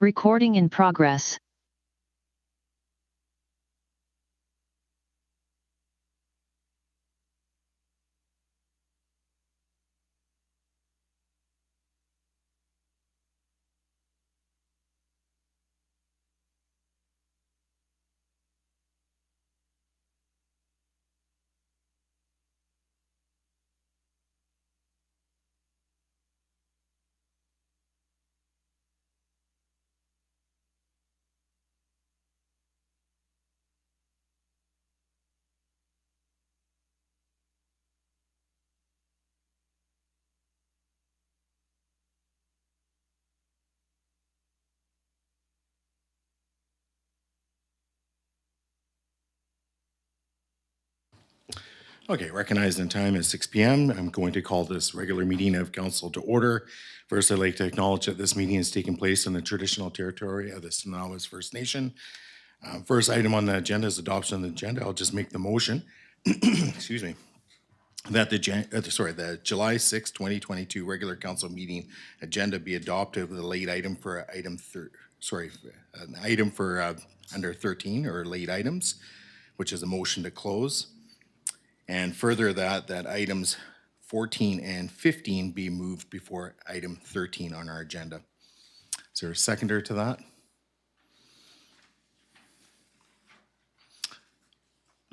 Recording in progress. Okay, recognized in time is 6 p.m. I'm going to call this regular meeting of council to order. First, I'd like to acknowledge that this meeting is taking place in the traditional territory of the Sinawas First Nation. First item on the agenda is adoption of the agenda. I'll just make the motion, excuse me, that the July 6, 2022 regular council meeting agenda be adopted with a late item for under 13 or late items, which is a motion to close. And further that items 14 and 15 be moved before item 13 on our agenda. Is there a seconder to that?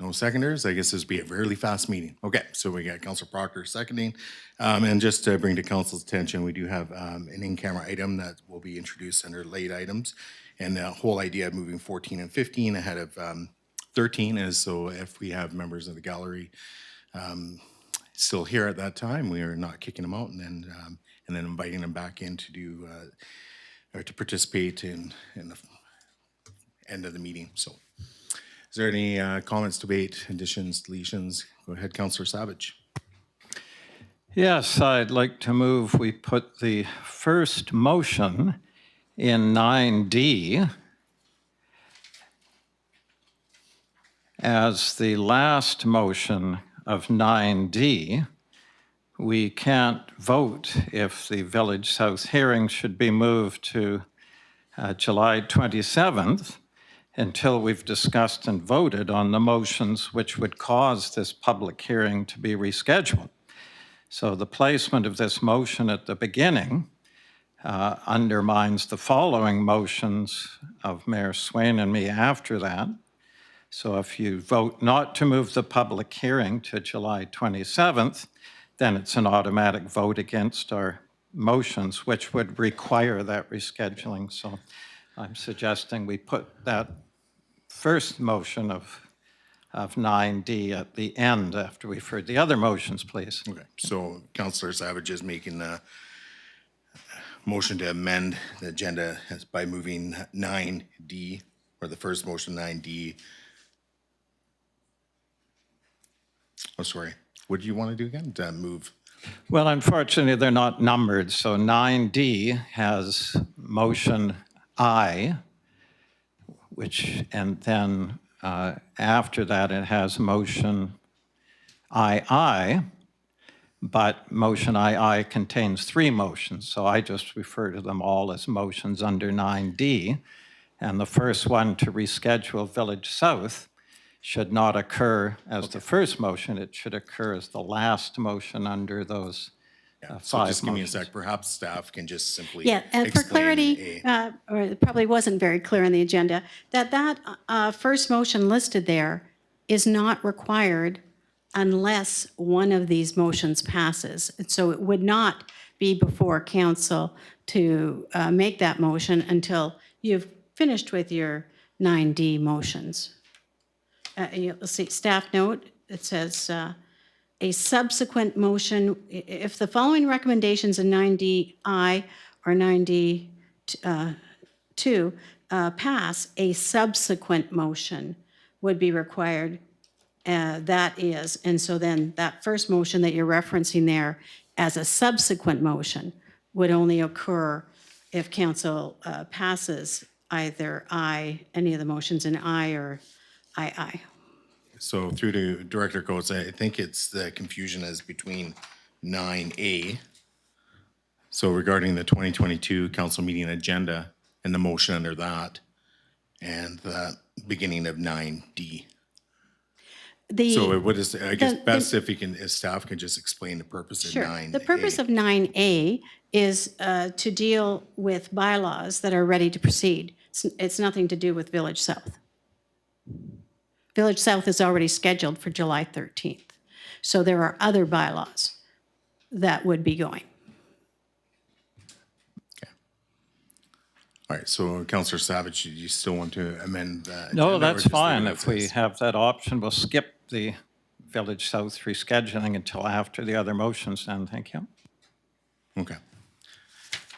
No seconders? I guess this would be a fairly fast meeting. Okay, so we got Councilor Proctor seconding. And just to bring to council's attention, we do have an in-camera item that will be introduced under late items. And the whole idea of moving 14 and 15 ahead of 13 is so if we have members of the gallery still here at that time, we are not kicking them out and then inviting them back in to do or to participate in the end of the meeting. So, is there any comments, debate, additions, deletions? Go ahead, Councillor Savage. Yes, I'd like to move we put the first motion in 9D as the last motion of 9D. We can't vote if the Village South hearing should be moved to July 27th until we've discussed and voted on the motions which would cause this public hearing to be rescheduled. So the placement of this motion at the beginning undermines the following motions of Mayor Swain and me after that. So if you vote not to move the public hearing to July 27th, then it's an automatic vote against our motions, which would require that rescheduling. So I'm suggesting we put that first motion of 9D at the end after we've heard the other motions, please. Okay, so Councillor Savage is making a motion to amend the agenda by moving 9D, or the first motion 9D. Oh, sorry. What do you want to do again? To move? Well, unfortunately, they're not numbered. So 9D has motion I, and then after that, it has motion II, but motion II contains 3 motions. So I just refer to them all as motions under 9D. And the first one to reschedule Village South should not occur as the first motion. It should occur as the last motion under those So 5 just give me a motions. sec. Perhaps staff can just simply And for clarity, or it probably wasn't very clear on the agenda, that first motion listed there is not required unless one of these motions passes. And so it would not be before council to make that motion until you've finished with your 9D motions. You'll see staff note, it says a subsequent motion, if the following recommendations in 9DI or 9D2 pass, a subsequent motion would be required. That is, and so then that first motion that you're referencing there as a subsequent motion would only occur if council passes either any of the motions in I or II. So through to Director Coates, I think it's the confusion is between 9A. So regarding the 2022 council meeting agenda, and the motion under that, and the beginning of 9D. So what is, I guess, best if staff can just explain the purpose of 9A. The purpose of 9A is to deal with bylaws that are ready to proceed. It's nothing to do with Village South. Village South is already scheduled for July 13th. So there are other bylaws that would be going. All right, so Councillor Savage, do you still want to amend that? No, agenda, or that's just leave fine. it as If we is? have that option, we'll skip the Village South rescheduling until after the other motions then. Thank you. Okay.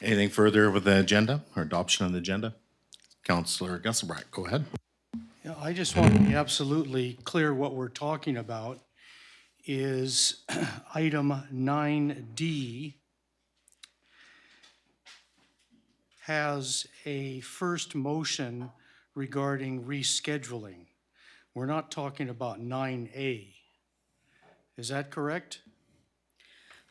Anything further with the agenda or adoption of the agenda? Councillor Gusselbrack, go ahead. Yeah, I just want to be absolutely clear what we're talking about is item 9D has a first motion regarding rescheduling. We're not talking about 9A. Is that correct?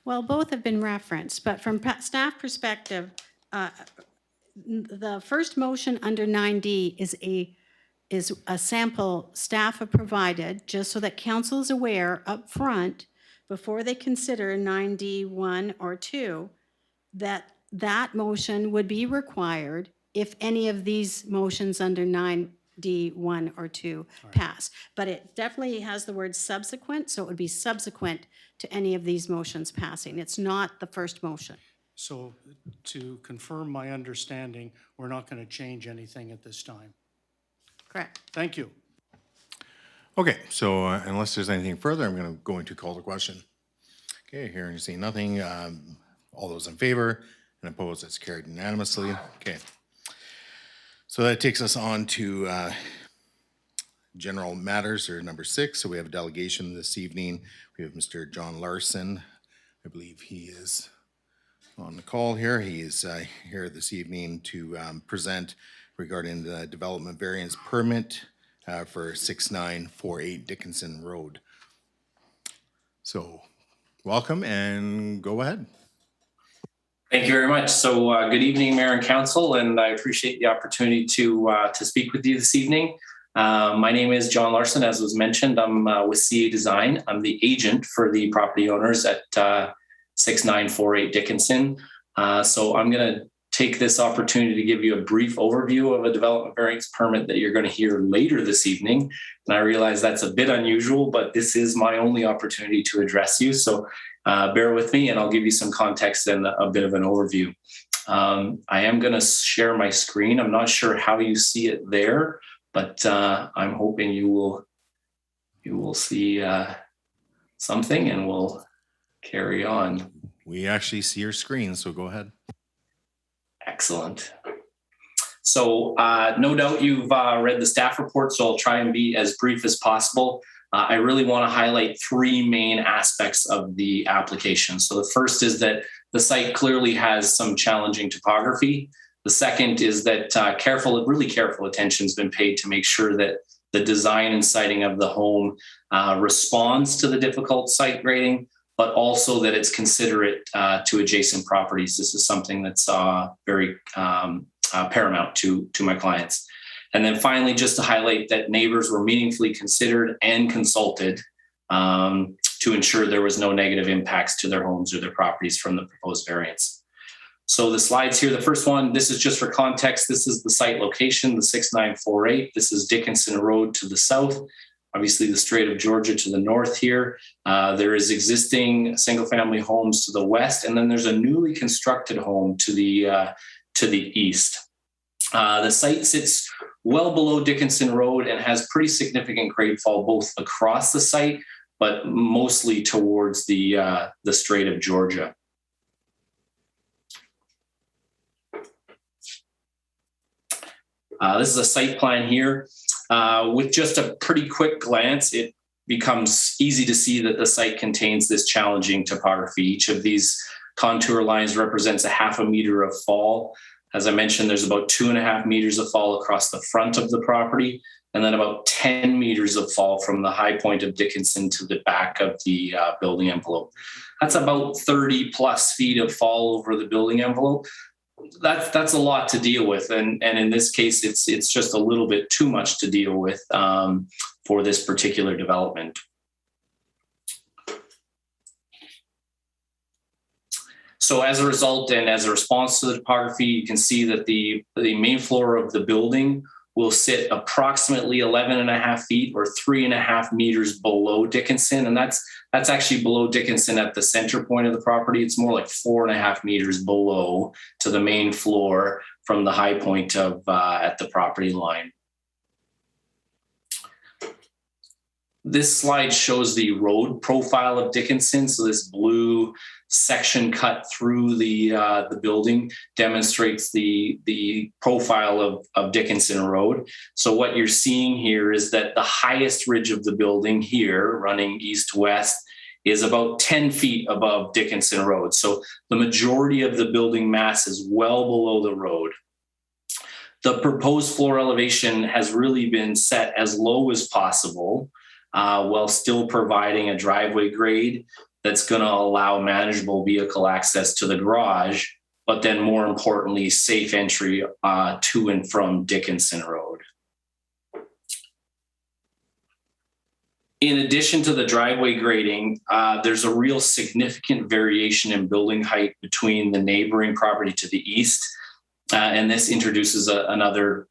Well, both have been referenced, but from staff perspective, the first motion under 9D is a sample staff have provided, just so that council is aware up front, before they consider 9D 1 or 2, that motion would be required if any of these motions under 9D 1 or 2 pass. But it definitely has the word subsequent, so it would be subsequent to any of these motions passing. It's not the first motion. So to confirm my understanding, we're not going to change anything at this time. Correct. Thank you. Okay, so unless there's anything further, I'm going to go into call the question. Okay, hearing and seeing nothing. All those in favor and opposed, that's carried unanimously. Okay. So that takes us on to general matters, or number 6. So we have a delegation this evening. We have Mr. John Larson. I believe he is on the call here. He is here this evening to present regarding the development variance permit for 6948 Dickinson Road. So welcome and go ahead. Thank you very much. So good evening, Mayor and Council, and I appreciate the opportunity to speak with you this evening. My name is John Larson, as was mentioned. I'm with CA Design. I'm the agent for the property owners at 6948 Dickinson. So I'm going to take this opportunity to give you a brief overview of a development variance permit that you're going to hear later this evening. And I realize that's a bit unusual, but this is my only opportunity to address you. So bear with me and I'll give you some context and a bit of an overview. I am going to share my screen. I'm not sure how you see it there, but I'm hoping you will see something and we'll carry on. We actually see your screen, so go ahead. Excellent. So no doubt you've read the staff report, so I'll try and be as brief as possible. I really want to highlight 3 main aspects of the application. So the first is that the site clearly has some challenging topography. The second is that really careful attention has been paid to make sure that the design and siting of the home responds to the difficult site grading, but also that it's considerate to adjacent properties. This is something that's very paramount to my clients. And then finally, just to highlight that neighbors were meaningfully considered and consulted to ensure there was no negative impacts to their homes or their properties from the proposed variance. So the slides here, the first one, this is just for context. This is the site location, the 6948. This is Dickinson Road to the south. Obviously, the Strait of Georgia to the north here. There is existing single-family homes to the west, and then there's a newly constructed home to the east. The site sits well below Dickinson Road and has pretty significant grade fall both across the site, but mostly towards the Strait of Georgia. This is a site plan here. With just a pretty quick glance, it becomes easy to see that the site contains this challenging topography. Each of these contour lines represents a 0.5 meter of fall. As I mentioned, there's about 2.5 meters of fall across the front of the property, and then about 10 meters of fall from the high point of Dickinson to the back of the building envelope. That's about 30 plus feet of fall over the building envelope. that's a lot to deal with, and in this case, it's just a little bit too much to deal with for this particular development. So as a result and as a response to the topography, you can see that the main floor of the building will sit approximately 11.5 feet or 3.5 meters below Dickinson. And that's actually below Dickinson at the center point of the property. It's more like 4.5 meters below to the main floor from the high point of at the property line. This slide shows the road profile of Dickinson. So this blue section cut through the building demonstrates the profile of Dickinson Road. So what you're seeing here is that the highest ridge of the building here, running east-west, is about 10 feet above Dickinson Road. So the majority of the building mass is well below the road. The proposed floor elevation has really been set as low as possible, while still providing a driveway grade that's going to allow manageable vehicle access to the garage, but then more importantly, safe entry to and from Dickinson Road. In addition to the driveway grading, there's a real significant variation in building height between the neighboring property to the east, and this introduces another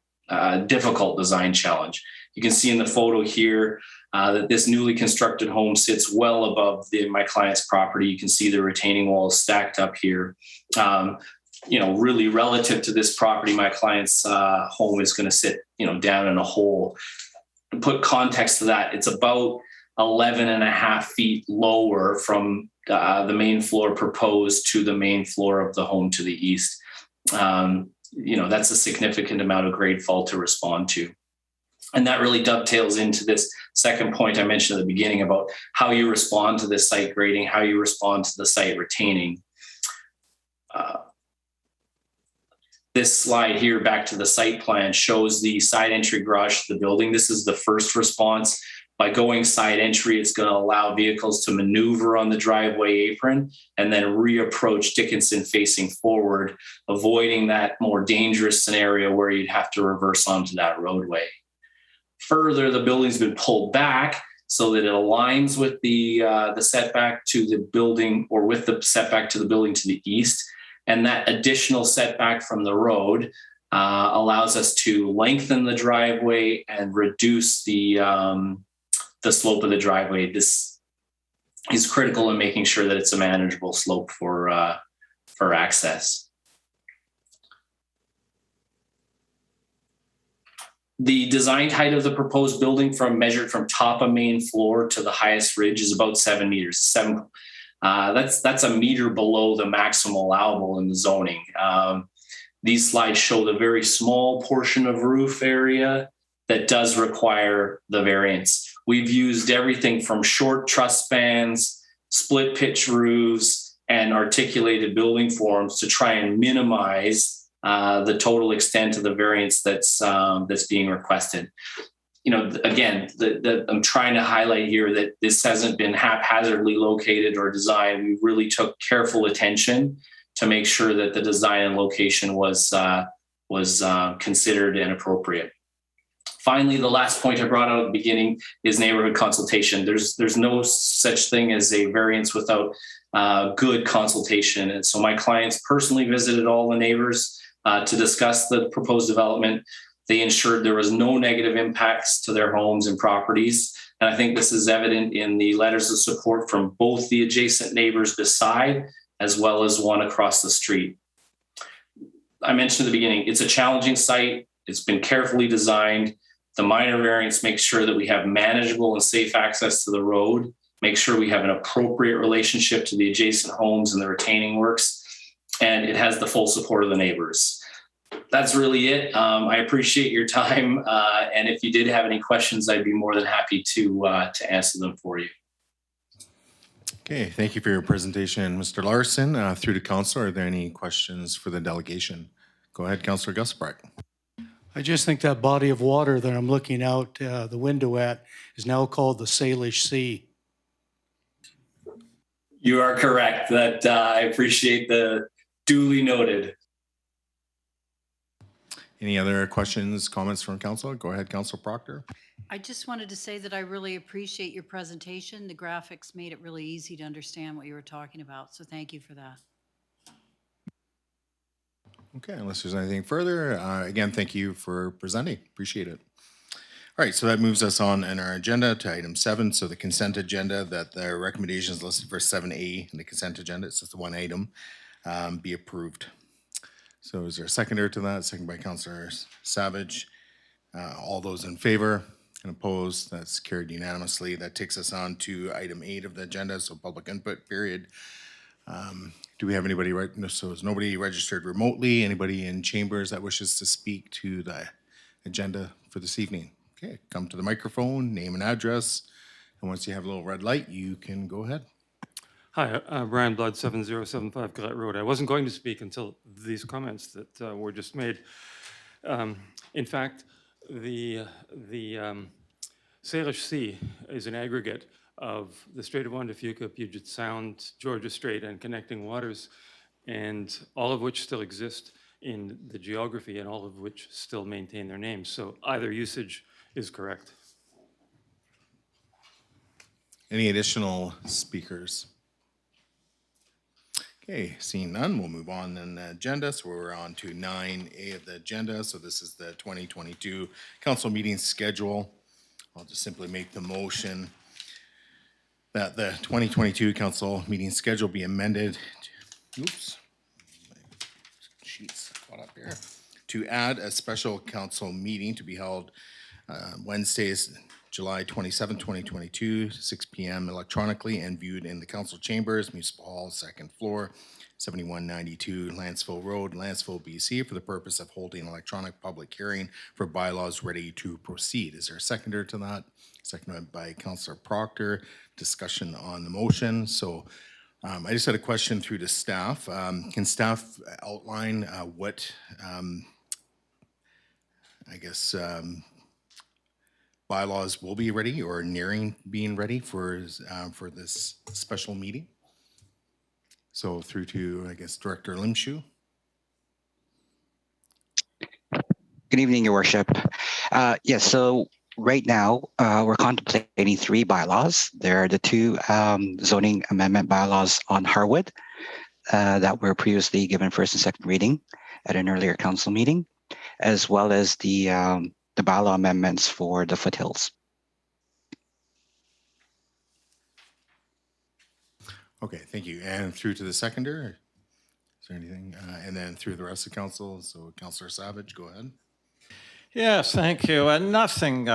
difficult design challenge. You can see in the photo here that this newly constructed home sits well above my client's property. You can see the retaining walls stacked up here. Really relative to this property, my client's home is going to sit, down in a hole. To put context to that, it's about 11.5 feet lower from the main floor proposed to the main floor of the home to the east. That's a significant amount of grade fall to respond to. And that really dovetails into this second point I mentioned at the beginning about how you respond to this site grading, how you respond to the site retaining. This slide here, back to the site plan, shows the side entry garage to the building. This is the first response. By going side entry, it's going to allow vehicles to maneuver on the driveway apron and then reapproach Dickinson facing forward, avoiding that more dangerous scenario where you'd have to reverse onto that roadway. Further, the building's been pulled back so that it aligns with the setback to the building, or with the setback to the building to the east. And that additional setback from the road allows us to lengthen the driveway and reduce the slope of the driveway. This is critical in making sure that it's a manageable slope for access. The design height of the proposed building measured from top of main floor to the highest ridge is about 7 meters. That's a meter below the maximum allowable in the zoning. These slides show the very small portion of roof area that does require the variance. We've used everything from short truss spans, split pitch roofs, and articulated building forms to try and minimize the total extent of the variance that's being requested. Again, I'm trying to highlight here that this hasn't been haphazardly located or designed. We really took careful attention to make sure that the design and location was considered and appropriate. Finally, the last point I brought out at the beginning is neighborhood consultation. There's no such thing as a variance without good consultation. And so my clients personally visited all the neighbors to discuss the proposed development. They ensured there was no negative impacts to their homes and properties. And I think this is evident in the letters of support from both the adjacent neighbors beside, as well as one across the street. I mentioned at the beginning, it's a challenging site. It's been carefully designed. The minor variance makes sure that we have manageable and safe access to the road, make sure we have an appropriate relationship to the adjacent homes and the retaining works, and it has the full support of the neighbors. That's really it. I appreciate your time, and if you did have any questions, I'd be more than happy to answer them for you. Okay, thank you for your presentation, Mr. Larson. Through to council, are there any questions for the delegation? Go ahead, Councillor Gusbart. I just think that body of water that I'm looking out the window at is now called the Salish Sea. You are correct. That I appreciate the duly noted. Any other questions, comments from council? Go ahead, Council Proctor. I just wanted to say that I really appreciate your presentation. The graphics made it really easy to understand what you were talking about, so thank you for that. Okay, unless there's anything further, again, thank you for presenting. Appreciate it. All right, so that moves us on in our agenda to item 7. So the consent agenda, that the recommendations listed for 7A in the consent agenda, it's just the one item, be approved. So is there a seconder to that? Second by Councillor Savage. All those in favor and opposed, that's carried unanimously. That takes us on to item 8 of the agenda, so public input period. Do we have anybody, so is nobody registered remotely? Anybody in chambers that wishes to speak to the agenda for this evening? Okay, come to the microphone, name and address, and once you have a little red light, you can go ahead. Hi, Brian Blood, 7075 Gillette Road. I wasn't going to speak until these comments that were just made. In fact, the Salish Sea is an aggregate of the Strait of Juan de Fuca, Puget Sound, Georgia Strait, and connecting waters, and all of which still exist in the geography and all of which still maintain their names. So either usage is correct. Any additional speakers? Okay, seeing none, we'll move on in the agenda. So we're on to 9A of the agenda. So this is the 2022 council meeting schedule. I'll just simply make the motion that the 2022 council meeting schedule be amended. Oops, my sheets caught up here. To add a special council meeting to be held Wednesdays, July 27, 2022, 6 p.m. electronically and viewed in the council chambers, Municipal Hall, 2nd floor, 7192 Lantzville Road, Lantzville, BC, for the purpose of holding an electronic public hearing for bylaws ready to proceed. Is there a seconder to that? Seconded by Councillor Proctor. Discussion on the motion. So I just had a question through to staff. Can staff outline what, bylaws will be ready or nearing being ready for this special meeting? So through to, I guess, Director Limshu. Good evening, Your Worship. Yes, so right now we're contemplating 3 bylaws. There are the 2 zoning amendment bylaws on Harwood that were previously given first and second reading at an earlier council meeting, as well as the bylaw amendments for the foothills. Okay, thank you. And through to the seconder, is there anything? And then through the rest of council, so Councillor Savage, go ahead. Yes, thank you. And nothing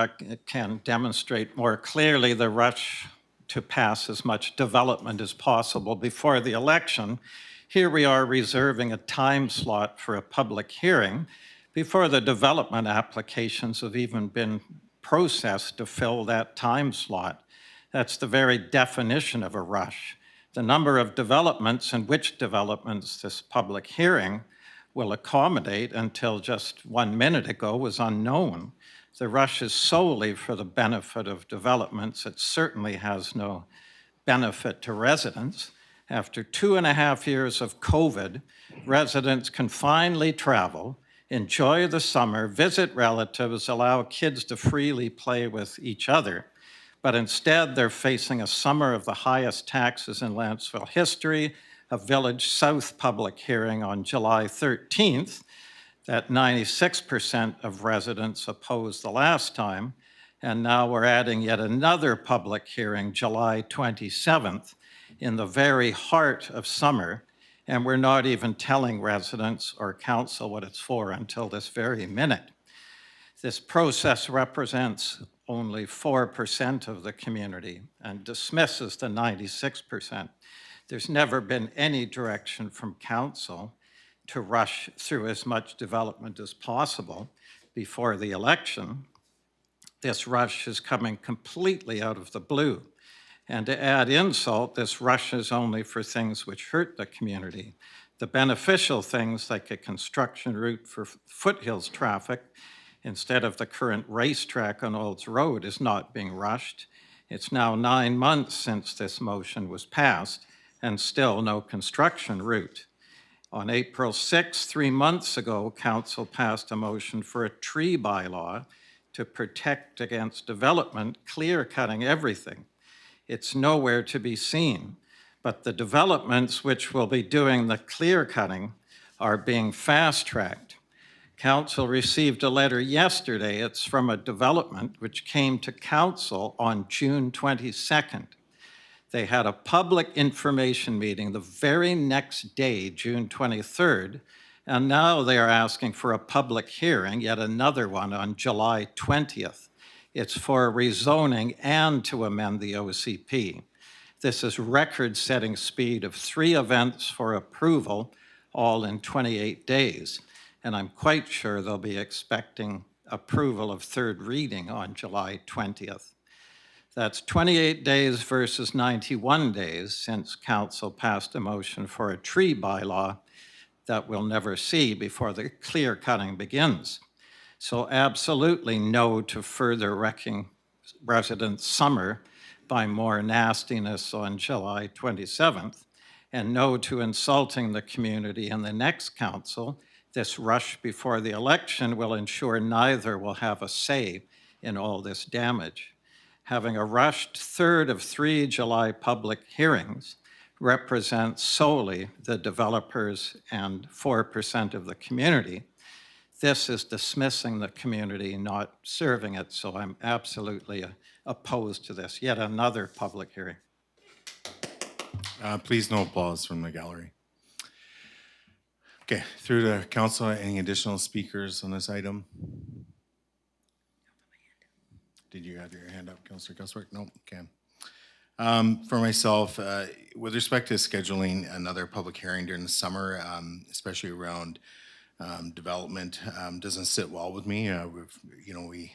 can demonstrate more clearly the rush to pass as much development as possible before the election. Here we are reserving a time slot for a public hearing before the development applications have even been processed to fill that time slot. That's the very definition of a rush. The number of developments and which developments this public hearing will accommodate until just 1 minute ago was unknown. The rush is solely for the benefit of developments. It certainly has no benefit to residents. After 2.5 years of COVID, residents can finally travel, enjoy the summer, visit relatives, allow kids to freely play with each other. But instead, they're facing a summer of the highest taxes in Lantzville history, a Village South public hearing on July 13th that 96% of residents opposed the last time, and now we're adding yet another public hearing, July 27th, in the very heart of summer, and we're not even telling residents or council what it's for until this very minute. This process represents only 4% of the community and dismisses the 96%. There's never been any direction from council to rush through as much development as possible before the election. This rush is coming completely out of the blue. And to add insult, this rush is only for things which hurt the community. The beneficial things like a construction route for foothills traffic instead of the current racetrack on Olds Road is not being rushed. It's now 9 months since this motion was passed and still no construction route. On April 6, 3 months ago, Council passed a motion for a tree bylaw to protect against development, clear-cutting everything. It's nowhere to be seen, but the developments which will be doing the clear-cutting are being fast-tracked. Council received a letter yesterday. It's from a development which came to Council on June 22nd. They had a public information meeting the very next day, June 23rd, and now they are asking for a public hearing, yet another one on July 20th. It's for rezoning and to amend the OCP. This is record-setting speed of 3 events for approval, all in 28 days. And I'm quite sure they'll be expecting approval of third reading on July 20th. That's 28 days versus 91 days since Council passed a motion for a tree bylaw that we'll never see before the clear cutting begins. So absolutely no to further wrecking residents' summer by more nastiness on July 27th, and no to insulting the community in the next council. This rush before the election will ensure neither will have a say in all this damage. Having a rushed third of 3 July public hearings represents solely the developers and 4% of the community. This is dismissing the community, not serving it, so I'm absolutely opposed to this. Yet another public hearing. Please no applause from the gallery. Okay, through to council, any additional speakers on this item? Did you have your hand up, Councillor Guswick? No, okay. For myself, with respect to scheduling another public hearing during the summer, especially around development, doesn't sit well with me. We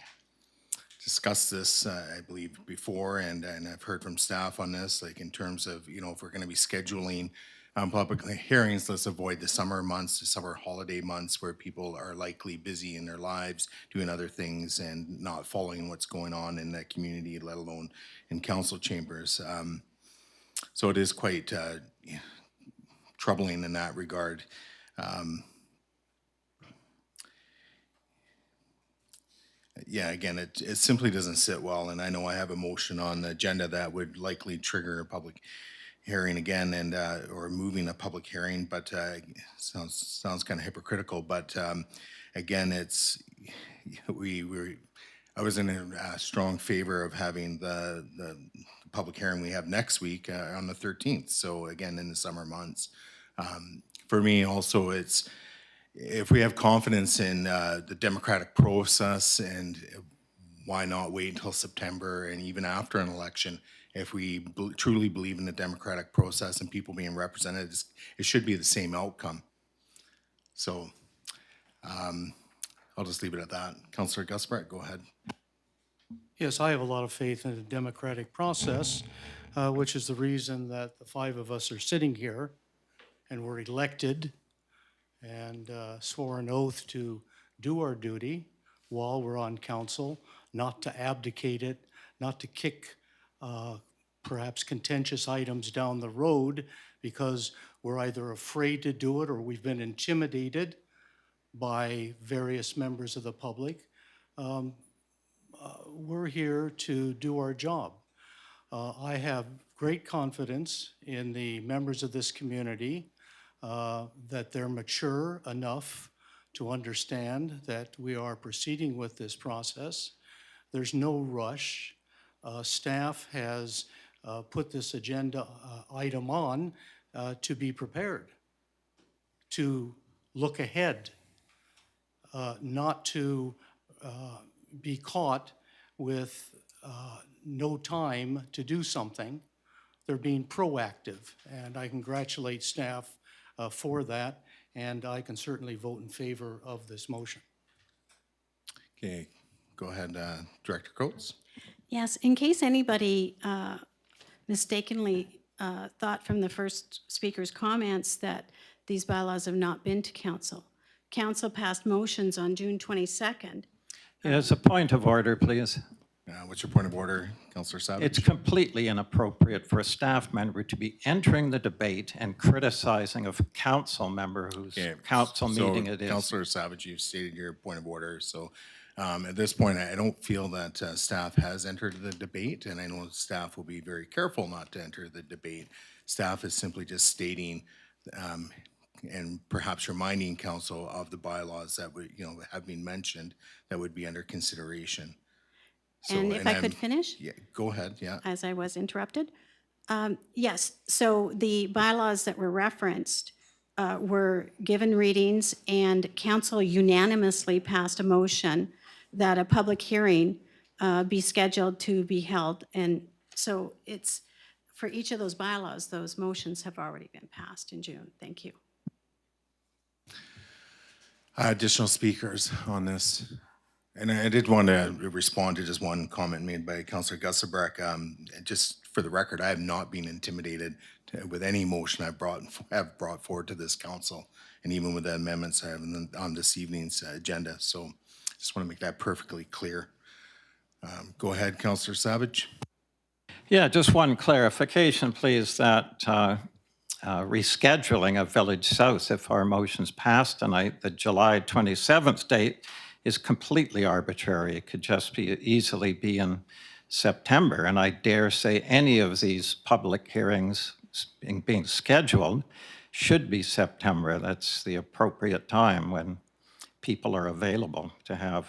discussed this, I believe, before, and I've heard from staff on this, like in terms of, if we're going to be scheduling public hearings, let's avoid the summer months, the summer holiday months where people are likely busy in their lives doing other things and not following what's going on in that community, let alone in council chambers. So it is quite troubling in that regard. Yeah, again, it simply doesn't sit well, and I know I have a motion on the agenda that would likely trigger a public hearing again, and or moving a public hearing, but sounds kind of hypocritical. But again, I was in a strong favor of having the public hearing we have next week on the 13th. So again, in the summer months, for me also, it's if we have confidence in the democratic process, and why not wait until September and even after an election? If we truly believe in the democratic process and people being represented, it should be the same outcome. So I'll just leave it at that. Councillor Gusbert, go ahead. Yes, I have a lot of faith in the democratic process, which is the reason that the 5 of us are sitting here and were elected and swore an oath to do our duty while we're on council, not to abdicate it, not to kick perhaps contentious items down the road because we're either afraid to do it or we've been intimidated by various members of the public. We're here to do our job. I have great confidence in the members of this community that they're mature enough to understand that we are proceeding with this process. There's no rush. Staff has put this agenda item on to be prepared, to look ahead, not to be caught with no time to do something. They're being proactive, and I congratulate staff for that, and I can certainly vote in favor of this motion. Okay, go ahead, Director Coates. Yes, in case anybody mistakenly thought from the first speaker's comments that these bylaws have not been to council. Council passed motions on June 22nd. Yes, a point of order, please. What's your point of order, Councillor Savage? It's completely inappropriate for a staff member to be entering the debate and criticizing a council member whose Okay, council so meeting it is. Councillor Savage, you've stated your point of order. So at this point, I don't feel that staff has entered the debate, and I know staff will be very careful not to enter the debate. Staff is simply just stating and perhaps reminding council of the bylaws that would, have been mentioned that would be under consideration. So, And if I could I'm- finish, Yeah, go ahead, yeah. as I was interrupted. Yes, so the bylaws that were referenced were given readings, and council unanimously passed a motion that a public hearing be scheduled to be held. And so it's, for each of those bylaws, those motions have already been passed in June. Thank you. Additional speakers on this. And I did want to respond to just one comment made by Councillor Gusselbrecht. Just for the record, I have not been intimidated with any motion have brought forward to this council, and even with the amendments I have on this evening's agenda. So just want to make that perfectly clear. Go ahead, Councillor Savage. Yeah, just one clarification, please, that rescheduling of Village South, if our motion's passed tonight, the July 27th date is completely arbitrary. It could just easily be in September, and I dare say any of these public hearings being scheduled should be September. That's the appropriate time when people are available. To have,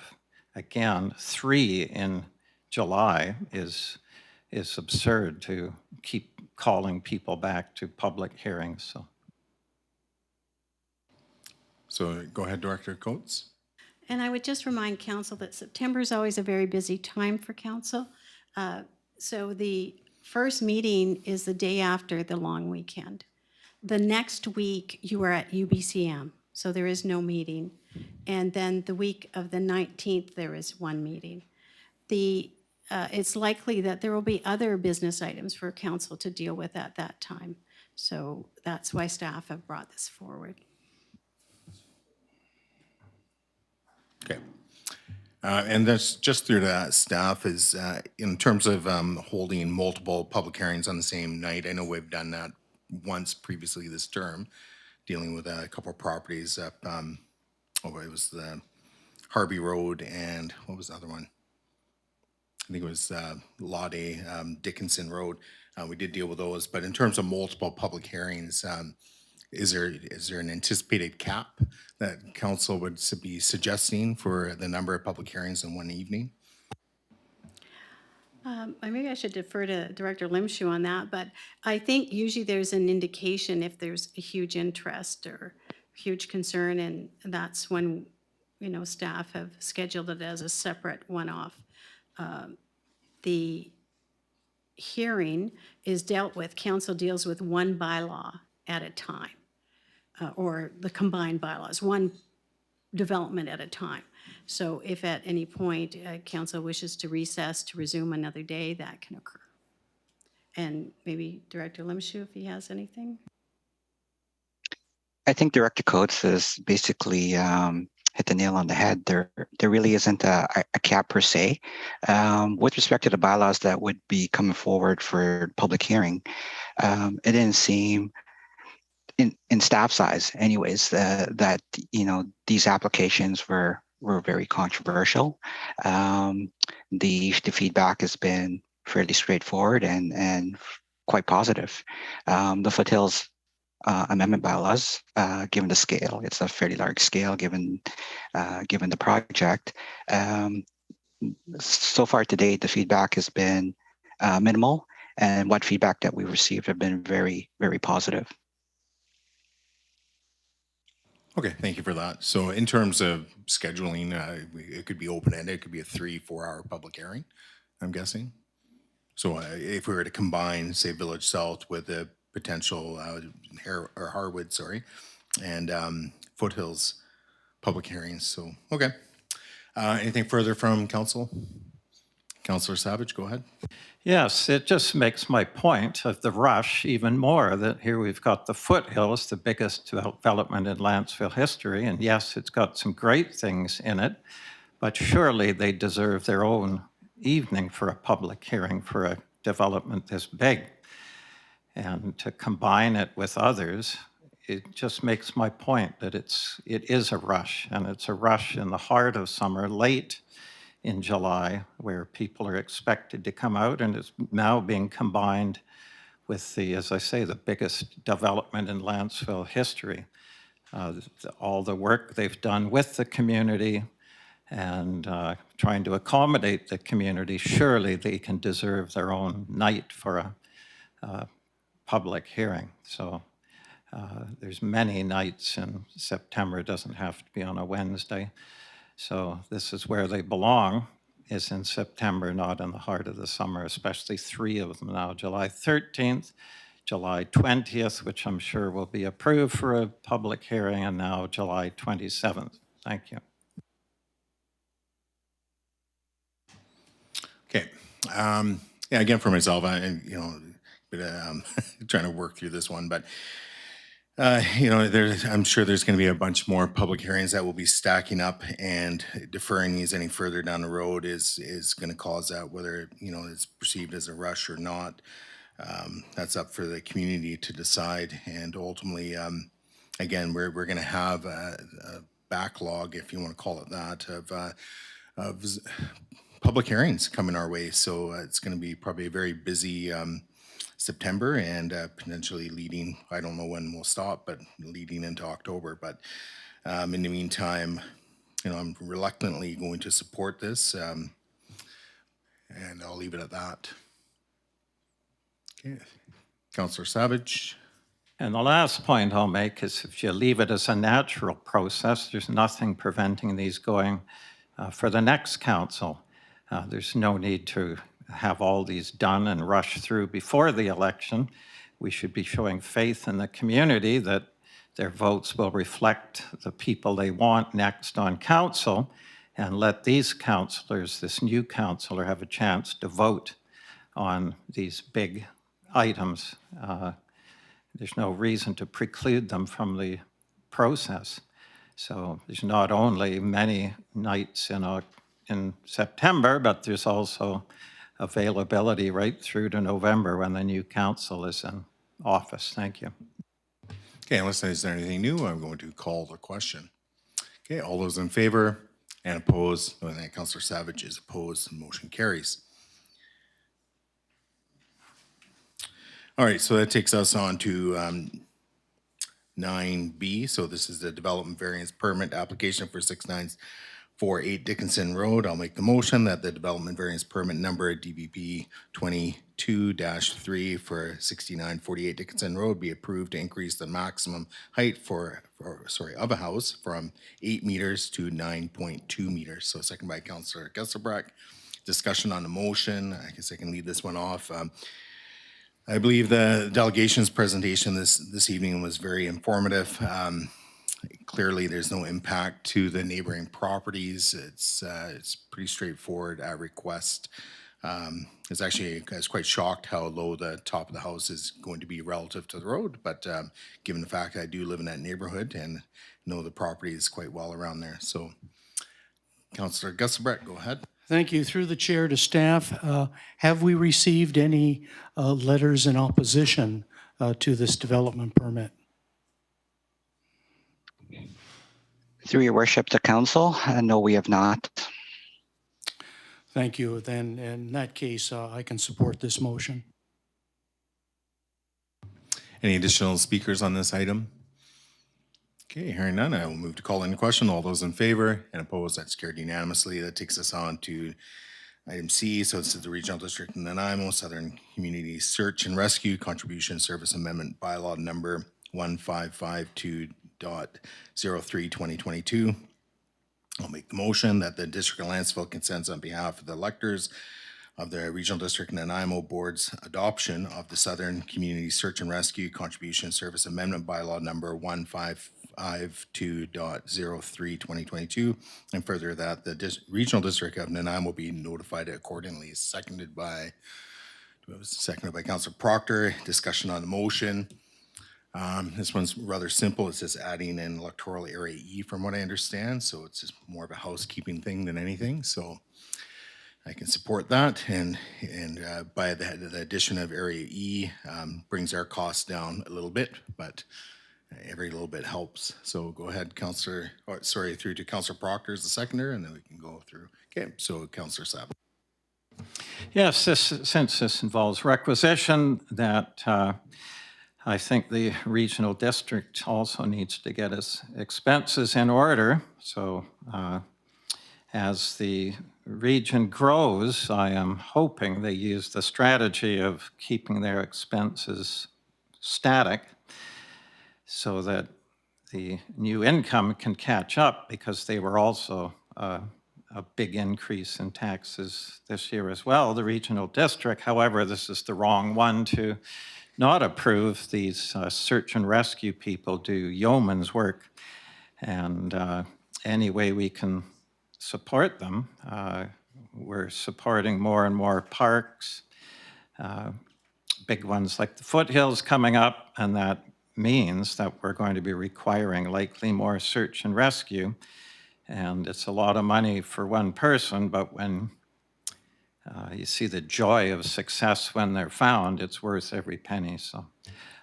again, 3 in July is absurd, to keep calling people back to public hearings. So go ahead, Director Coates. And I would just remind council that September is always a very busy time for council. So the first meeting is the day after the long weekend. The next week, you are at UBCM, so there is no meeting. And then the week of the 19th, there is one meeting. It's likely that there will be other business items for council to deal with at that time. So that's why staff have brought this forward. Okay. And that's just through that staff is in terms of holding multiple public hearings on the same night. I know we've done that once previously this term, dealing with a couple of properties up, it was the Harvey Road and what was the other one? I think it was Lade, Dickinson Road. We did deal with those, but in terms of multiple public hearings, is there an anticipated cap that council would be suggesting for the number of public hearings in one evening? Maybe I should defer to Director Limshu on that, but I think usually there's an indication if there's a huge interest or huge concern, and that's when, staff have scheduled it as a separate one-off. The hearing is dealt with, council deals with one bylaw at a time, or the combined bylaws, one development at a time. So if at any point council wishes to recess to resume another day, that can occur. And maybe Director Limshu, if he has anything. I think Director Coates has basically hit the nail on the head. There really isn't a cap per se. With respect to the bylaws that would be coming forward for public hearing, it didn't seem in staff size anyways, that these applications were very controversial. The feedback has been fairly straightforward and quite positive. The Foothills amendment bylaws, given the scale, it's a fairly large scale given the project. So far to date, the feedback has been minimal, and what feedback that we received have been very, very positive. Okay, thank you for that. So in terms of scheduling, it could be open-ended, it could be a 3-4 hour public hearing, I'm guessing. So if we were to combine, say, Village South with a potential Harwood, and Foothills public hearings. So, okay. Anything further from council? Councillor Savage, go ahead. Yes, it just makes my point of the rush even more, that here we've got the Foothills, the biggest development in Lantzville history, and yes, it's got some great things in it, but surely they deserve their own evening for a public hearing for a development this big. And to combine it with others, it just makes my point that it is a rush, and it's a rush in the heart of summer, late in July, where people are expected to come out, and it's now being combined with the, as I say, the biggest development in Lantzville history. All the work they've done with the community and trying to accommodate the community, surely they can deserve their own night for a public hearing. So there's many nights in September. It doesn't have to be on a Wednesday. So this is where they belong, is in September, not in the heart of the summer, especially 3 of them now, July 13th, July 20th, which I'm sure will be approved for a public hearing, and now July 27th. Thank you. Okay. Yeah, again, for myself, trying to work through this one, but I'm sure there's going to be a bunch more public hearings that will be stacking up, and deferring these any further down the road is going to cause that, whether it's perceived as a rush or not. That's up for the community to decide, and ultimately, again, we're going to have a backlog, if you want to call it that, of public hearings coming our way. So it's going to be probably a very busy September, and potentially leading, I don't know when we'll stop, but leading into October. But in the meantime, I'm reluctantly going to support this, and I'll leave it at that. Okay. Councillor Savage. And the last point I'll make is, if you leave it as a natural process, there's nothing preventing these going for the next council. There's no need to have all these done and rush through before the election. We should be showing faith in the community that their votes will reflect the people they want next on council, and let these councillors, this new councillor, have a chance to vote on these big items. There's no reason to preclude them from the process. So there's not only many nights in September, but there's also availability right through to November when the new council is in office. Thank you. Okay, unless there's anything new, I'm going to call the question. Okay, all those in favor and opposed, and Councillor Savage is opposed, the motion carries. All right, so that takes us on to 9B. So this is the development variance permit application for 6948 Dickinson Road. I'll make the motion that the development variance permit number DBP 22-3 for 6948 Dickinson Road be approved to increase the maximum height of a house from 8 meters to 9.2 meters. So second by Councillor Gesselbrecht. Discussion on the motion. I guess I can lead this one off. I believe the delegation's presentation this evening was very informative. Clearly, there's no impact to the neighboring properties. It's pretty straightforward at request. I was quite shocked how low the top of the house is going to be relative to the road, but given the fact I do live in that neighborhood and know the properties quite well around there. So, Councillor Gesselbrecht, go ahead. Thank you. Through the chair to staff, have we received any letters in opposition to this development permit? Through your worship, the council, no, we have not. Thank you. Then in that case, I can support this motion. Any additional speakers on this item? Okay, hearing none, I will move to call in the question. All those in favor and opposed, that's carried unanimously. That takes us on to item C. So this is the Regional District in Nanaimo, Southern Community Search and Rescue Contribution Service Amendment Bylaw Number 1552.03/2022. I'll make the motion that the District of Lantzville consents on behalf of the electors of the Regional District Nanaimo Board's adoption of the Southern Community Search and Rescue Contribution Service Amendment Bylaw Number 1552.03/2022, and further that the Regional District of Nanaimo be notified accordingly. Seconded by Councillor Proctor. Discussion on the motion. This one's rather simple. It's just adding an electoral area E from what I understand. So it's just more of a housekeeping thing than anything. So I can support that, and by the addition of Area E brings our costs down a little bit, but every little bit helps. So go ahead, Councillor, through to Councillor Proctor as the seconder, and then we can go through. Okay, so Councillor Savage. Yes, since this involves requisition, that I think the regional district also needs to get its expenses in order. So as the region grows, I am hoping they use the strategy of keeping their expenses static so that the new income can catch up, because they were also a big increase in taxes this year as well, the regional district. However, this is the wrong one to not approve. These search and rescue people do yeoman's work, and any way we can support them. We're supporting more and more parks, big ones like the foothills coming up, and that means that we're going to be requiring likely more search and rescue. And it's a lot of money for one person, but when you see the joy of success when they're found, it's worth every penny. So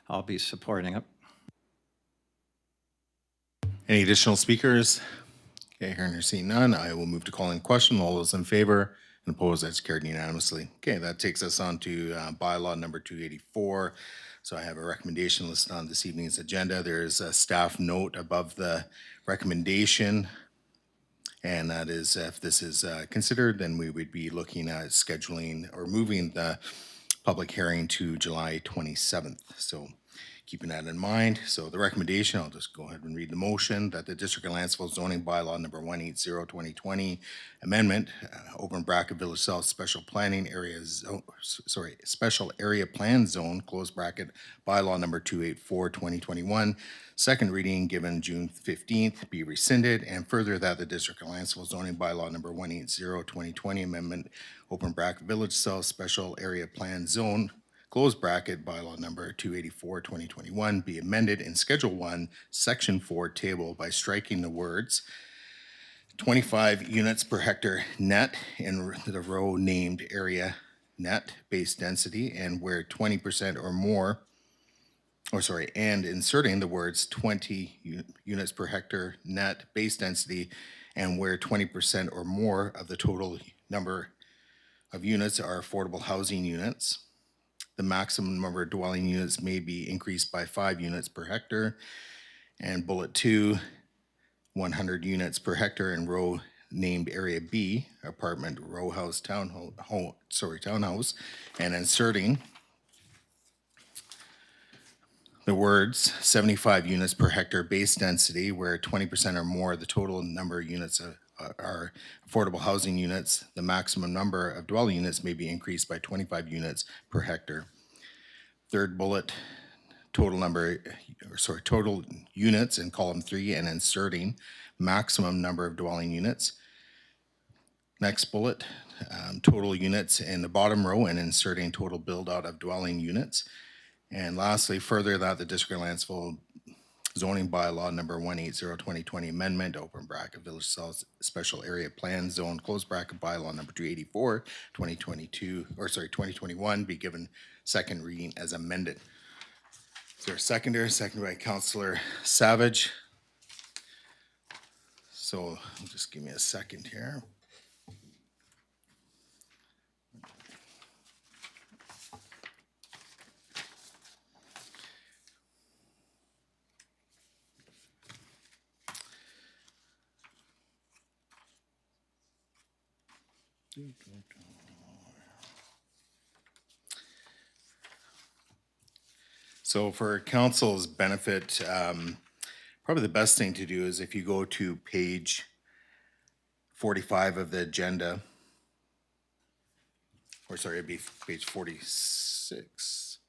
I'll be supporting it. Any additional speakers? Okay, hearing or seeing none, I will move to call in question. All those in favor and opposed, that's carried unanimously. Okay, that takes us on to bylaw number 284. So I have a recommendation listed on this evening's agenda. There's a staff note above the recommendation, and that is if this is considered, then we would be looking at scheduling or moving the public hearing to July 27th. So keeping that in mind, so the recommendation, I'll just go ahead and read the motion, that the District of Lantzville Zoning Bylaw Number 180/2020 Amendment, open bracket Village South Special Planning Areas, Special Area Plan Zone, close bracket, Bylaw Number 284/2021, second reading given June 15th, be rescinded, and further that the District of Lantzville Zoning Bylaw Number 180/2020 Amendment, open bracket Village South Special Area Plan Zone, close bracket, Bylaw Number 284/2021 be amended in Schedule 1, Section 4 table by striking the words 25 units per hectare net in the row named area net base density, and where 20% or more, and inserting the words 20 units per hectare net base density, and where 20% or more of the total number of units are affordable housing units. The maximum number of dwelling units may be increased by 5 units per hectare. And bullet 2, 100 units per hectare in row named Area B, apartment, row house, townhouse, and inserting the words 75 units per hectare base density, where 20% or more of the total number of units are affordable housing units. The maximum number of dwelling units may be increased by 25 units per hectare. Third bullet, total units in column 3, and inserting maximum number of dwelling units. Next bullet, total units in the bottom row, and inserting total build out of dwelling units. And lastly, further that the District of Lantzville Zoning Bylaw Number 180/2020 Amendment, open bracket Village South Special Area Plan Zone, close bracket, Bylaw Number 284/2021 be given second reading as amended. Is there a seconder? Seconded by Councillor Savage. So just give me a second here. So for council's benefit, probably the best thing to do is if you go to page 45 of the agenda, or sorry, it'd be page 46.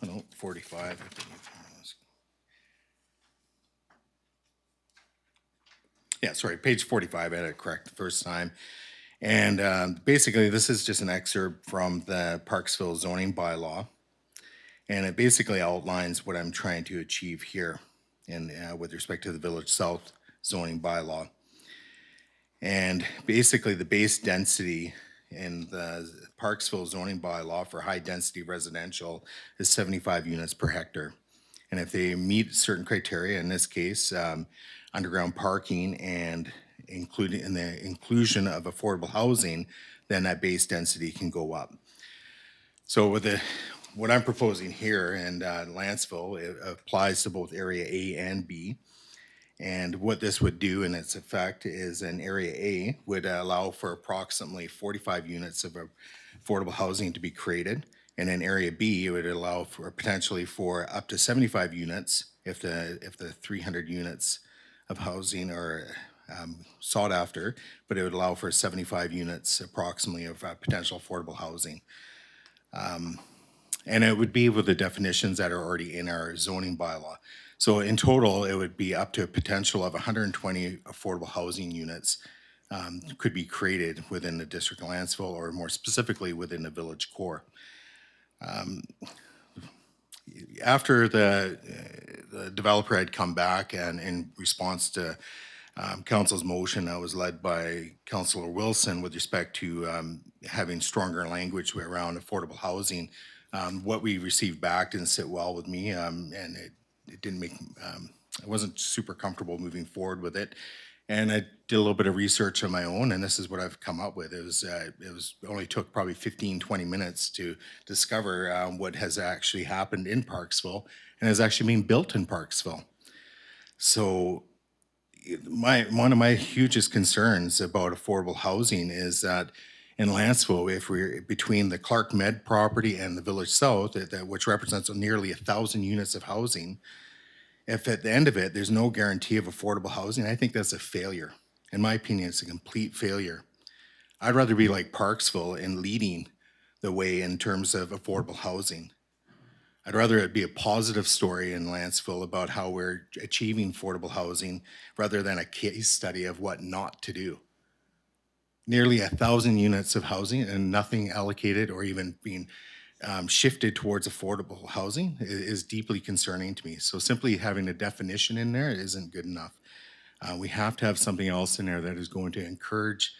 Oh, no, 45. Yeah, sorry, page 45, I had it correct the first time. And basically, this is just an excerpt from the Parksville zoning bylaw. And it basically outlines what I'm trying to achieve here with respect to the Village South zoning bylaw. And basically, the base density in the Parksville zoning bylaw for high-density residential is 75 units per hectare. And if they meet certain criteria, in this case, underground parking and including in the inclusion of affordable housing, then that base density can go up. So with what I'm proposing here in Lantzville, it applies to both Area A and B. And what this would do in its effect is in Area A would allow for approximately 45 units of affordable housing to be created. And in Area B, it would allow for potentially for up to 75 units if the 300 units of housing are sought after, but it would allow for 75 units approximately of potential affordable housing. And it would be with the definitions that are already in our zoning bylaw. So in total, it would be up to a potential of 120 affordable housing units could be created within the District of Lantzville, or more specifically within the village core. After the developer had come back and in response to council's motion that was led by Councillor Wilson with respect to having stronger language around affordable housing, what we received back didn't sit well with me, and it didn't make, I wasn't super comfortable moving forward with it. And I did a little bit of research on my own, and this is what I've come up with. It only took probably 15, 20 minutes to discover what has actually happened in Parksville and is actually being built in Parksville. So one of my hugest concerns about affordable housing is that in Lantzville, if we're between the Clark Med property and the Village South, which represents nearly 1,000 units of housing, if at the end of it, there's no guarantee of affordable housing, I think that's a failure. In my opinion, it's a complete failure. I'd rather be like Parksville in leading the way in terms of affordable housing. I'd rather it be a positive story in Lantzville about how we're achieving affordable housing rather than a case study of what not to do. Nearly 1,000 units of housing and nothing allocated or even being shifted towards affordable housing is deeply concerning to me. So simply having a definition in there isn't good enough. We have to have something else in there that is going to encourage,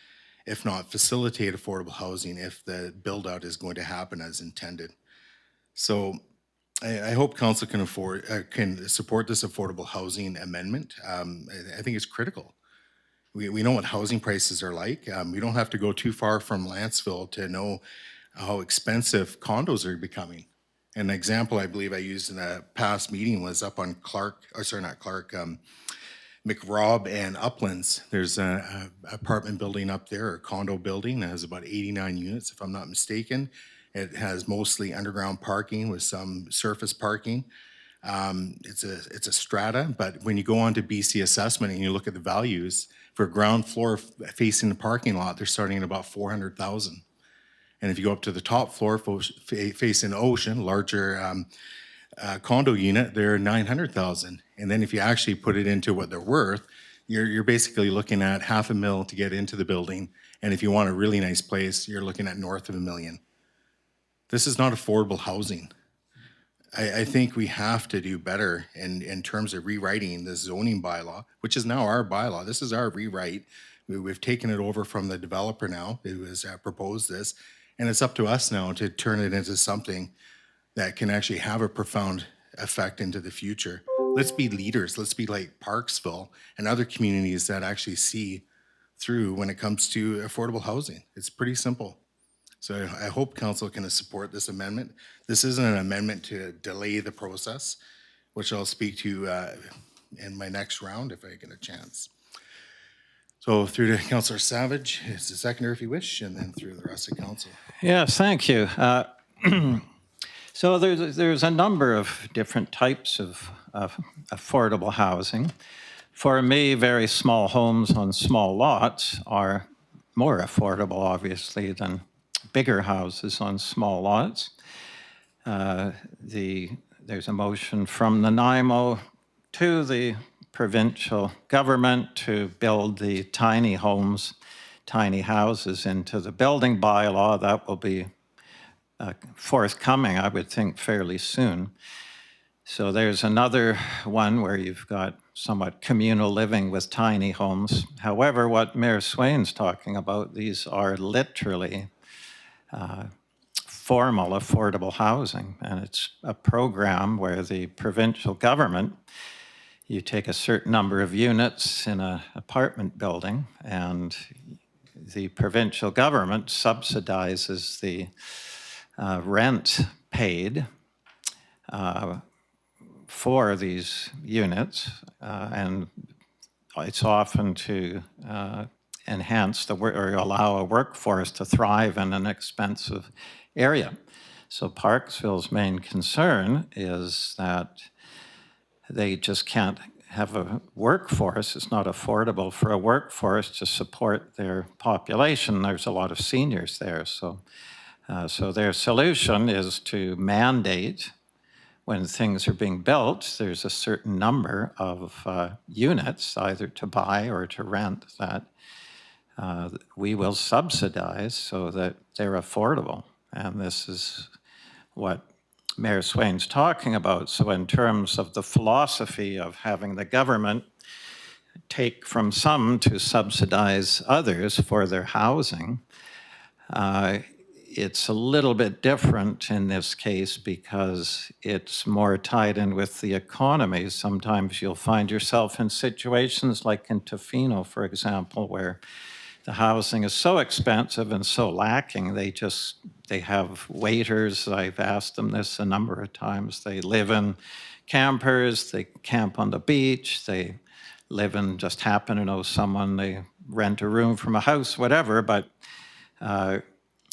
if not facilitate, affordable housing if the build out is going to happen as intended. So I hope council can support this affordable housing amendment. I think it's critical. We know what housing prices are like. We don't have to go too far from Lantzville to know how expensive condos are becoming. An example I believe I used in a past meeting was up on McRobb and Uplands. There's an apartment building up there, a condo building that has about 89 units, if I'm not mistaken. It has mostly underground parking with some surface parking. It's a strata, but when you go on to BC assessment and you look at the values for ground floor facing the parking lot, they're starting at about 400,000. And if you go up to the top floor facing the ocean, larger condo unit, they're 900,000. And then if you actually put it into what they're worth, you're basically looking at $500,000 to get into the building. And if you want a really nice place, you're looking at north of $1 million. This is not affordable housing. I think we have to do better in terms of rewriting the zoning bylaw, which is now our bylaw. This is our rewrite. We've taken it over from the developer now who has proposed this. And it's up to us now to turn it into something that can actually have a profound effect into the future. Let's be leaders. Let's be like Parksville and other communities that actually see through when it comes to affordable housing. It's pretty simple. So I hope council can support this amendment. This isn't an amendment to delay the process, which I'll speak to in my next round if I get a chance. So through to Councillor Savage, it's the seconder if you wish, and then through the rest of council. Yes, thank you. So there's a number of different types of affordable housing. For me, very small homes on small lots are more affordable, obviously, than bigger houses on small lots. There's a motion from the NIMO to the provincial government to build the tiny homes, tiny houses into the building bylaw. That will be forthcoming, I would think, fairly soon. So there's another one where you've got somewhat communal living with tiny homes. However, what Mayor Swain's talking about, these are literally formal affordable housing. And it's a program where the provincial government, you take a certain number of units in an apartment building, and the provincial government subsidizes the rent paid for these units, and it's often to enhance or allow a workforce to thrive in an expensive area. So Parksville's main concern is that they just can't have a workforce. It's not affordable for a workforce to support their population. There's a lot of seniors there. So their solution is to mandate when things are being built, there's a certain number of units, either to buy or to rent, that we will subsidize so that they're affordable. And this is what Mayor Swain's talking about. So in terms of the philosophy of having the government take from some to subsidize others for their housing, it's a little bit different in this case because it's more tied in with the economy. Sometimes you'll find yourself in situations like in Tofino, for example, where the housing is so expensive and so lacking, they have waiters. I've asked them this a number of times. They live in campers, they camp on the beach, they live in, just happen to know someone, they rent a room from a house, whatever, but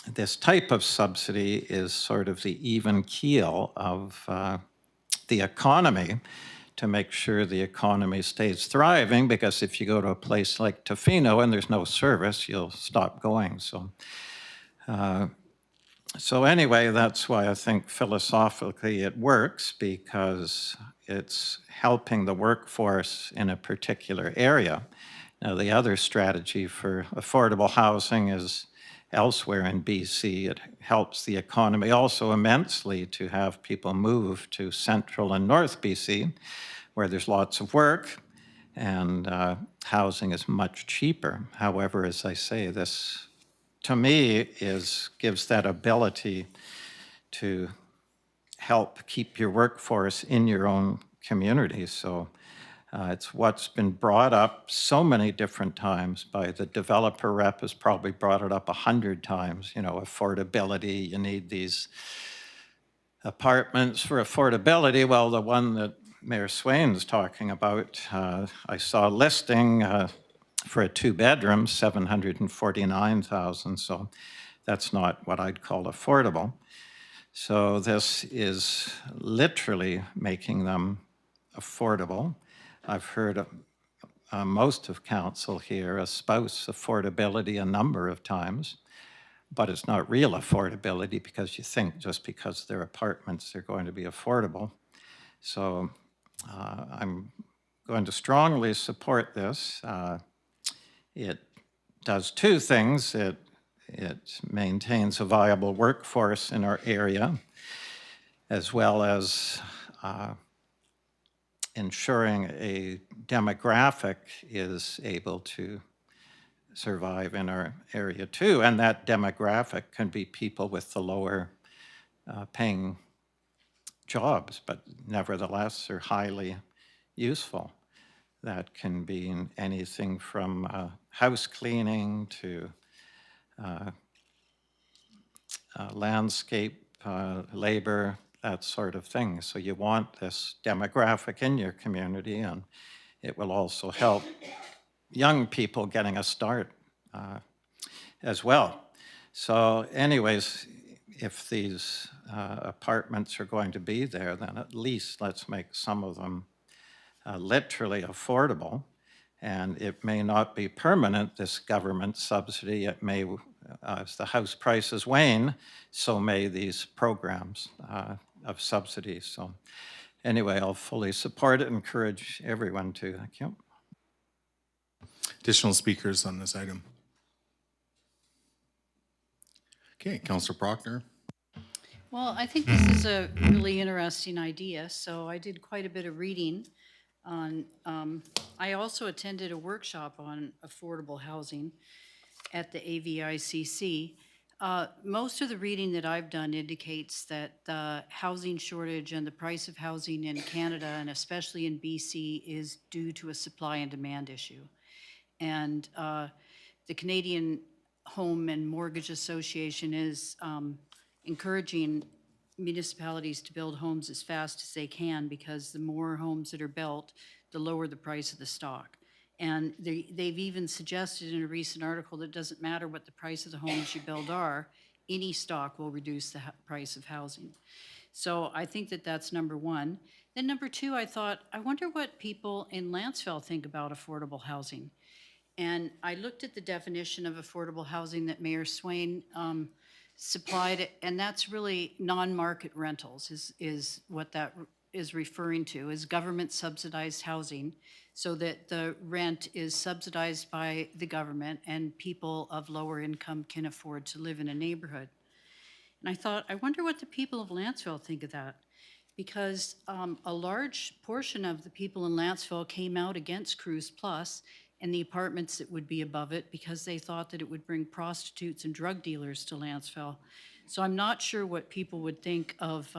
this type of subsidy is sort of the even keel of the economy to make sure the economy stays thriving, because if you go to a place like Tofino and there's no service, you'll stop going. So anyway, that's why I think philosophically it works, because it's helping the workforce in a particular area. Now, the other strategy for affordable housing is elsewhere in BC. It helps the economy also immensely to have people move to central and north BC, where there's lots of work and housing is much cheaper. However, as I say, this to me gives that ability to help keep your workforce in your own community. So it's what's been brought up so many different times by the developer rep, has probably brought it up 100 times, affordability, you need these apartments for affordability. Well, the one that Mayor Swain's talking about, I saw a listing for a 2-bedroom, $749,000, so that's not what I'd call affordable. So this is literally making them affordable. I've heard most of council here espouse affordability a number of times, but it's not real affordability, because you think just because they're apartments, they're going to be affordable. So I'm going to strongly support this. It does two things. It maintains a viable workforce in our area, as well as ensuring a demographic is able to survive in our area too. And that demographic can be people with the lower paying jobs, but nevertheless are highly useful. That can be in anything from house cleaning to landscape labor, that sort of thing. So you want this demographic in your community, and it will also help young people getting a start as well. So anyways, if these apartments are going to be there, then at least let's make some of them literally affordable. And it may not be permanent, this government subsidy. It may, as the house prices wane, so may these programs of subsidies. So anyway, I'll fully support it, encourage everyone to. Thank you. Additional speakers on this item? Okay, Councillor Proctor. Well, I think this is a really interesting idea. So I did quite a bit of reading I also attended a workshop on affordable housing at the AVICC. Most of the reading that I've done indicates that the housing shortage and the price of housing in Canada, and especially in BC, is due to a supply and demand issue. And the Canadian Home and Mortgage Association is encouraging municipalities to build homes as fast as they can, because the more homes that are built, the lower the price of the stock. And they've even suggested in a recent article that it doesn't matter what the price of the homes you build are, any stock will reduce the price of housing. So I think that that's number one. Then number two, I thought, I wonder what people in Lantzville think about affordable housing. And I looked at the definition of affordable housing that Mayor Swain supplied, and that's really non-market rentals is what that is referring to, is government subsidized housing, so that the rent is subsidized by the government and people of lower income can afford to live in a neighborhood. And I thought, I wonder what the people of Lantzville think of that, because a large portion of the people in Lantzville came out against Cruise Plus and the apartments that would be above it, because they thought that it would bring prostitutes and drug dealers to Lantzville. So I'm not sure what people would think of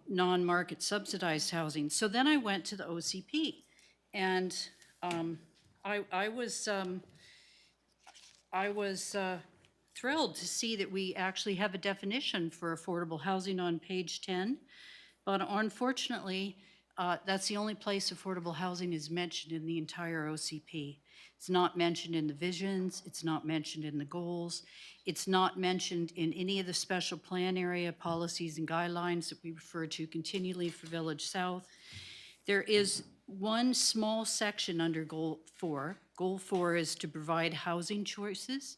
non-market subsidized housing. So then I went to the OCP, and I was thrilled to see that we actually have a definition for affordable housing on page 10. But unfortunately, that's the only place affordable housing is mentioned in the entire OCP. It's not mentioned in the visions, it's not mentioned in the goals, it's not mentioned in any of the special plan area policies and guidelines that we refer to continually for Village South. There is one small section under Goal 4. Goal 4 is to provide housing choices.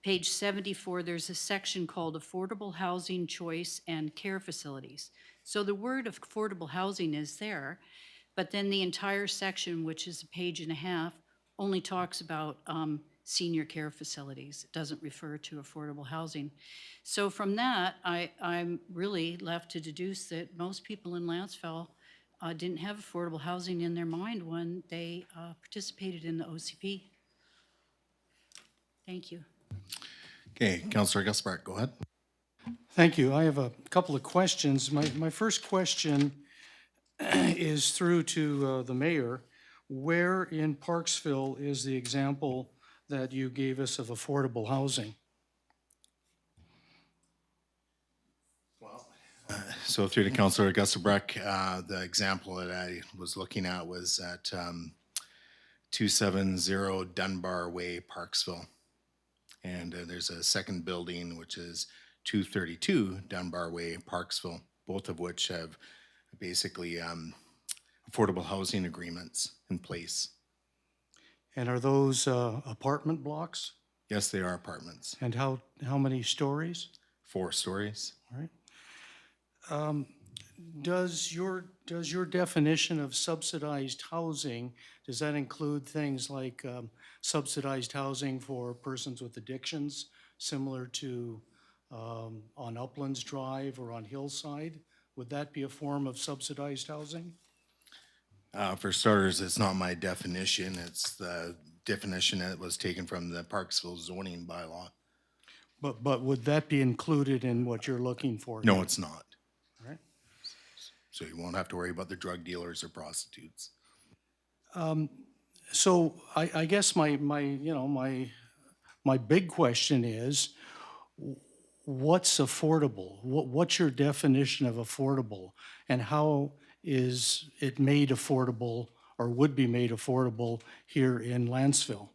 Page 74, there's a section called Affordable Housing Choice and Care Facilities. So the word of affordable housing is there, but then the entire section, which is a page and a half, only talks about senior care facilities. It doesn't refer to affordable housing. So from that, I'm really left to deduce that most people in Lantzville didn't have affordable housing in their mind when they participated in the OCP. Thank you. Okay, Councillor Gusbart, go ahead. Thank you. I have a couple of questions. My first question is through to the mayor. Where in Parksville is the example that you gave us of affordable housing? So through to Councillor Gusbart, the example that I was looking at was at 270 Dunbar Way, Parksville. And there's a second building, which is 232 Dunbar Way, Parksville, both of which have basically affordable housing agreements in place. And are those apartment blocks? Yes, they are apartments, And how many stories? 4 stories. All right. Does your definition of subsidized housing, does that include things like subsidized housing for persons with addictions, similar to on Uplands Drive or on Hillside? Would that be a form of subsidized housing? For starters, it's not my definition. It's the definition that was taken from the Parksville Zoning Bylaw. But would that be included in what you're looking for? No, it's not. All right. So you won't have to worry about the drug dealers or prostitutes. So I guess my big question is, what's affordable? What's your definition of affordable? And how is it made affordable or would be made affordable here in Lantzville?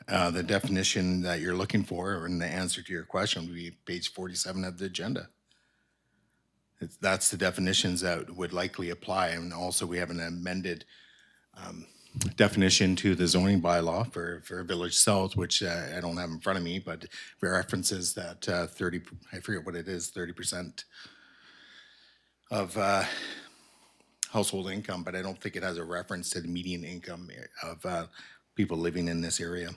The definition that you're looking for, or in the answer to your question, would be page 47 of the agenda. That's the definitions that would likely apply. And also we have an amended definition to the zoning bylaw for Village South, which I don't have in front of me, but references that I forget what it is, 30% of household income, but I don't think it has a reference to the median income of people living in this area.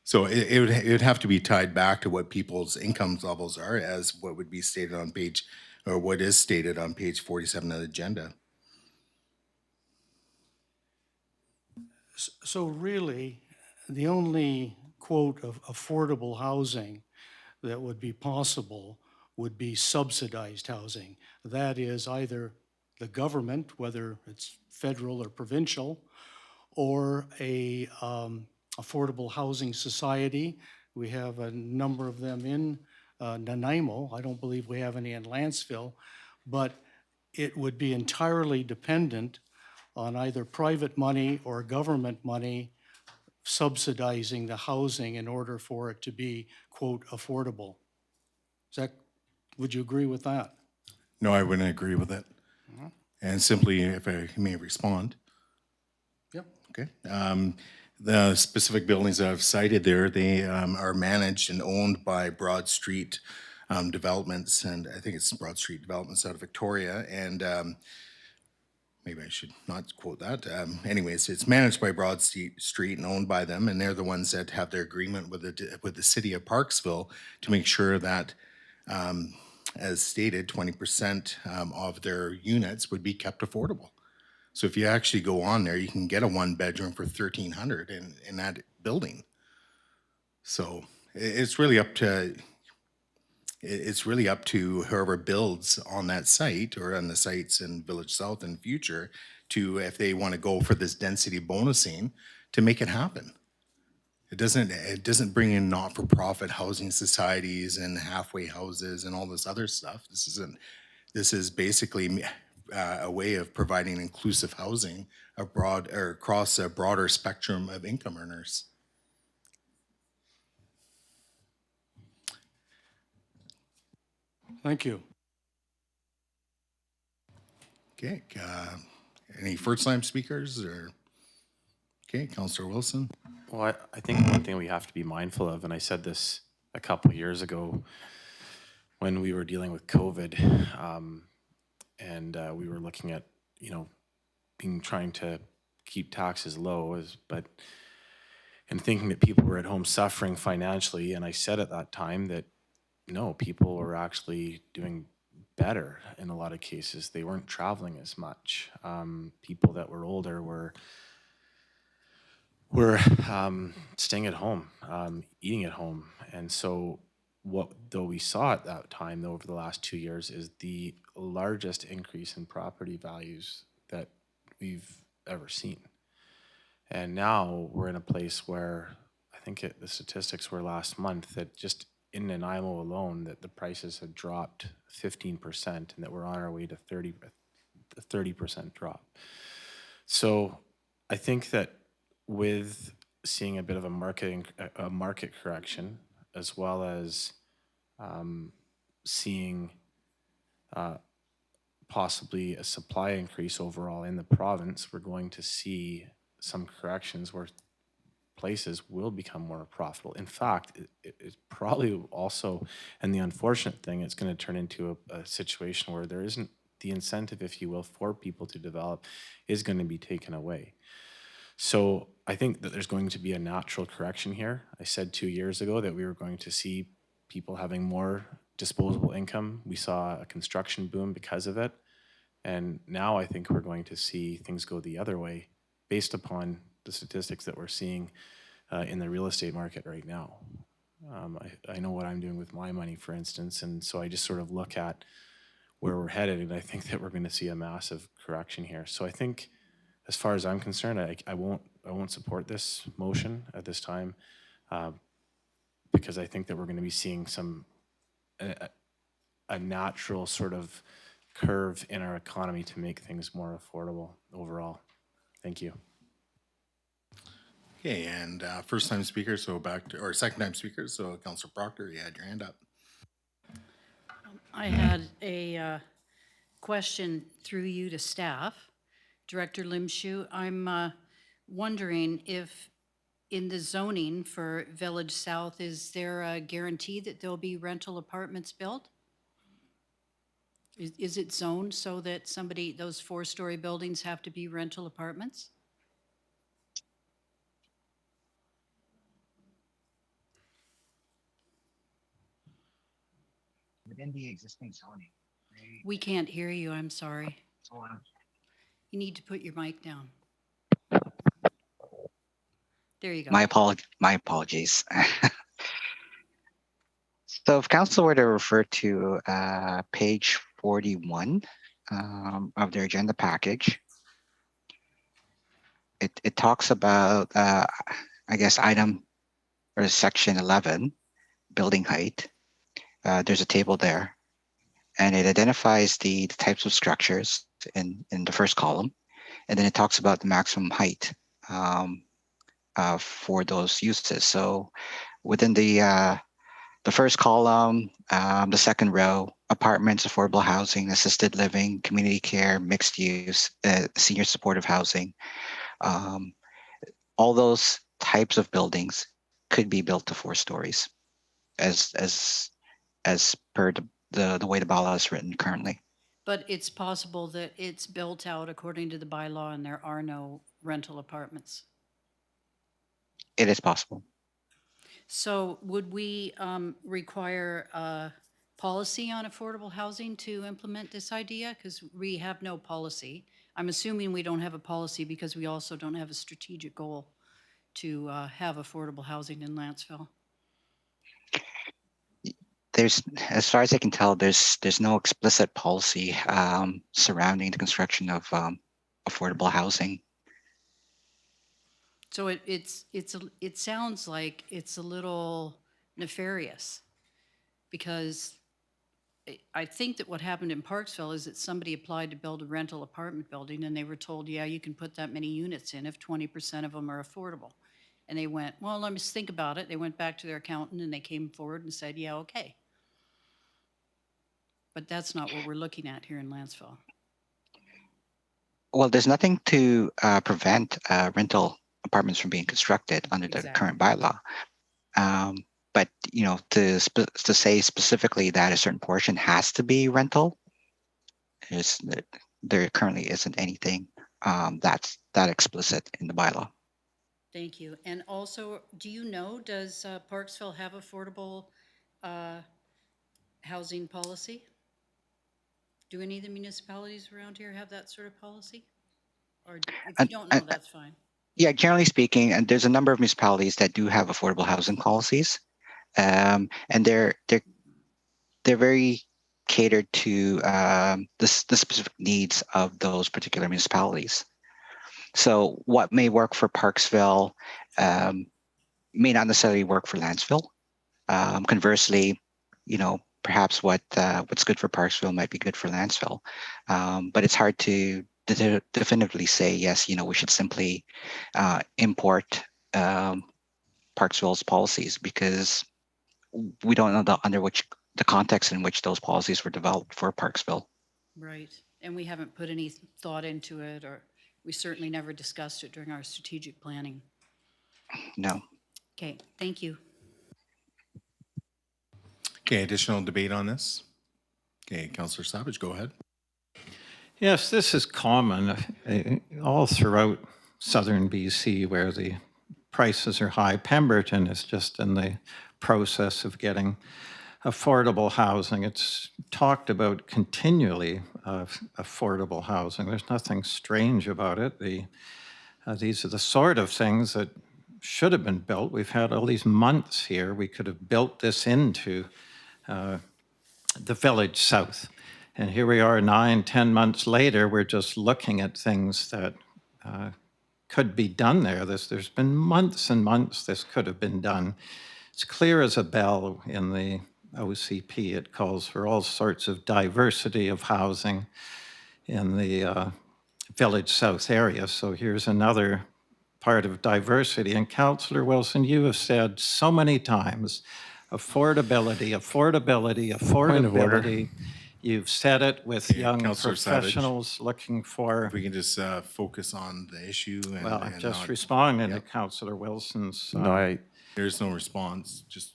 So it would have to be tied back to what people's income levels are, as what would be stated on page, or what is stated on page 47 of the agenda. So really, the only quote of affordable housing that would be possible would be subsidized housing. That is either the government, whether it's federal or provincial, or a affordable housing society. We have a number of them in Nanaimo. I don't believe we have any in Lantzville, but it would be entirely dependent on either private money or government money subsidizing the housing in order for it to be, quote, affordable. Is that, would you agree with that? No, I wouldn't agree with it. And simply, if I may respond. Yep. Okay. The specific buildings that I've cited there, they are managed and owned by Broad Street Developments, and I think it's Broad Street Developments out of Victoria, and maybe I should not quote that. Anyways, it's managed by Broad Street and owned by them, and they're the ones that have their agreement with the city of Parksville to make sure that, as stated, 20% of their units would be kept affordable. So if you actually go on there, you can get a 1-bedroom for $1,300 in that building. So it's really up to whoever builds on that site or on the sites in Village South in the future to, if they want to go for this density bonusing, to make it happen. It doesn't bring in not-for-profit housing societies and halfway houses and all this other stuff. This is basically a way of providing inclusive housing across a broader spectrum of income earners. Thank you. Okay, any first-time speakers or? Okay, Councillor Wilson. Well, I think one thing we have to be mindful of, and I said this a couple years ago when we were dealing with COVID, and we were looking at, trying to keep taxes low, and thinking that people were at home suffering financially. And I said at that time that no, people were actually doing better in a lot of cases. They weren't traveling as much. People that were older were staying at home, eating at home. And so though we saw at that time, over the last 2 years, is the largest increase in property values that we've ever seen. And now we're in a place where I think the statistics were last month that just in Nanaimo alone, that the prices had dropped 15% and that we're on our way to 30% drop. So I think that with seeing a bit of a market correction, as well as seeing possibly a supply increase overall in the province, we're going to see some corrections where places will become more profitable. In fact, it's probably also, and the unfortunate thing, it's going to turn into a situation where there isn't the incentive, if you will, for people to develop is going to be taken away. So I think that there's going to be a natural correction here. I said 2 years ago that we were going to see people having more disposable income. We saw a construction boom because of it. And now I think we're going to see things go the other way based upon the statistics that we're seeing in the real estate market right now. I know what I'm doing with my money, for instance, and so I just sort of look at where we're headed, and I think that we're going to see a massive correction here. So I think, as far as I'm concerned, I won't support this motion at this time because I think that we're going to be seeing a natural sort of curve in our economy to make things more affordable overall. Thank you. Okay, and first-time speakers, or second-time speakers, so Councillor Proctor, you had your hand up. I had a question through you to staff. Director Limshu, I'm wondering if in the zoning for Village South, is there a guarantee that there'll be rental apartments built? Is it zoned so that those 4-story buildings have to be rental apartments? within the existing zoning. We can't hear you, I'm sorry. You need to put your mic down. There you go. My apologies. So if council were to refer to page 41 of their agenda package, it talks about, I guess, item or section 11, building height. There's a table there, and it identifies the types of structures in the first column, and then it talks about the maximum height for those uses. So within the first column, the second row, apartments, affordable housing, assisted living, community care, mixed use, senior supportive housing. All those types of buildings could be built to 4 stories as per the way the bylaw is written currently. But it's possible that it's built out according to the bylaw and there are no rental apartments. It is possible. So would we require a policy on affordable housing to implement this idea? Because we have no policy. I'm assuming we don't have a policy because we also don't have a strategic goal to have affordable housing in Lantzville. There's, as far as I can tell, there's no explicit policy surrounding the construction of affordable housing. So it sounds like it's a little nefarious, because I think that what happened in Parksville is that somebody applied to build a rental apartment building and they were told, yeah, you can put that many units in if 20% of them are affordable. And they went, well, let me just think about it. They went back to their accountant and they came forward and said, yeah, okay. But that's not what we're looking at here in Lantzville. Well, there's nothing to prevent rental apartments from being constructed under the current bylaw. But to say specifically that a certain portion has to be rental, there currently isn't anything that's that explicit in the bylaw. Thank you. And also, do you know, does Parksville have affordable housing policy? Do any of the municipalities around here have that sort of policy? Or if you don't know, that's fine. Yeah, generally speaking, and there's a number of municipalities that do have affordable housing policies, and they're very catered to the specific needs of those particular municipalities. So what may work for Parksville may not necessarily work for Lantzville. Conversely, perhaps what's good for Parksville might be good for Lantzville. But it's hard to definitively say, yes, we should simply import Parksville's policies, because we don't know the context in which those policies were developed for Parksville. Right. And we haven't put any thought into it, or we certainly never discussed it during our strategic planning. No. Okay, thank you. Okay, additional debate on this? Okay, Councillor Savage, go ahead. Yes, this is common all throughout southern BC where the prices are high. Pemberton is just in the process of getting affordable housing. It's talked about continually, affordable housing. There's nothing strange about it. These are the sort of things that should have been built. We've had all these months here. We could have built this into the village south. And here we are 9-10 months later, we're just looking at things that could be done there. There's been months and months this could have been done. It's clear as a bell in the OCP. It calls for all sorts of diversity of housing in the village south area. So here's another part of diversity. And Councillor Wilson, you have said so many times, affordability, affordability, affordability. You've said it with young Councillor Savage, professionals looking for. If we can just focus on the issue. Well, I'm and just not, responding to Councillor Wilson's. No, there's no response. Just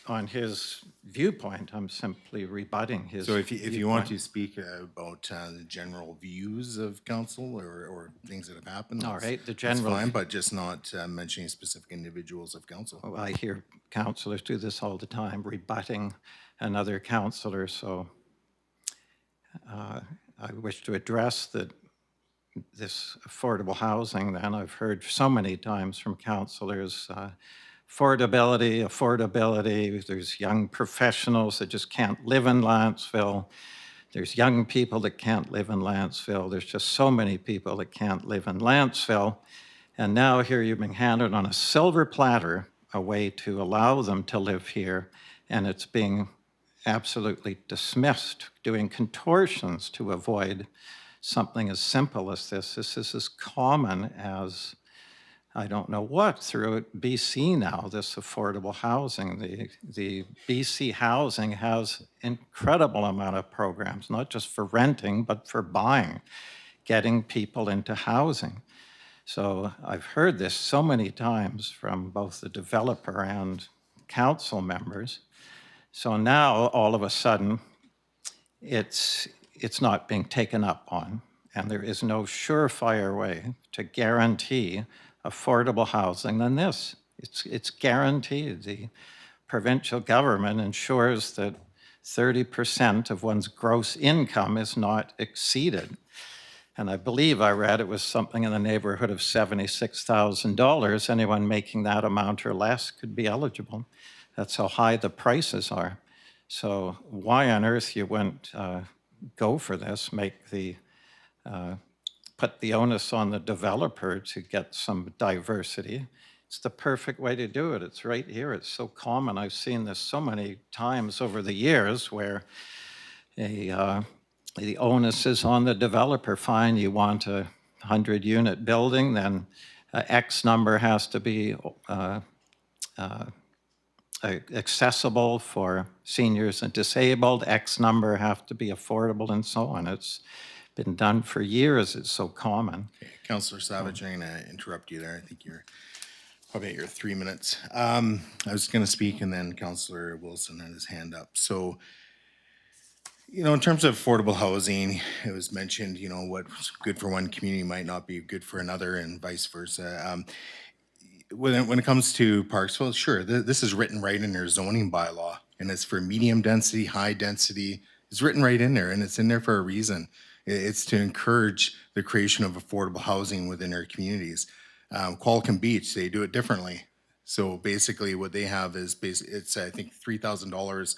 on his viewpoint. I'm simply rebutting his So if you want to viewpoint. speak about the general views of council or things that have happened, All that's- right, the that's general fine, view- but just not mentioning specific individuals of council. Oh, I hear councillors do this all the time, rebutting another councillor, so I wish to address this affordable housing then. I've heard so many times from councillors, affordability, affordability. There's young professionals that just can't live in Lantzville. There's young people that can't live in Lantzville. There's just so many people that can't live in Lantzville. And now here you've been handed on a silver platter a way to allow them to live here, and it's being absolutely dismissed, doing contortions to avoid something as simple as this. This is as common as, I don't know what, throughout BC now, this affordable housing. The BC housing has incredible amount of programs, not just for renting, but for buying, getting people into housing. So I've heard this so many times from both the developer and council members. So now, all of a sudden, it's not being taken up on, and there is no surefire way to guarantee affordable housing than this. It's guaranteed. The provincial government ensures that 30% of one's gross income is not exceeded. And I believe I read it was something in the neighborhood of $76,000. Anyone making that amount or less could be eligible. That's how high the prices are. So why on earth you wouldn't go for this, put the onus on the developer to get some diversity? It's the perfect way to do it. It's right here. It's so common. I've seen this so many times over the years where the onus is on the developer. Fine, you want a 100-unit building, then X number has to be accessible for seniors and disabled, X number have to be affordable, and so on. It's been done for years. It's so common. Okay, Councillor Savage, I'm going to interrupt you there. I think you're probably at your 3 minutes. I was going to speak, and then Councillor Wilson had his hand up. So, you know, in terms of affordable housing, it was mentioned, you know, what's good for one community might not be good for another, and vice versa. When it comes to Parksville, sure, this is written right in their zoning bylaw, and it's for medium density, high density. It's written right in there, and it's in there for a reason. It's to encourage the creation of affordable housing within their communities. Qualicum Beach, they do it differently. So basically what they have is, it's I think $3,000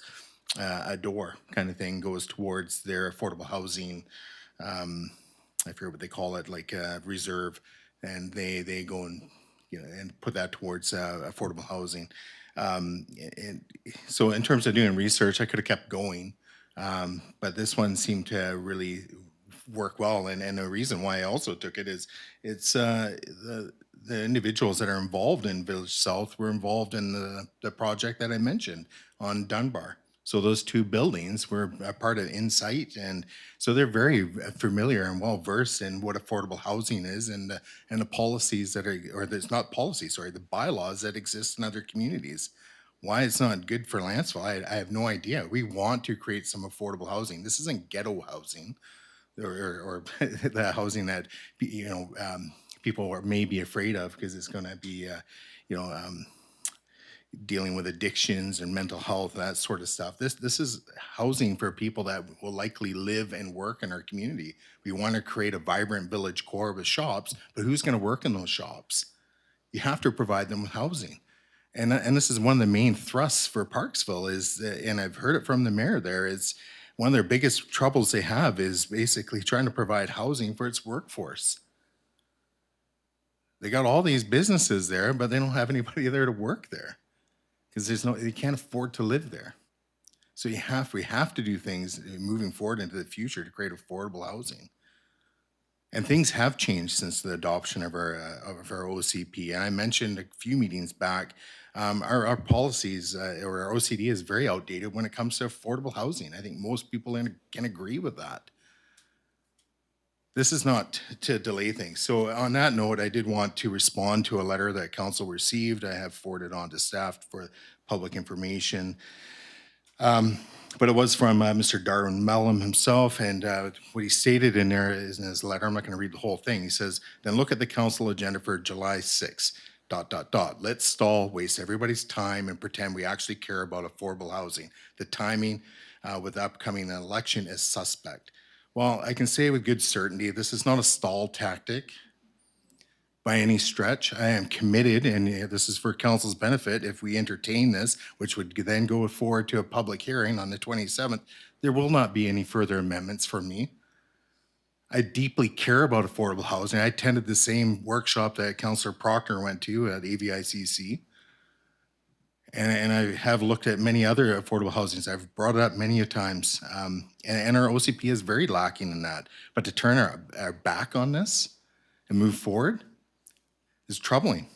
a door kind of thing goes towards their affordable housing. I forget what they call it, like reserve, and they go and, you know, and put that towards affordable housing. And so in terms of doing research, I could have kept going, but this one seemed to really work well. And the reason why I also took it is it's the individuals that are involved in Village South were involved in the project that I mentioned on Dunbar. So those two buildings were a part of Insight, and so they're very familiar and well versed in what affordable housing is, and the policies that are, or there's not policies, sorry, the bylaws that exist in other communities. Why it's not good for Lantzville, I have no idea. We want to create some affordable housing. This isn't ghetto housing, or the housing that, you know, people are maybe afraid of because it's going to be, you know, dealing with addictions and mental health, that sort of stuff. This is housing for people that will likely live and work in our community. We want to create a vibrant village core with shops, but who's going to work in those shops? You have to provide them with housing. And this is one of the main thrusts for Parksville is, and I've heard it from the mayor there, is one of their biggest troubles they have is basically trying to provide housing for its workforce. They got all these businesses there, but they don't have anybody there to work there because they can't afford to live there. So we have to do things moving forward into the future to create affordable housing. And things have changed since the adoption of our OCP. And I mentioned a few meetings back, our policies or our OCD is very outdated when it comes to affordable housing. I think most people can agree with that. this is not to delay things. So on that note, I did want to respond to a letter that council received. I have forwarded on to staff for public information. But it was from Mr. Darwin Mellum himself, and what he stated in there is in his letter, I'm not going to read the whole thing. He says, then look at the council agenda for July 6th, ... Let's stall, waste everybody's time, and pretend we actually care about affordable housing. The timing with the upcoming election is suspect. Well, I can say with good certainty, this is not a stall tactic by any stretch. I am committed, and this is for council's benefit, if we entertain this, which would then go forward to a public hearing on the 27th, there will not be any further amendments from me. I deeply care about affordable housing. I attended the same workshop that Councillor Proctor went to at AVICC. And I have looked at many other affordable housings. I've brought it up many times. And our OCP is very lacking in that. But to turn our back on this and move forward is troubling.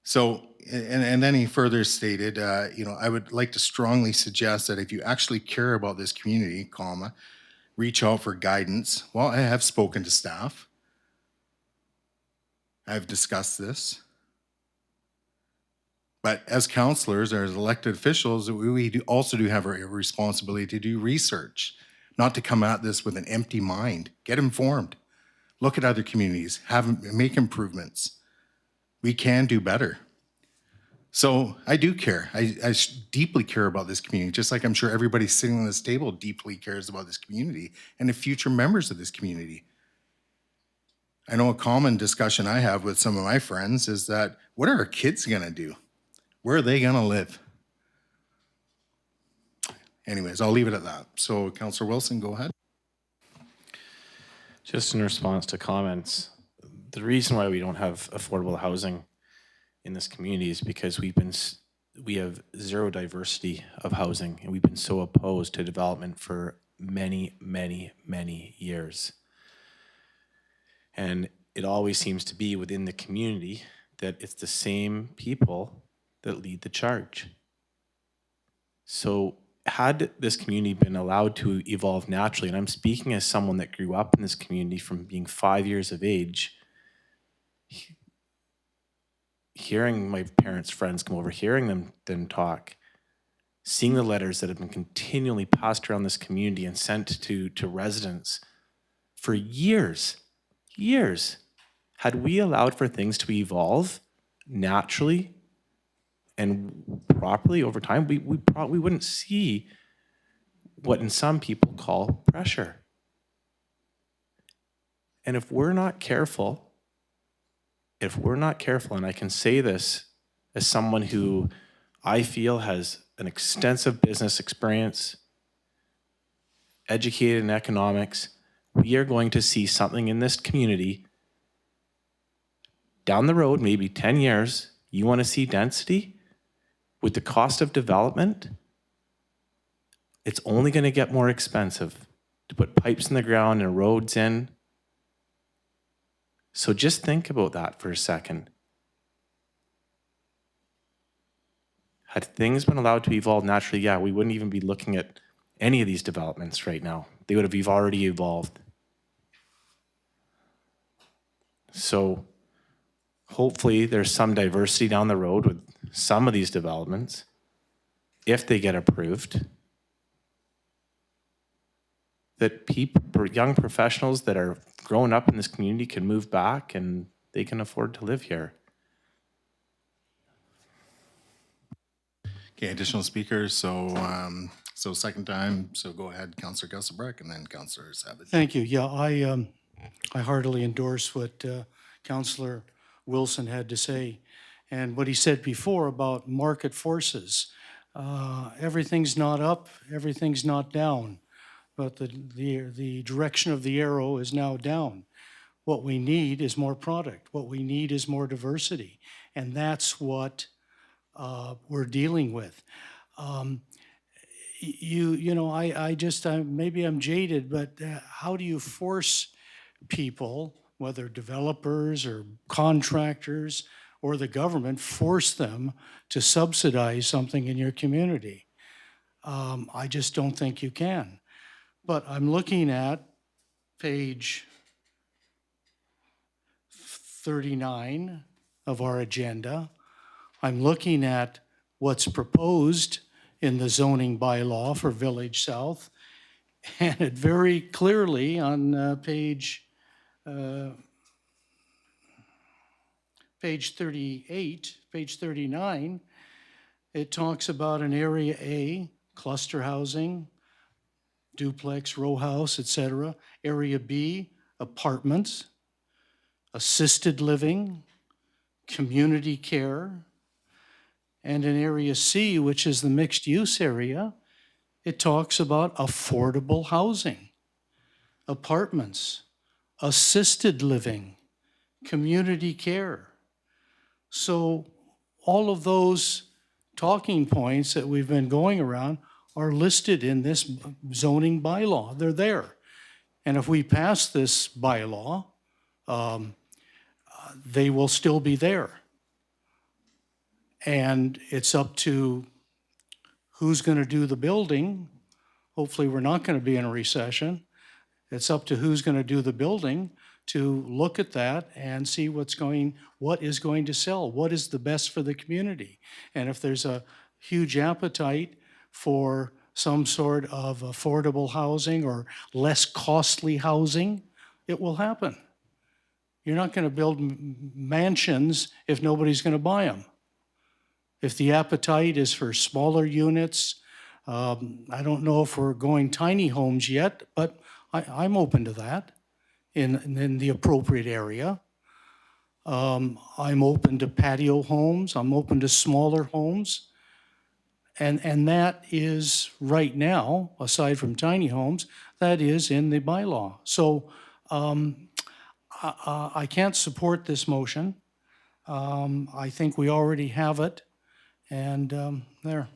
So, and then he further stated, I would like to strongly suggest that if you actually care about this community, reach out for guidance. Well, I have spoken to staff. I've discussed this. But as councillors or as elected officials, we also do have a responsibility to do research, not to come at this with an empty mind. Get informed. Look at other communities. Make improvements. We can do better. So I do care. I deeply care about this community, just like I'm sure everybody sitting on this table deeply cares about this community and the future members of this community. I know a common discussion I have with some of my friends is that, what are our kids gonna do? Where are they gonna live? Anyways, I'll leave it at that. So Councillor Wilson, go ahead. Just in response to comments, the reason why we don't have affordable housing in this community is because we have zero diversity of housing, and we've been so opposed to development for many, many, many years. And it always seems to be within the community that it's the same people that lead the charge. So had this community been allowed to evolve naturally, and I'm speaking as someone that grew up in this community from being 5 years of age, hearing my parents' friends come over, hearing them talk, seeing the letters that have been continually passed around this community and sent to residents for years, had we allowed for things to evolve naturally and properly over time, we probably wouldn't see what in some people call pressure. And if we're not careful, and I can say this as someone who I feel has an extensive business experience, educated in economics, we are going to see something in this community down the road, maybe 10 years. You want to see density? With the cost of development, it's only going to get more expensive to put pipes in the ground and roads in. So just think about that for a second. Had things been allowed to evolve naturally, yeah, we wouldn't even be looking at any of these developments right now. They would have already evolved. So hopefully there's some diversity down the road with some of these developments, if they get approved, that people, young professionals that are growing up in this community can move back and they can afford to live here. Okay, additional speakers. So second time. So go ahead, Councillor Gusselbreck, and then Councillor Savage. Thank you. Yeah, I heartily endorse what Councillor Wilson had to say. And what he said before about market forces. Everything's not up, everything's not down, but the direction of the arrow is now down. What we need is more product. What we need is more diversity. And that's what we're dealing with. Maybe I'm jaded, but how do you force people, whether developers or contractors or the government, force them to subsidize something in your community? I just don't think you can. But I'm looking at page 39 of our agenda. I'm looking at what's proposed in the zoning bylaw for Village South, and it very clearly on page 38, page 39, it talks about an Area A, cluster housing, duplex, row house, etc. Area B, apartments, assisted living, community care. And in Area C, which is the mixed use area, it talks about affordable housing, apartments, assisted living, community care. So all of those talking points that we've been going around are listed in this zoning bylaw. They're there. And if we pass this bylaw, they will still be there. And it's up to who's going to do the building. Hopefully, we're not going to be in a recession. It's up to who's going to do the building to look at that and see what is going to sell, what is the best for the community. And if there's a huge appetite for some sort of affordable housing or less costly housing, it will happen. You're not going to build mansions if nobody's going to buy them. If the appetite is for smaller units, I don't know if we're going tiny homes yet, but I'm open to that in the appropriate area. I'm open to patio homes. I'm open to smaller homes. And that is right now, aside from tiny homes, that is in the bylaw. So I can't support this motion. I think we already have it. And there.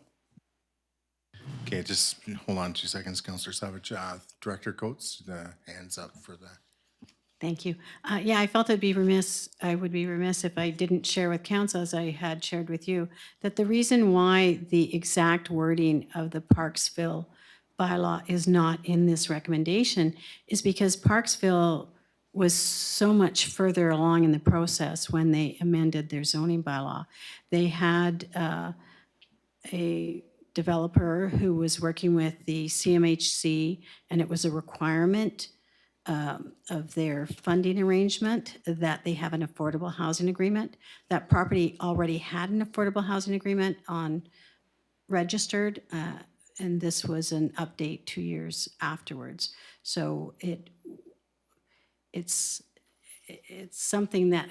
Okay, just hold on 2 seconds, Councillor Savage. Director Coates, the hands up for that. Thank you. Yeah, I felt I would be remiss if I didn't share with council, as I had shared with you, that the reason why the exact wording of the Parksville bylaw is not in this recommendation is because Parksville was so much further along in the process when they amended their zoning bylaw. They had a developer who was working with the CMHC, and it was a requirement of their funding arrangement that they have an affordable housing agreement. That property already had an affordable housing agreement registered, and this was an update 2 years afterwards. So it's something that,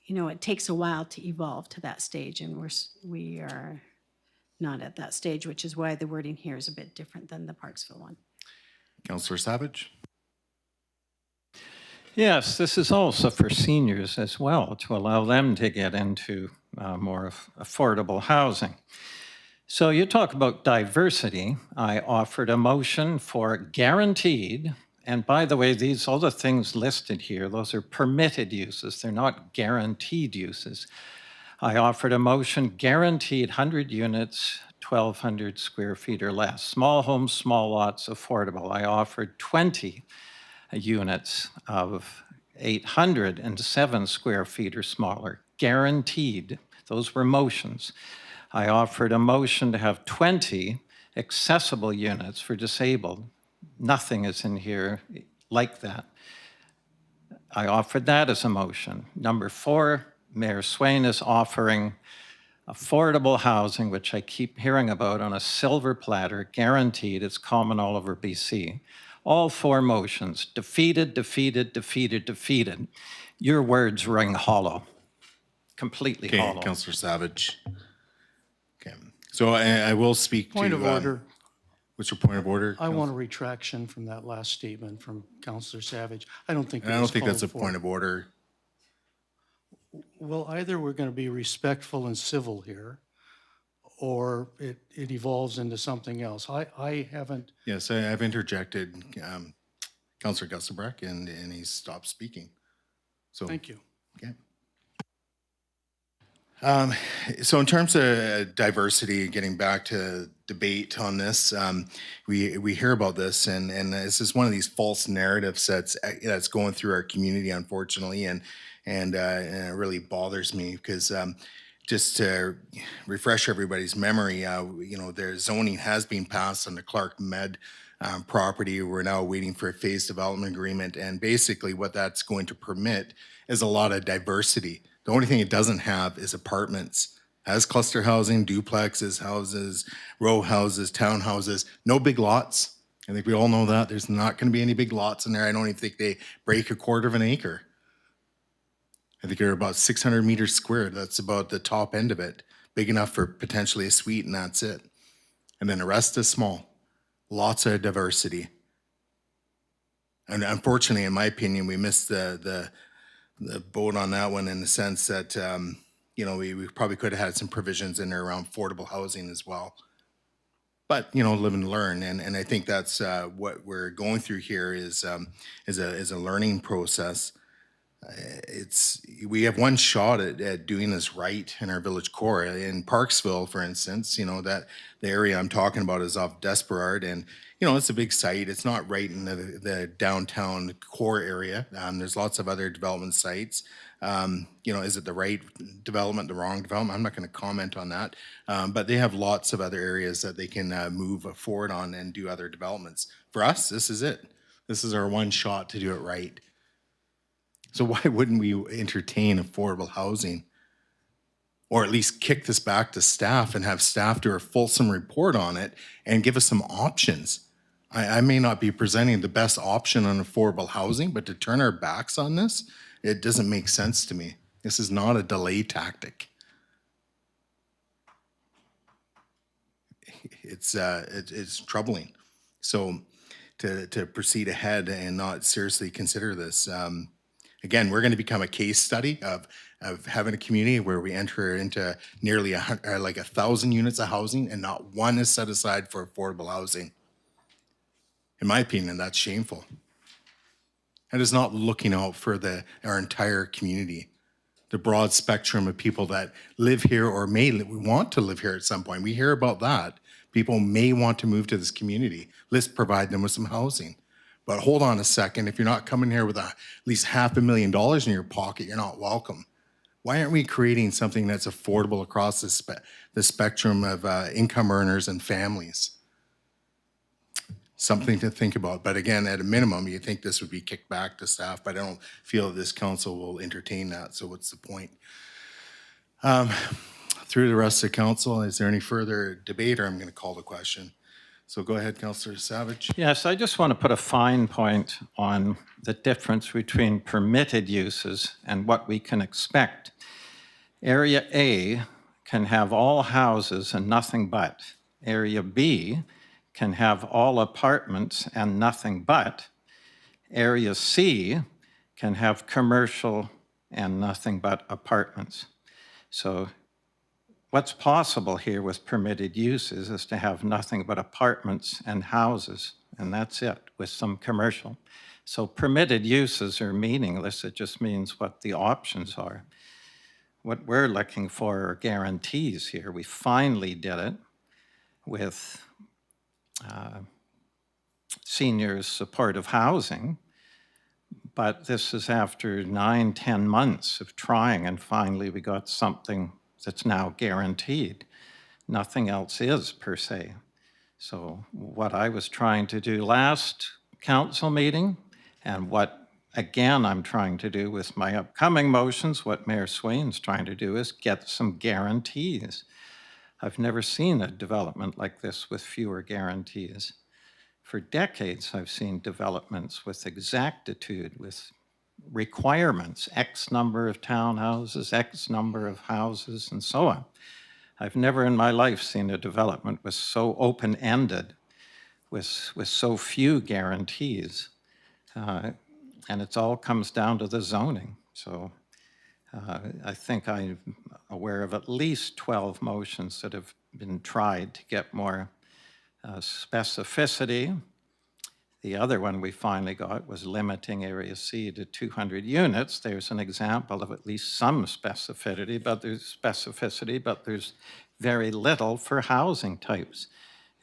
it takes a while to evolve to that stage, and we are not at that stage, which is why the wording here is a bit different than the Parksville one. Councillor Savage? Yes, this is also for seniors as well, to allow them to get into more affordable housing. So you talk about diversity. I offered a motion for guaranteed, and by the way, these other things listed here, those are permitted uses. They're not guaranteed uses. I offered a motion guaranteed 100 units, 1,200 square feet or less. Small homes, small lots, affordable. I offered 20 units of 807 square feet or smaller, guaranteed. Those were motions. I offered a motion to have 20 accessible units for disabled. Nothing is in here like that. I offered that as a motion. Number 4, Mayor Swain is offering affordable housing, which I keep hearing about on a silver platter, guaranteed. It's common all over BC. All 4 motions, defeated, defeated, defeated, defeated. Your words ring hollow, completely Okay, hollow. Councillor Savage. Okay, so I will speak to... Point of order. What's your point of order? I want a retraction from that last statement from Councillor Savage. I don't think it I was don't think that's a called for. point of order. Well, either we're going to be respectful and civil here, or it evolves into something else. I haven't, Yes, I've interjected Councillor Gusselbreck, and he's stopped speaking. So, thank you. okay. So in terms of diversity, getting back to debate on this, we hear about this, and this is one of these false narratives that's going through our community, unfortunately, and it really bothers me because just to refresh everybody's memory, their zoning has been passed on the Clark Med property. We're now waiting for a phase development agreement, and basically what that's going to permit is a lot of diversity. The only thing it doesn't have is apartments. It has cluster housing, duplexes, houses, row houses, townhouses, no big lots. I think we all know that. There's not going to be any big lots in there. I don't even think they break a quarter of an acre. I think they're about 600 meters squared. That's about the top end of it. Big enough for potentially a suite, and that's it. And then the rest is small. Lots of diversity. And unfortunately, in my opinion, we missed the boat on that one in the sense that, we probably could have had some provisions in there around affordable housing as well. But, live and learn. And I think that's what we're going through here is a learning process. We have one shot at doing this right in our village core. In Parksville, for instance, that the area I'm talking about is off Desperard, and it's a big site. It's not right in the downtown core area. There's lots of other development sites. Is it the right development, the wrong development? I'm not going to comment on that. But they have lots of other areas that they can move forward on and do other developments. For us, this is it. This is our one shot to do it right. So why wouldn't we entertain affordable housing? Or at least kick this back to staff and have staff do a fulsome report on it and give us some options. I may not be presenting the best option on affordable housing, but to turn our backs on this, it doesn't make sense to me. This is not a delay tactic. It's troubling. So to proceed ahead and not seriously consider this, again, we're going to become a case study of having a community where we enter into nearly 1,000 units of housing and not one is set aside for affordable housing. In my opinion, that's shameful. It is not looking out for our entire community, the broad spectrum of people that live here or may want to live here at some point. We hear about that. People may want to move to this community. Let's provide them with some housing. But hold on a second, if you're not coming here with at least $500,000 in your pocket, you're not welcome. Why aren't we creating something that's affordable across the spectrum of income earners and families? Something to think about. But again, at a minimum, you think this would be kicked back to staff, but I don't feel that this council will entertain that, so what's the point? Through the rest of the council, is there any further debate, or I'm going to call the question? So go ahead, Councillor Savage. Yes, I just want to put a fine point on the difference between permitted uses and what we can expect. Area A can have all houses and nothing but. Area B can have all apartments and nothing but. Area C can have commercial and nothing but apartments. So what's possible here with permitted uses is to have nothing but apartments and houses, and that's it, with some commercial. So permitted uses are meaningless. It just means what the options are. What we're looking for are guarantees here. We finally did it with seniors' supportive housing, but this is after 9-10 months of trying, and finally we got something that's now guaranteed. Nothing else is, per se. So what I was trying to do last council meeting, and what, again, I'm trying to do with my upcoming motions, what Mayor Swain's trying to do is get some guarantees. I've never seen a development like this with fewer guarantees. For decades, I've seen developments with exactitude, with requirements, X number of townhouses, X number of houses, and so on. I've never in my life seen a development with so open-ended, with so few guarantees. And it all comes down to the zoning. So I think I'm aware of at least 12 motions that have been tried to get more specificity. The other one we finally got was limiting Area C to 200 units. There's an example of at least some specificity, but there's very little for housing types.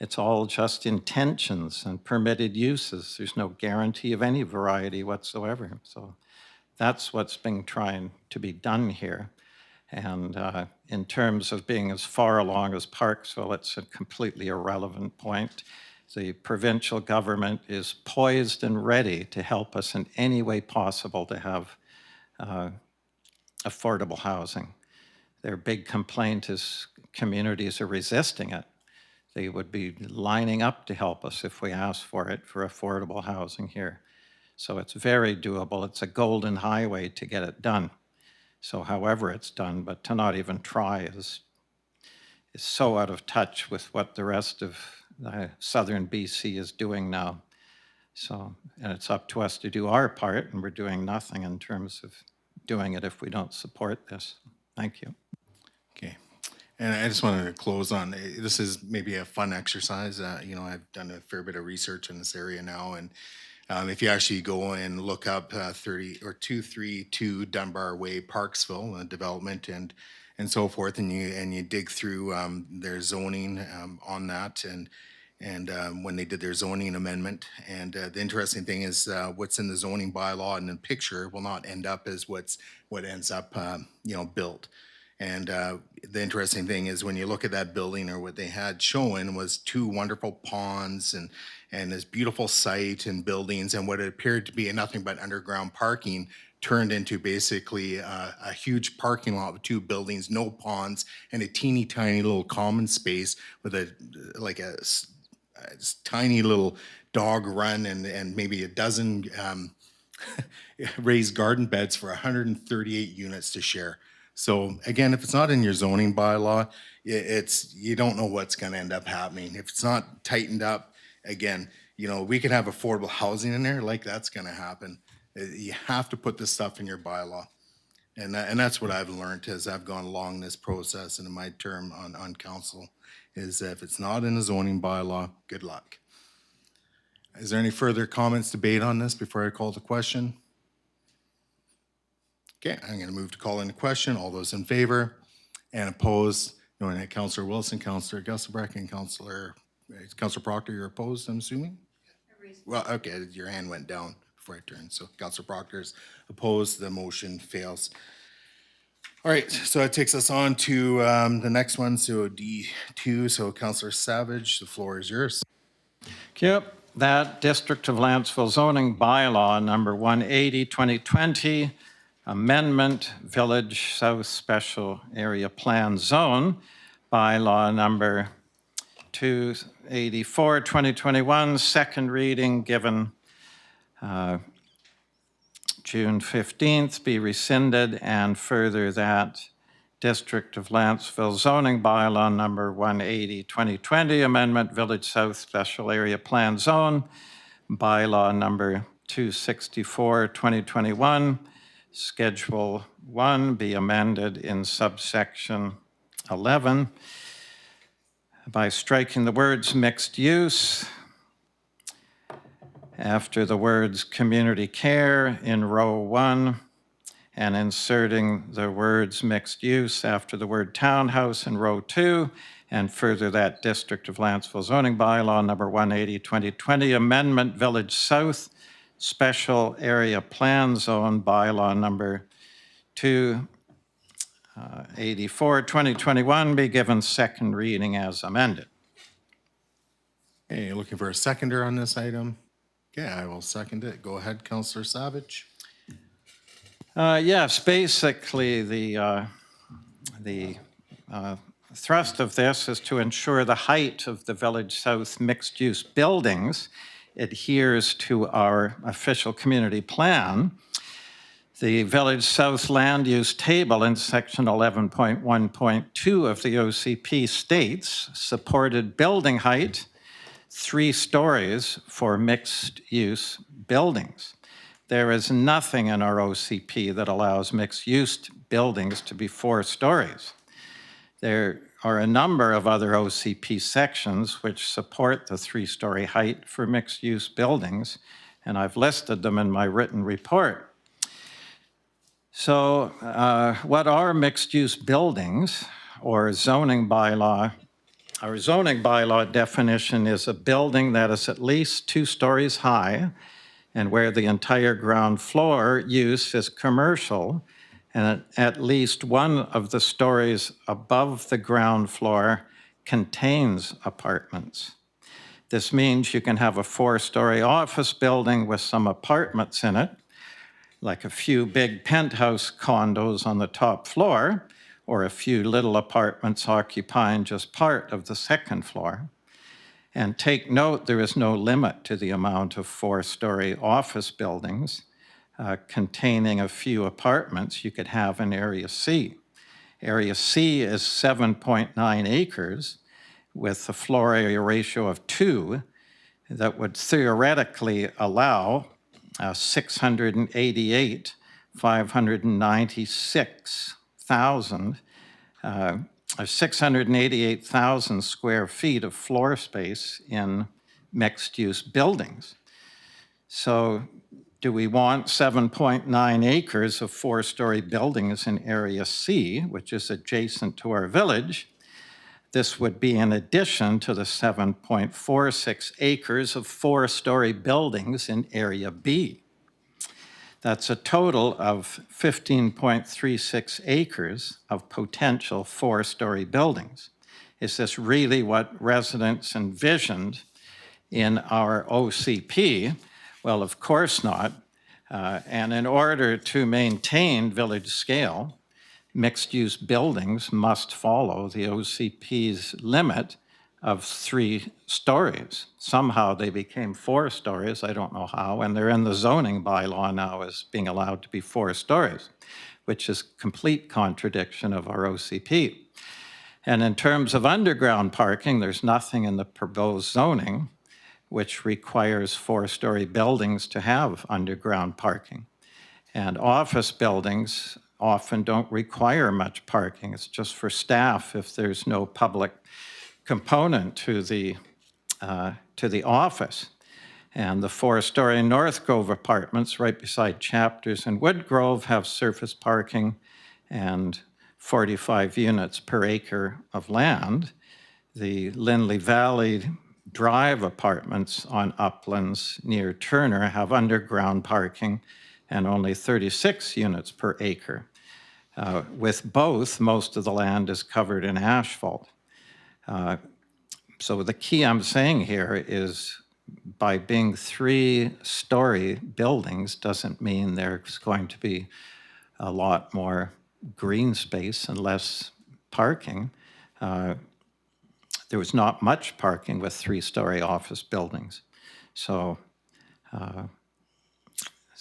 It's all just intentions and permitted uses. There's no guarantee of any variety whatsoever. So that's what's being trying to be done here. And in terms of being as far along as Parksville, it's a completely irrelevant point. The provincial government is poised and ready to help us in any way possible to have affordable housing. Their big complaint is communities are resisting it. They would be lining up to help us if we asked for it for affordable housing here. So it's very doable. It's a golden highway to get it done. So however it's done, but to not even try is so out of touch with what the rest of southern BC is doing now. So, and it's up to us to do our part, and we're doing nothing in terms of doing it if we don't support this. Thank you. Okay. And I just wanted to close on, this is maybe a fun exercise. You know, I've done a fair bit of research in this area now, and if you actually go and look up 232 Dunbar Way, Parksville development and so forth, and you dig through their zoning on that, and when they did their zoning amendment, and the interesting thing is what's in the zoning bylaw and the picture will not end up as what ends up built. And the interesting thing is when you look at that building, or what they had shown was two wonderful ponds and this beautiful site and buildings, and what it appeared to be nothing but underground parking turned into basically a huge parking lot with two buildings, no ponds, and a teeny tiny little common space with a tiny little dog run and maybe a dozen raised garden beds for 138 units to share. So again, if it's not in your zoning bylaw, you don't know what's going to end up happening. If it's not tightened up, again, we could have affordable housing in there, like that's going to happen. You have to put this stuff in your bylaw. And that's what I've learned as I've gone along this process and in my term on council, is that if it's not in the zoning bylaw, good luck. Is there any further comments, debate on this before I call the question? Okay, I'm going to move to call in the question. All those in favor and opposed, knowing that Councillor Wilson, Councillor Gusselbrecht, and Councillor Proctor, you're opposed, I'm assuming? Well, okay, your hand went down before I turned. So Councillor Proctor is opposed. The motion fails. All right, so that takes us on to the next one, so D2. So Councillor Savage, the floor is yours. Yep, that District of Lantzville Zoning Bylaw number 180, 2020, Amendment Village South Special Area Plan Zone, Bylaw number 284, 2021, second reading given June 15th, be rescinded, and further that District of Lantzville Zoning Bylaw number 180, 2020, Amendment Village South Special Area Plan Zone, Bylaw number 264, 2021, Schedule 1 be amended in subsection 11 by striking the words mixed use after the words community care in row 1, and inserting the words mixed use after the word townhouse in row 2, and further that District of Lantzville Zoning Bylaw number 180, 2020, Amendment Village South Special Area Plan Zone, Bylaw number 284, 2021, be given second reading as amended. Okay, looking for a seconder on this item? Okay, I will second it. Go ahead, Councillor Savage. Yes, basically the thrust of this is to ensure the height of the Village South mixed-use buildings adheres to our official community plan. The Village South Land Use Table in section 11.1.2 of the OCP states supported building height 3 stories for mixed-use buildings. There is nothing in our OCP that allows mixed-use buildings to be 4 stories. There are a number of other OCP sections which support the 3-story height for mixed-use buildings, and I've listed them in my written report. So what are mixed-use buildings or zoning bylaw? Our zoning bylaw definition is a building that is at least 2 stories high and where the entire ground floor use is commercial, and at least one of the stories above the ground floor contains apartments. This means you can have a 4-story office building with some apartments in it, like a few big penthouse condos on the top floor, or a few little apartments occupying just part of the second floor. And take note, there is no limit to the amount of 4-story office buildings containing a few apartments you could have in Area C. Area C is 7.9 acres with a floor area ratio of 2 that would theoretically allow 688,000 square feet of floor space in mixed-use buildings. So do we want 7.9 acres of 4-story buildings in Area C, which is adjacent to our village? This would be in addition to the 7.46 acres of 4-story buildings in Area B. That's a total of 15.36 acres of potential 4-story buildings. Is this really what residents envisioned in our OCP? Well, of course not. And in order to maintain village scale, mixed-use buildings must follow the OCP's limit of 3 stories. Somehow they became 4 stories, I don't know how, and they're in the zoning bylaw now as being allowed to be 4 stories, which is complete contradiction of our OCP. And in terms of underground parking, there's nothing in the proposed zoning which requires 4-story buildings to have underground parking. And office buildings often don't require much parking. It's just for staff if there's no public component to the office. And the 4-story North Grove apartments right beside Chapters and Woodgrove have surface parking and 45 units per acre of land. The Lindley Valley Drive apartments on uplands near Turner have underground parking and only 36 units per acre. With both, most of the land is covered in asphalt. So the key I'm saying here is by being 3-story buildings doesn't mean there's going to be a lot more green space and less parking. There was not much parking with 3-story office buildings. So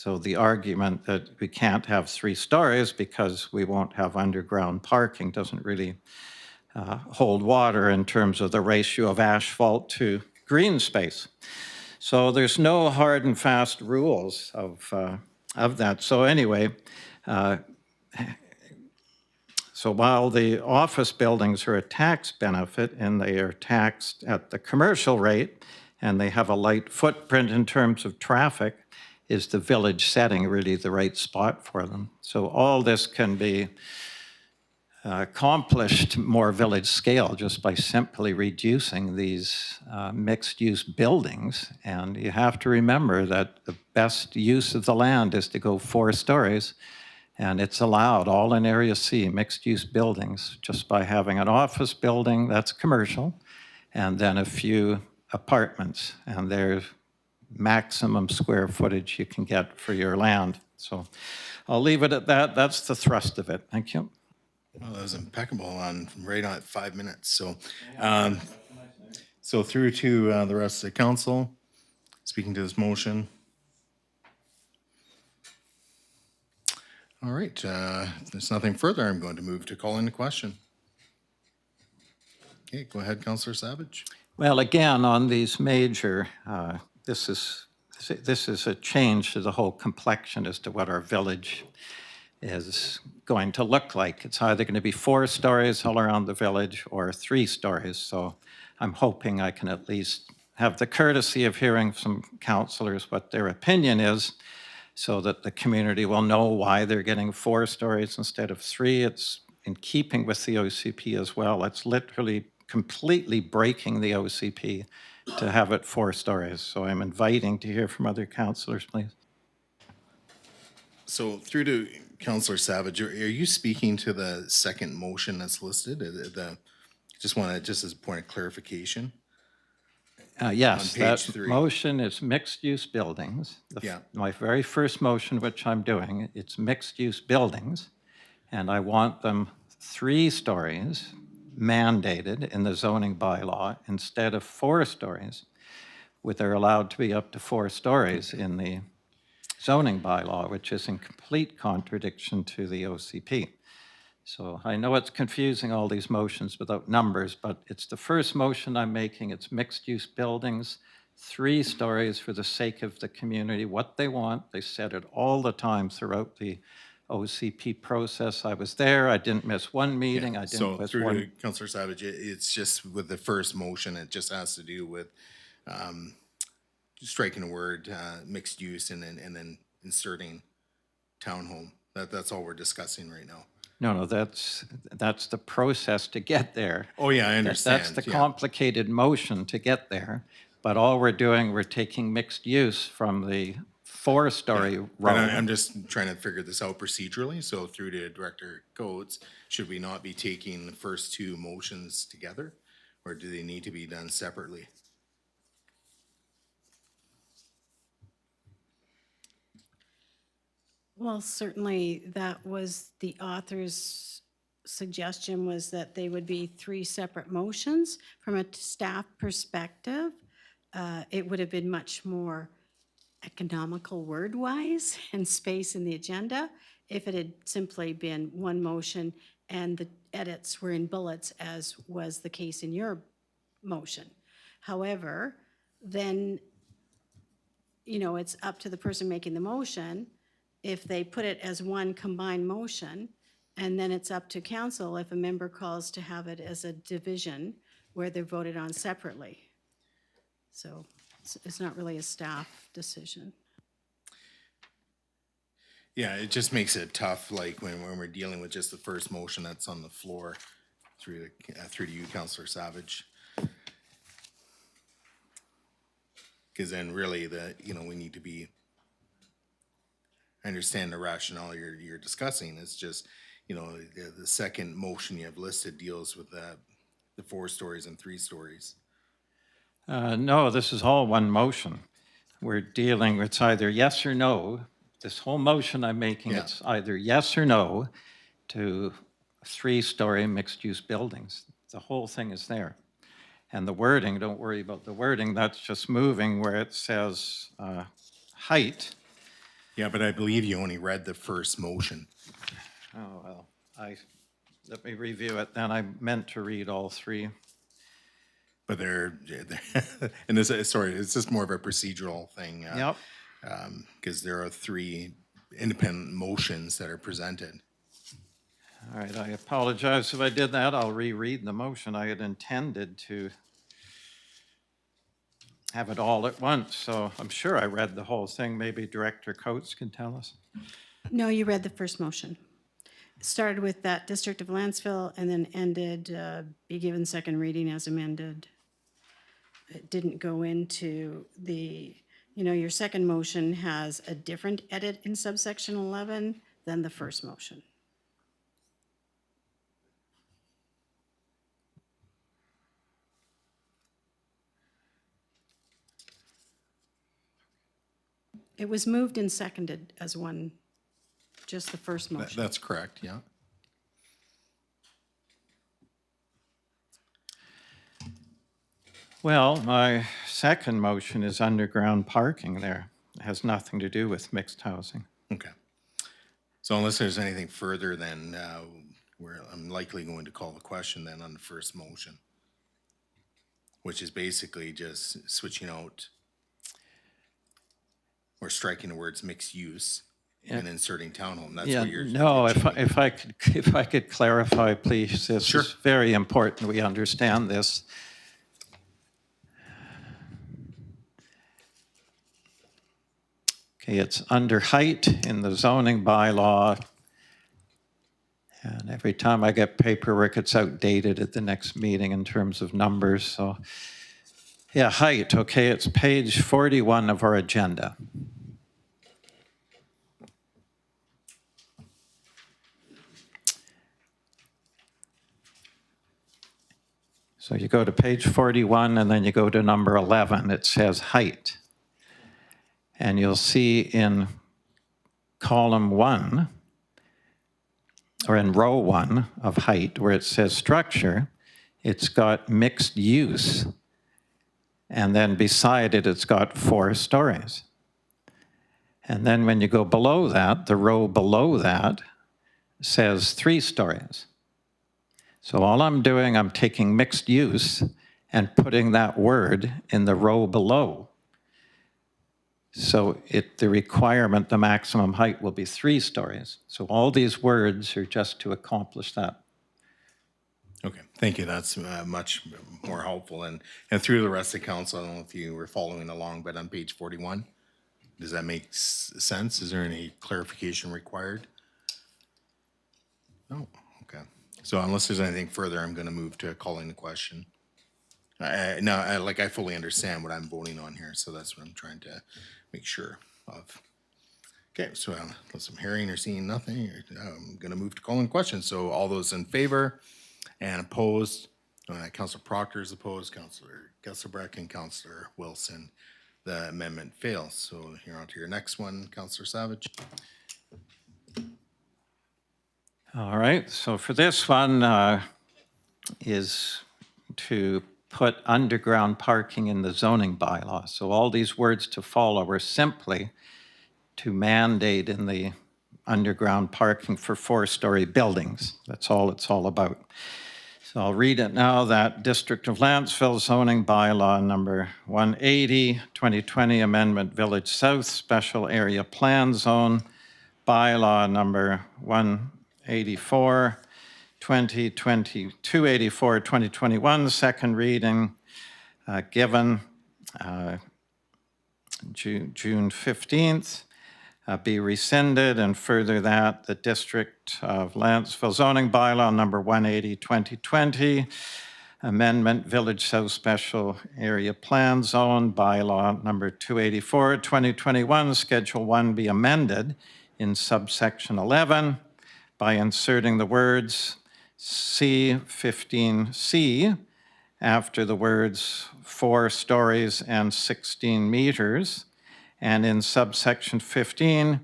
the argument that we can't have 3 stories because we won't have underground parking doesn't really hold water in terms of the ratio of asphalt to green space. So there's no hard and fast rules of that. So anyway, so while the office buildings are a tax benefit and they are taxed at the commercial rate and they have a light footprint in terms of traffic, is the village setting really the right spot for them? So all this can be accomplished more village scale just by simply reducing these mixed-use buildings. And you have to remember that the best use of the land is to go 4 stories, and it's allowed all in Area C, mixed-use buildings, just by having an office building that's commercial, and then a few apartments, and there's maximum square footage you can get for your land. So I'll leave it at that. That's the thrust of it. Thank you. Well, that was impeccable right on 5 minutes. So, so through to the rest of the council, speaking to this motion. All right, if there's nothing further, I'm going to move to call into question. Okay, go ahead, Councillor Savage. Well, again, on these major, this is a change to the whole complexion as to what our village is going to look like. It's either going to be 4 stories all around the village or 3 stories. So I'm hoping I can at least have the courtesy of hearing from councillors what their opinion is, so that the community will know why they're getting 4 stories instead of 3. It's in keeping with the OCP as well. It's literally completely breaking the OCP to have it 4 stories. So I'm inviting to hear from other councillors, please. So through to Councillor Savage, are you speaking to the second motion that's listed? Just as a point of clarification. Yes, On page that 3. motion is mixed-use buildings. Yeah. My very first motion, which I'm doing, it's mixed-use buildings, and I want them 3 stories mandated in the zoning bylaw instead of 4 stories, where they're allowed to be up to 4 stories in the zoning bylaw, which is in complete contradiction to the OCP. So I know it's confusing, all these motions without numbers, but it's the first motion I'm making. It's mixed-use buildings, 3 stories for the sake of the community, what they want. They said it all the time throughout the OCP process. I was there. I didn't miss one meeting. I didn't So miss through to one. Councillor Savage, it's just with the first motion, it just has to do with striking a word, mixed use, and then inserting townhome. That's all we're discussing right now. No, that's the process to get there. Oh, yeah, I understand. That's the yeah. complicated motion to get there. But all we're doing, we're taking mixed use from the 4-story But row. I'm just trying to figure this out procedurally. So through to Director Coates, should we not be taking the first 2 motions together? Or do they need to be done separately? Well, certainly that was the author's suggestion, was that they would be 3 separate motions. From a staff perspective, it would have been much more economical word-wise and space in the agenda if it had simply been 1 motion and the edits were in bullets, as was the case in your motion. However, then, it's up to the person making the motion if they put it as 1 combined motion, and then it's up to council if a member calls to have it as a division where they're voted on separately. So it's not really a staff decision. Yeah, it just makes it tough, like when we're dealing with just the first motion that's on the floor through to you, Councillor Savage. Because then really we need to be, I understand the rationale you're discussing. It's just, the second motion you have listed deals with the 4 stories and 3 stories. No, this is all 1 motion. We're dealing, it's either yes or no. This whole motion I'm making, Yeah. it's either yes or no to 3-story mixed-use buildings. The whole thing is there. And the wording, don't worry about the wording, that's just moving where it says height. Yeah, but I believe you only read the first motion. Oh, well, let me review it then. I meant to read all 3. But and it's just more of a procedural thing. Yep. Because there are 3 independent motions that are presented. All right, I apologize if I did that. I'll reread the motion. I had intended to have it all at once, so I'm sure I read the whole thing. Maybe Director Coates can tell us. No, you read the first motion. It started with that District of Lantzville and then ended, be given second reading as amended. It didn't go into your second motion has a different edit in subsection 11 than the first motion. It was moved and seconded as one, just the first motion. That's correct, yeah. Well, my second motion is underground parking there. It has nothing to do with mixed housing. Okay. So unless there's anything further, then I'm likely going to call the question then on the first motion, which is basically just switching out or striking the words mixed use and inserting townhome. That's Yeah, what you're. no, you're changing. if I could clarify, please, this Sure. is very important, we understand this. Okay, it's under height in the zoning bylaw. And every time I get paperwork, it's outdated at the next meeting in terms of numbers, so. Yeah, height, okay, it's page 41 of our agenda. So you go to page 41 and then you go to number 11, it says height. And you'll see in column 1, or in row 1 of height, where it says structure, it's got mixed use. And then beside it, it's got 4 stories. And then when you go below that, the row below that says 3 stories. So all I'm doing, I'm taking mixed use and putting that word in the row below. So the requirement, the maximum height will be 3 stories. So all these words are just to accomplish that. Okay, thank you. That's much more helpful. And through the rest of the council, I don't know if you were following along, but on page 41, does that make sense? Is there any clarification required? No, okay. So unless there's anything further, I'm going to move to calling the question. I fully understand what I'm voting on here, so that's what I'm trying to make sure of. Okay, so unless I'm hearing or seeing nothing, I'm going to move to calling questions. So all those in favor and opposed, Councilor Proctor is opposed, Councilor Gesselbrecht and Councilor Wilson. The amendment fails. So you're on to your next one, Councilor Savage. All right, so for this one is to put underground parking in the zoning bylaw. So all these words to follow are simply to mandate in the underground parking for 4-story buildings. That's all it's all about. So I'll read it now, that District of Lantzville zoning bylaw number 180, 2020 amendment Village South Special Area Plan Zone, bylaw number 184, 284, 2021, second reading, given June 15th, be rescinded, and further that the District of Lantzville zoning bylaw number 180, 2020, amendment Village South Special Area Plan Zone, bylaw number 284, 2021, Schedule 1 be amended in subsection 11 by inserting the words C15C after the words 4 stories and 16 meters, and in subsection 15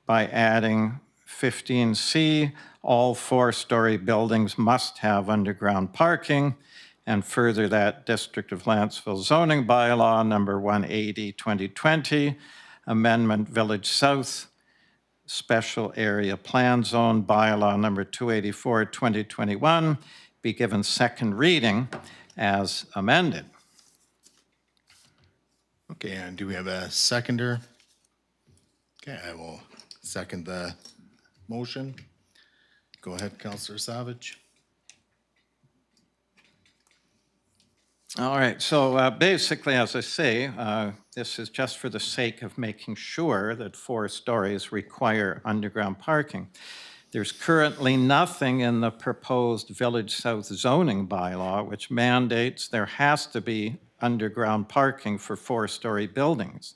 by adding 15C, all 4-story buildings must have underground parking, and further that District of Lantzville zoning bylaw number 180, 2020, amendment Village South Special Area Plan Zone bylaw number 284, 2021 be given second reading as amended. Okay, and do we have a seconder? Okay, I will second the motion. Go ahead, Councilor Savage. All right, so basically, as I say, this is just for the sake of making sure that 4 stories require underground parking. There's currently nothing in the proposed Village South zoning bylaw which mandates there has to be underground parking for 4-story buildings.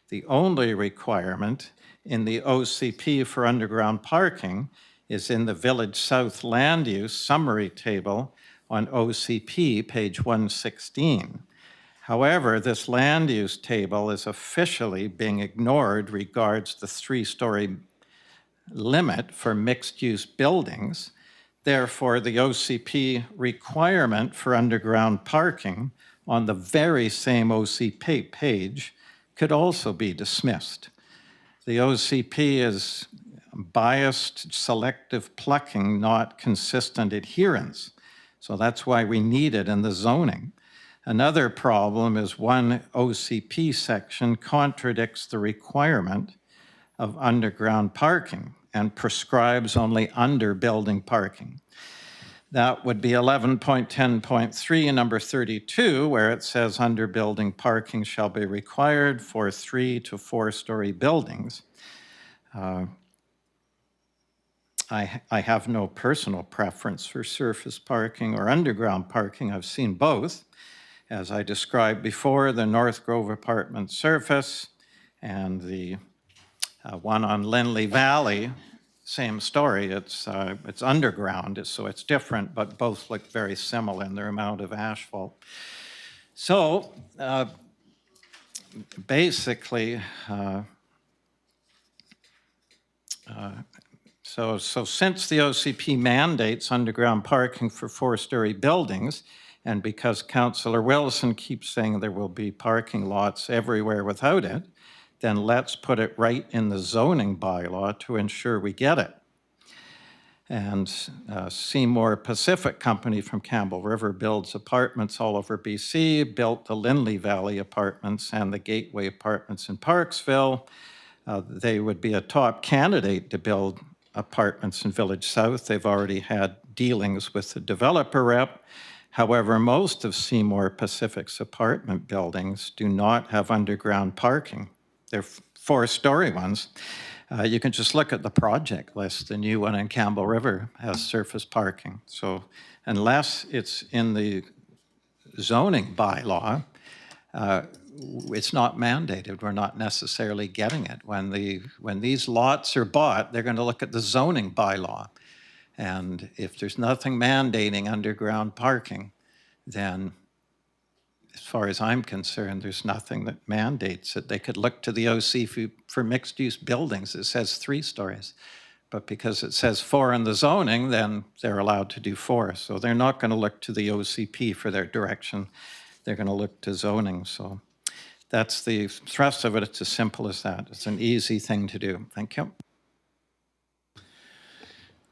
The only requirement in the OCP for underground parking is in the Village South land use summary table on OCP, page 116. However, this land use table is officially being ignored regards the 3-story limit for mixed-use buildings. Therefore, the OCP requirement for underground parking on the very same OCP page could also be dismissed. The OCP is biased selective plucking, not consistent adherence. So that's why we need it in the zoning. Another problem is one OCP section contradicts the requirement of underground parking and prescribes only under-building parking. That would be 11.10.3, number 32, where it says under-building parking shall be required for 3 to 4-story buildings. I have no personal preference for surface parking or underground parking. I've seen both. As I described before, the North Grove apartment surface and the one on Lindley Valley, same story. It's underground, so it's different, but both look very similar in their amount of asphalt. So basically, So since the OCP mandates underground parking for 4-story buildings, and because Councillor Wilson keeps saying there will be parking lots everywhere without it, then let's put it right in the zoning bylaw to ensure we get it. And Seymour Pacific Company from Campbell River builds apartments all over BC, built the Lindley Valley apartments and the Gateway apartments in Parksville. They would be a top candidate to build apartments in Village South. They've already had dealings with the developer rep. However, most of Seymour Pacific's apartment buildings do not have underground parking. They're 4-story ones. You can just look at the project list. The new one in Campbell River has surface parking. So unless it's in the zoning bylaw, it's not mandated. We're not necessarily getting it. When these lots are bought, they're going to look at the zoning bylaw. And if there's nothing mandating underground parking, then as far as I'm concerned, there's nothing that mandates it. They could look to the OC for mixed-use buildings. It says 3 stories. But because it says 4 in the zoning, then they're allowed to do 4. So they're not going to look to the OCP for their direction. They're going to look to zoning. So that's the thrust of it. It's as simple as that. It's an easy thing to do. Thank you.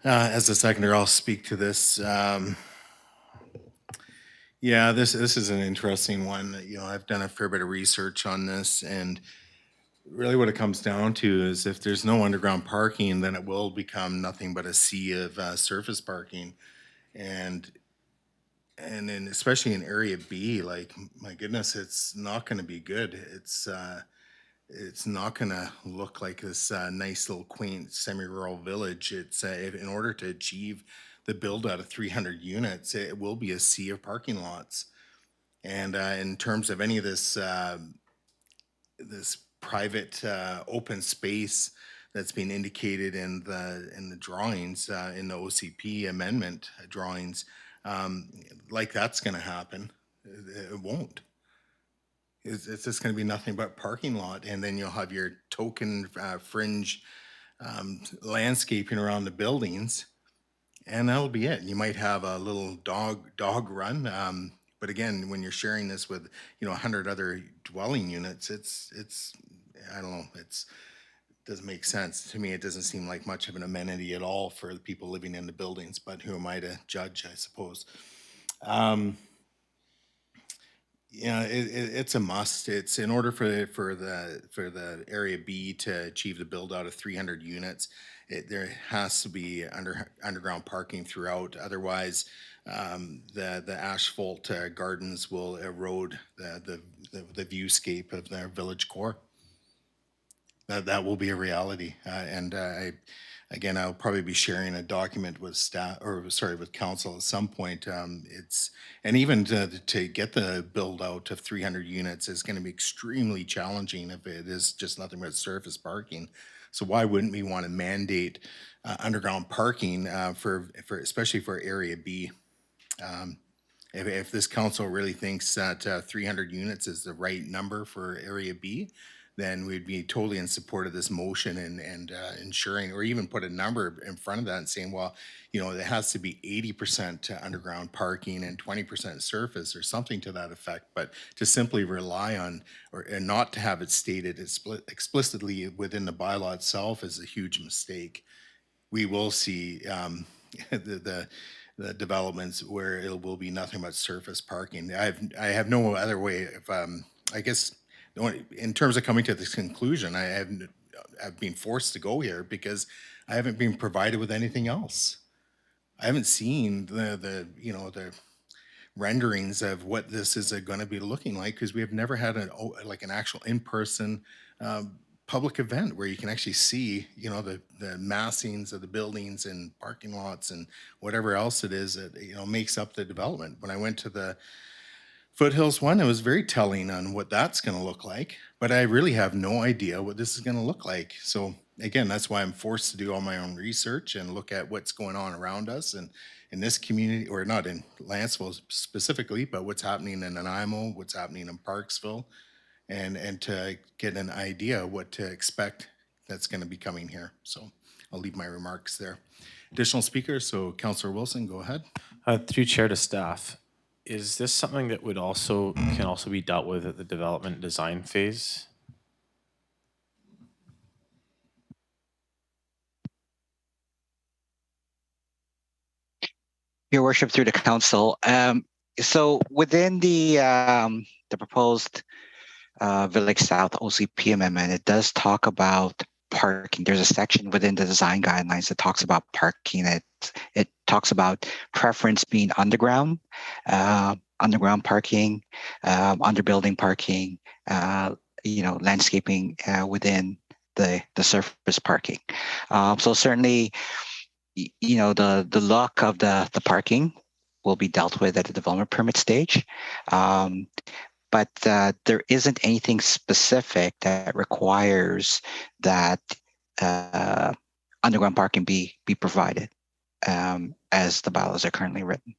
As a seconder, I'll speak to this. Yeah, this is an interesting one. You know, I've done a fair bit of research on this, and really what it comes down to is if there's no underground parking, then it will become nothing but a sea of surface parking. And then especially in Area B, like, my goodness, it's not going to be good. It's not going to look like this nice little quaint semi-rural village. It's in order to achieve the build out of 300 units, it will be a sea of parking lots. And in terms of any of this this private open space that's being indicated in the drawings, in the OCP amendment drawings, like that's going to happen. It won't. It's just going to be nothing but parking lot, and then you'll have your token fringe landscaping around the buildings, and that'll be it. You might have a little dog run, but again, when you're sharing this with 100 other dwelling units, it's I don't know, it doesn't make sense to me. It doesn't seem like much of an amenity at all for the people living in the buildings. But who am I to judge? I suppose. It's a must. It's in order for the Area B to achieve the build out of 300 units. There has to be underground parking throughout. Otherwise, the asphalt gardens will erode the viewscape of their village core. That will be a reality. Again, I'll probably be sharing a document with with council at some point. And even to get the build out of 300 units is going to be extremely challenging if it is just nothing but surface parking. So why wouldn't we want to mandate underground parking for especially for Area B? If this council really thinks that 300 units is the right number for Area B, then we'd be totally in support of this motion and ensuring, or even put a number in front of that and saying, well, it has to be 80% underground parking and 20% surface or something to that effect. But to simply rely on and not to have it stated explicitly within the bylaw itself is a huge mistake. We will see the developments where it will be nothing but surface parking. I have no other way of, I guess, in terms of coming to this conclusion, I have have been forced to go here because I haven't been provided with anything else. I haven't seen the renderings of what this is going to be looking like because we have never had an actual in-person public event where you can actually see the massings of the buildings and parking lots and whatever else it is that makes up the development. When I went to the Foothills one, it was very telling on what that's going to look like, but I really have no idea what this is going to look like. So again, that's why I'm forced to do all my own research and look at what's going on around us and in this community, or not in Lantzville specifically, but what's happening in Nanaimo, what's happening in Parksville, and to get an idea what to expect that's going to be coming here. So I'll leave my remarks there. Additional speakers, so Councillor Wilson, go ahead. Through chair to staff, is this something that can also be dealt with at the development design phase? Your worship, through the council. So within the proposed Village South OCP amendment, it does talk about parking. There's a section within the design guidelines that talks about parking. It talks about preference being underground parking, underbuilding parking, landscaping within the surface parking. So certainly, the look of the parking will be dealt with at the development permit stage. But there isn't anything specific that requires that underground parking be provided as the bylaws are currently written.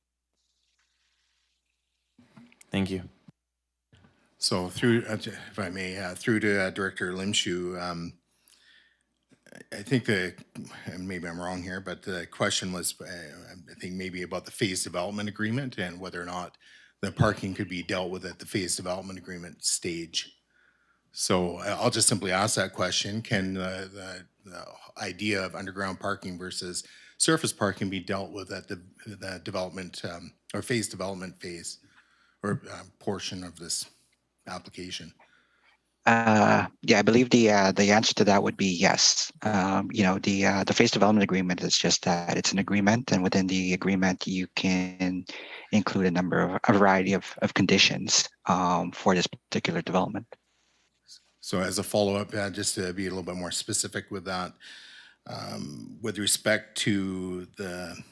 Thank you. So through, if I may, through to Director Limshu, I think and maybe I'm wrong here, but the question was, I think maybe about the phase development agreement and whether or not the parking could be dealt with at the phase development agreement stage. So I'll just simply ask that question. Can the idea of underground parking versus surface parking be dealt with at the development or phase development phase or portion of this application? Yeah, I believe the answer to that would be yes. The phase development agreement is just that it's an agreement, and within the agreement, you can include a variety of conditions for this particular development. So as a follow-up, just to be a little bit more specific with that, with respect to the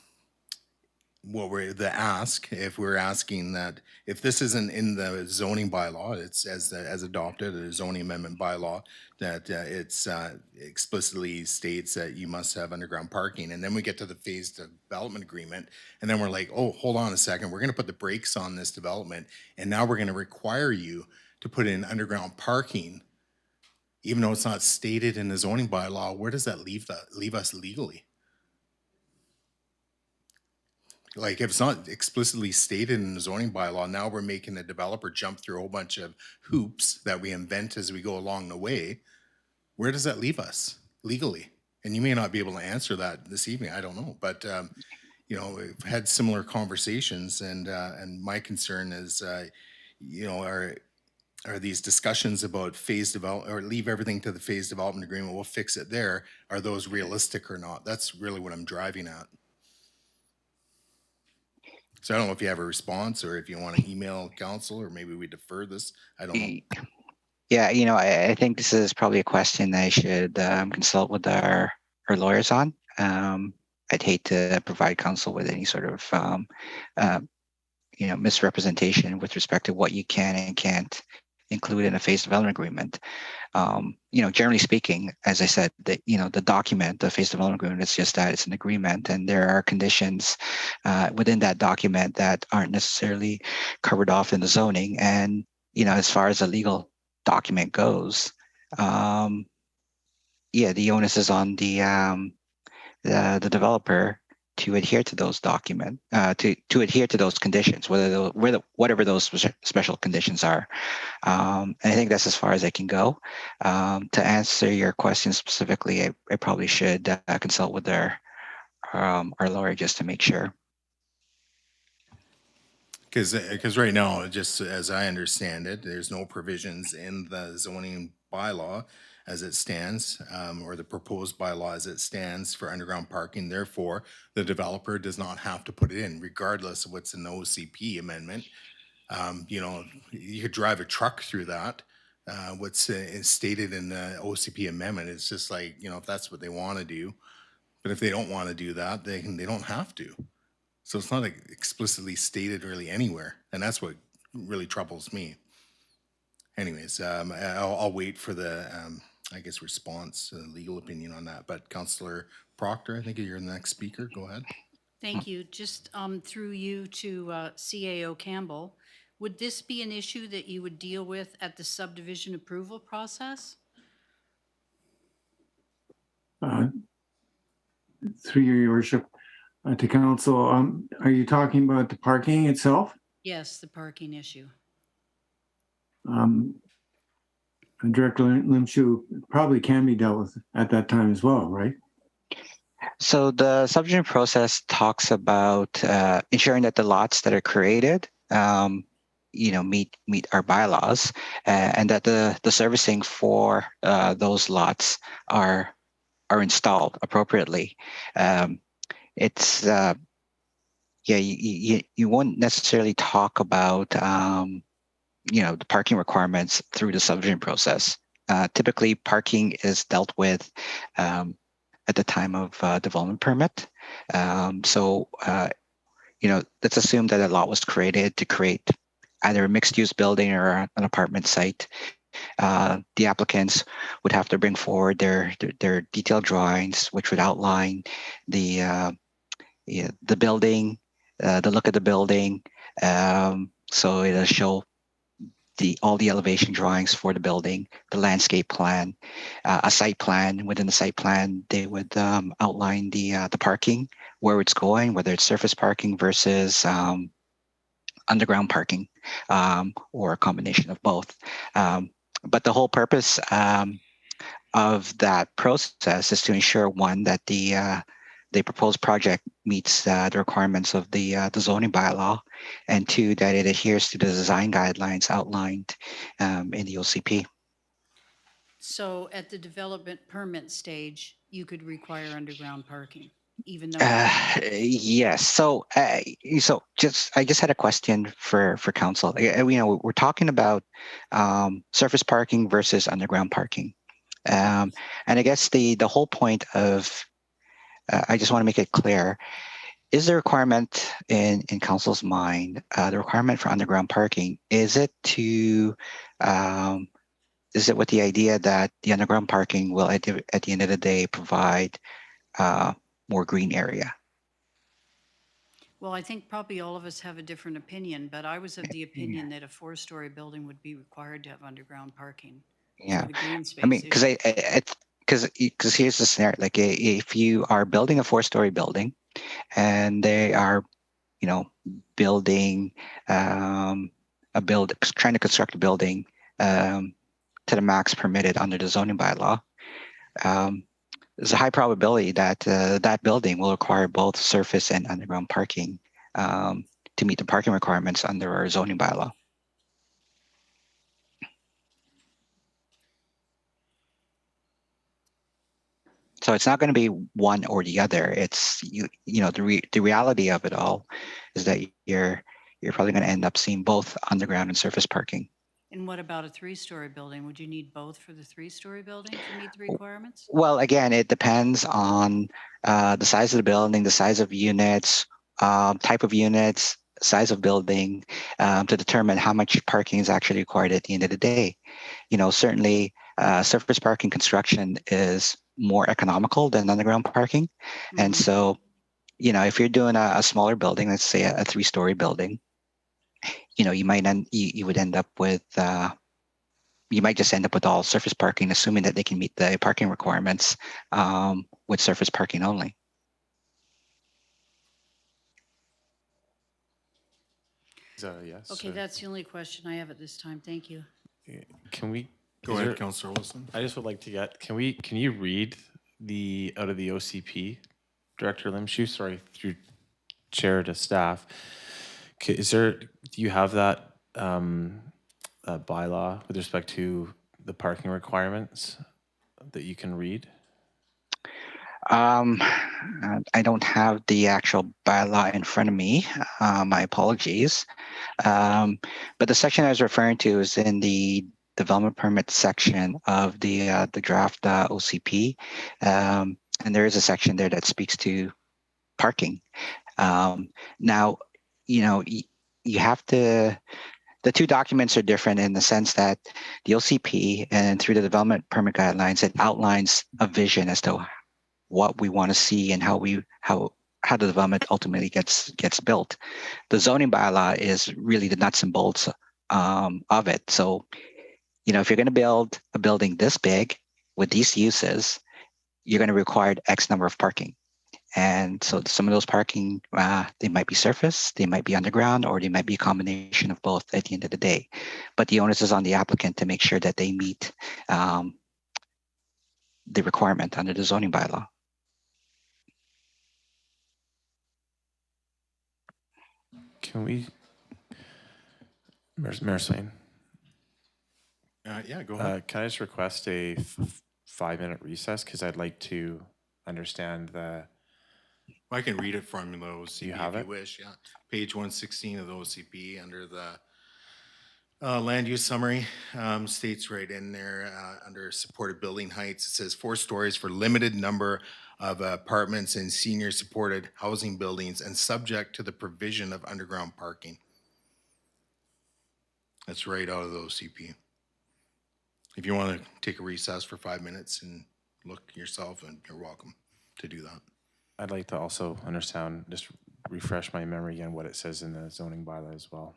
ask, if we're asking that if this isn't in the zoning bylaw, it's as adopted, a zoning amendment bylaw, that it's explicitly states that you must have underground parking, and then we get to the phase development agreement, and then we're like, oh, hold on a second, we're going to put the brakes on this development, and now we're going to require you to put in underground parking, even though it's not stated in the zoning bylaw. Where does that leave us legally? Like, if it's not explicitly stated in the zoning bylaw, now we're making the developer jump through a whole bunch of hoops that we invent as we go along the way. Where does that leave us legally? And you may not be able to answer that this evening, I don't know. But, we've had similar conversations, and my concern is, are these discussions about phase development, or leave everything to the phase development agreement, we'll fix it there, are those realistic or not? That's really what I'm driving at. So I don't know if you have a response or if you want to email council, or maybe we defer this. I don't know. Yeah, I think this is probably a question I should consult with our lawyers on. I'd hate to provide counsel with any sort of misrepresentation with respect to what you can and can't include in a phase development agreement. Generally speaking, as I said, the document, the phase development agreement, it's just that it's an agreement, and there are conditions within that document that aren't necessarily covered off in the zoning. And as far as a legal document goes, the onus is on the developer to adhere to those documents, to adhere to those conditions, whatever those special conditions are. And I think that's as far as I can go. To answer your question specifically, I probably should consult with our lawyer just to make sure. Because right now, just as I understand it, there's no provisions in the zoning bylaw as it stands, or the proposed bylaw as it stands for underground parking. Therefore, the developer does not have to put it in, regardless of what's in the OCP amendment. You know, you could drive a truck through that. What's is stated in the OCP amendment, it's just like, you know, if that's what they want to do. But if they don't want to do that, they don't have to. So it's not like explicitly stated really anywhere, and that's what really troubles me. Anyways, I'll wait for the, I guess, response, legal opinion on that. But Councillor Proctor, I think you're the next speaker. Go ahead. Thank you. Just through you to CAO Campbell, would this be an issue that you would deal with at the subdivision approval process? Through your worship, to council, are you talking about the parking itself? Yes, the parking issue. Director Limshu probably can be dealt with at that time as well, right? So the subdivision process talks about ensuring that the lots that are created, meet our bylaws, and that the servicing for those lots are installed appropriately. It's you won't necessarily talk about the parking requirements through the subdivision process. Typically, parking is dealt with at the time of development permit. Let's assume that a lot was created to create either a mixed-use building or an apartment site. The applicants would have to bring forward their detailed drawings, which would outline the building, the look of the building. So it'll show all the elevation drawings for the building, the landscape plan, a site plan. Within the site plan, they would outline the parking, where it's going, whether it's surface parking versus underground parking, or a combination of both. But the whole purpose of that process is to ensure, one, that the proposed project meets the requirements of the zoning bylaw, and two, that it adheres to the design guidelines outlined in the OCP. So at the development permit stage, you could require underground parking, even though. Yes. So, I just had a question for council. We're talking about surface parking versus underground parking, and I guess the whole point of I just want to make it clear: is the requirement in council's mind, the requirement for underground parking, is it with the idea that the underground parking will at the end of the day provide more green area? Well, I think probably all of us have a different opinion, but I was of the opinion that a 4-story building would be required to have underground parking. Yeah, For the green space I mean, issue. because here's the scenario: like, if you are building a 4-story building, and they are, building trying to construct a building to the max permitted under the zoning bylaw, there's a high probability that that building will require both surface and underground parking to meet the parking requirements under our zoning bylaw. So it's not going to be one or the other. It's the reality of it all is that you're probably going to end up seeing both underground and surface parking. And what about a 3-story building? Would you need both for the 3-story building to meet the requirements? Well, again, it depends on the size of the building, the size of units, type of units, size of building, to determine how much parking is actually required at the end of the day. Certainly surface parking construction is more economical than underground parking. Mm-hmm. And so, if you're doing a smaller building, let's say a 3-story building, you might would end up with you might just end up with all surface parking, assuming that they can meet the parking requirements with surface parking only. Yes. Okay, that's the only question I have at this time. Thank you. Can we Go ahead, Councillor Wilson. I just would like to get. Can you read out of the OCP, Director Limshu? Sorry, through chair to staff. Do you have that bylaw with respect to the parking requirements that you can read? I don't have the actual bylaw in front of me. My apologies. But the section I was referring to is in the development permit section of the draft OCP, and there is a section there that speaks to parking. Now, you know, you have to. The two documents are different in the sense that the OCP and through the development permit guidelines, it outlines a vision as to what we want to see and how the development ultimately gets built. The zoning bylaw is really the nuts and bolts of it. So, you know, if you're going to build a building this big with these uses, you're going to require X number of parking. And so some of those parking, they might be surface, they might be underground, or they might be a combination of both at the end of the day. But the onus is on the applicant to make sure that they meet the requirement under the zoning bylaw. Can we, Mayor Swain, Yeah, go ahead. can I just request a 5-minute recess? Because I'd like to understand the, I can read it from the OCP You have if it? you wish, yeah. Page 116 of the OCP under the land use summary, states right in there, under supported building heights, it says 4 stories for limited number of apartments in senior supported housing buildings and subject to the provision of underground parking. That's right out of the OCP. If you want to take a recess for 5 minutes and look yourself, and you're welcome to do that. I'd like to also understand, just refresh my memory again, what it says in the zoning bylaw as well.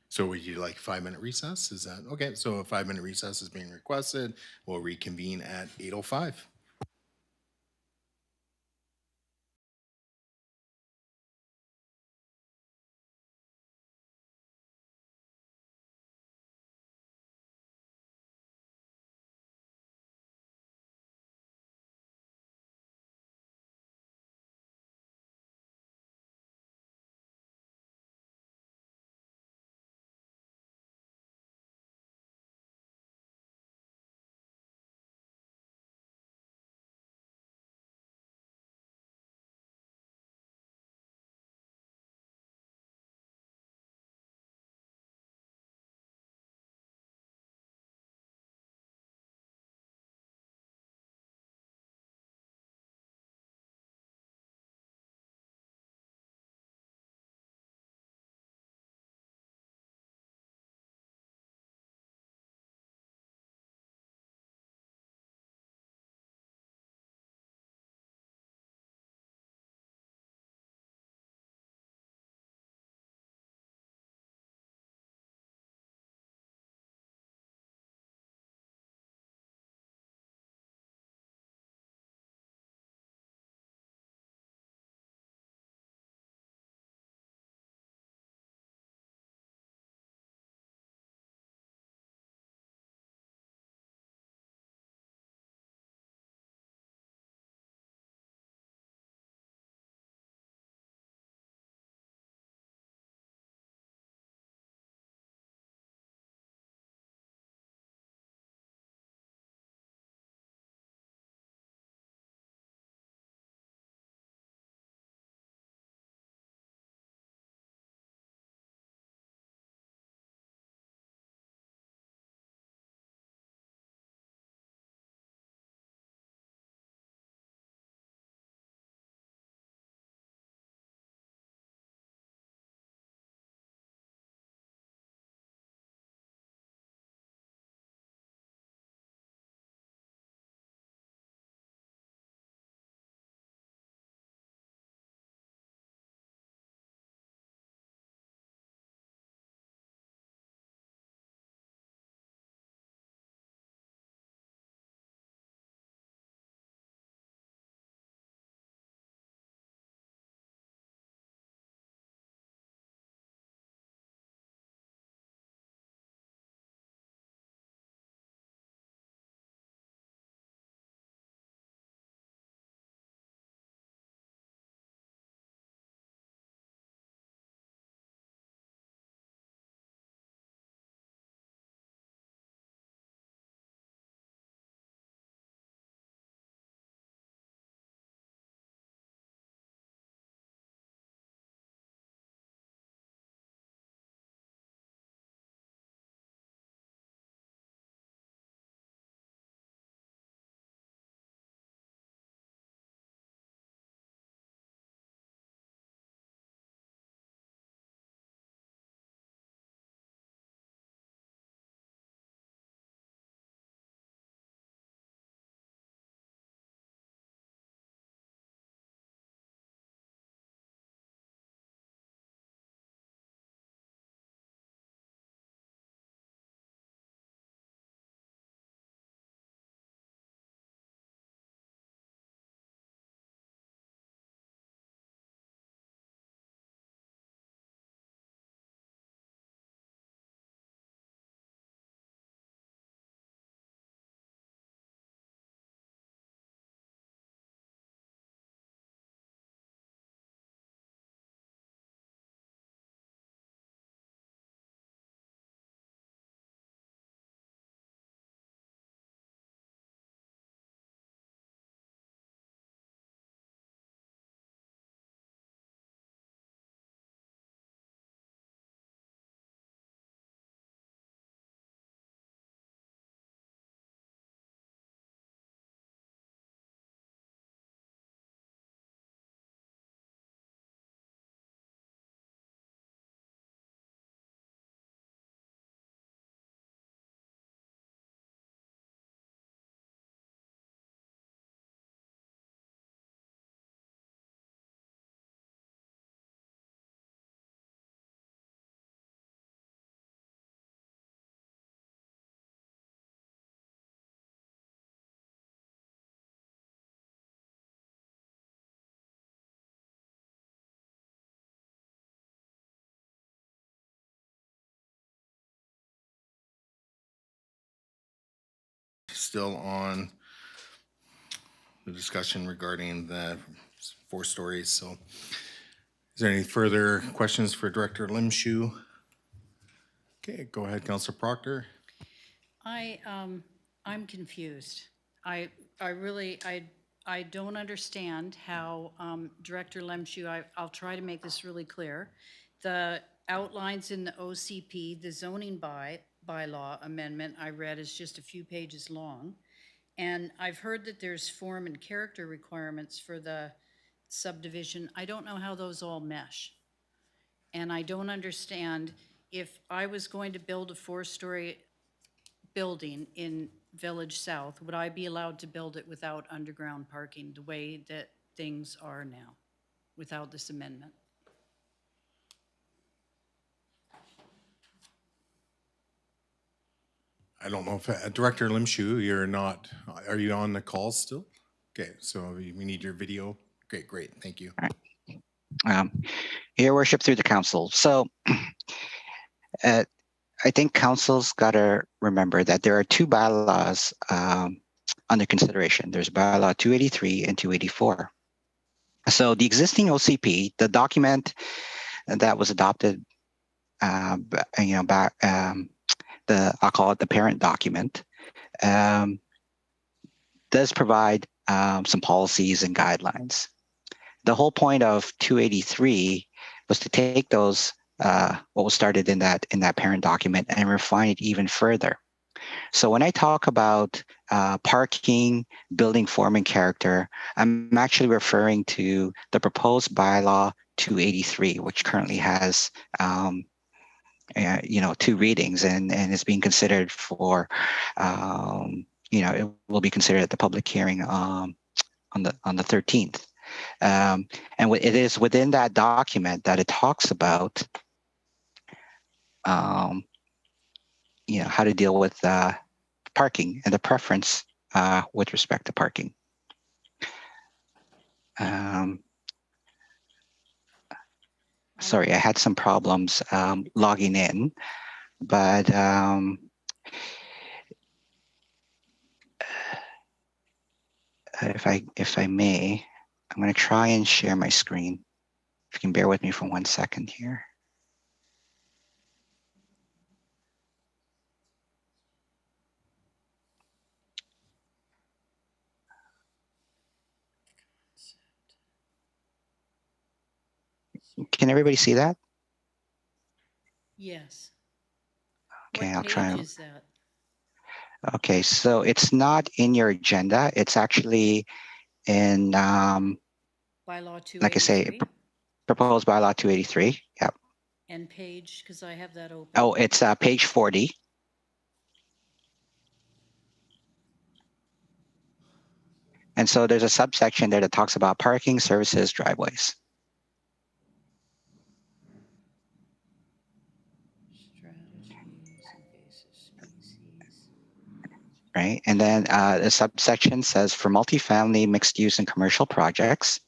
So would you like a 5-minute recess? Is that okay? So a 5-minute recess is being requested. We'll reconvene at 8:05. still on the discussion regarding the 4 stories. So is there any further questions for Director Limshu? Okay, go ahead, Councilor Proctor. I'm confused. I really, I don't understand how, Director Lemshu, I'll try to make this really clear. The outlines in the OCP, the zoning bylaw amendment I read is just a few pages long. And I've heard that there's form and character requirements for the subdivision. I don't know how those all mesh. And I don't understand, if I was going to build a 4-story building in Village South, would I be allowed to build it without underground parking the way that things are now, without this amendment? I don't know if, Director Limshu, you're not, are you on the call still? Okay, so we need your video. Okay, great, thank you. Your worship, through the council. So I think council's got to remember that there are 2 bylaws under consideration. There's bylaw 283 and 284. So the existing OCP, the document that was adopted, back, I'll call it the parent document, does provide some policies and guidelines. The whole point of 283 was to take those, what was started in that parent document, and refine it even further. So when I talk about parking, building form and character, I'm actually referring to the proposed bylaw 283, which currently has 2 readings and is being considered for, it will be considered at the public hearing on the 13th. And it is within that document that it talks about, how to deal with parking and the preference with respect to parking. Sorry, I had some problems logging in, but if I may, I'm going to try and share my screen. If you can bear with me for 1 second here. Can everybody see that? Yes. Okay, What I'll try. page is that? Okay, so it's not in your agenda. It's actually in, Bylaw 283? like I say, proposed bylaw 283. Yep. And page, because I have that open. Oh, it's page 40. And so there's a subsection there that talks about parking, services, driveways. Strategies, invasive species. Right. And then the subsection says for multifamily, mixed use, and commercial projects,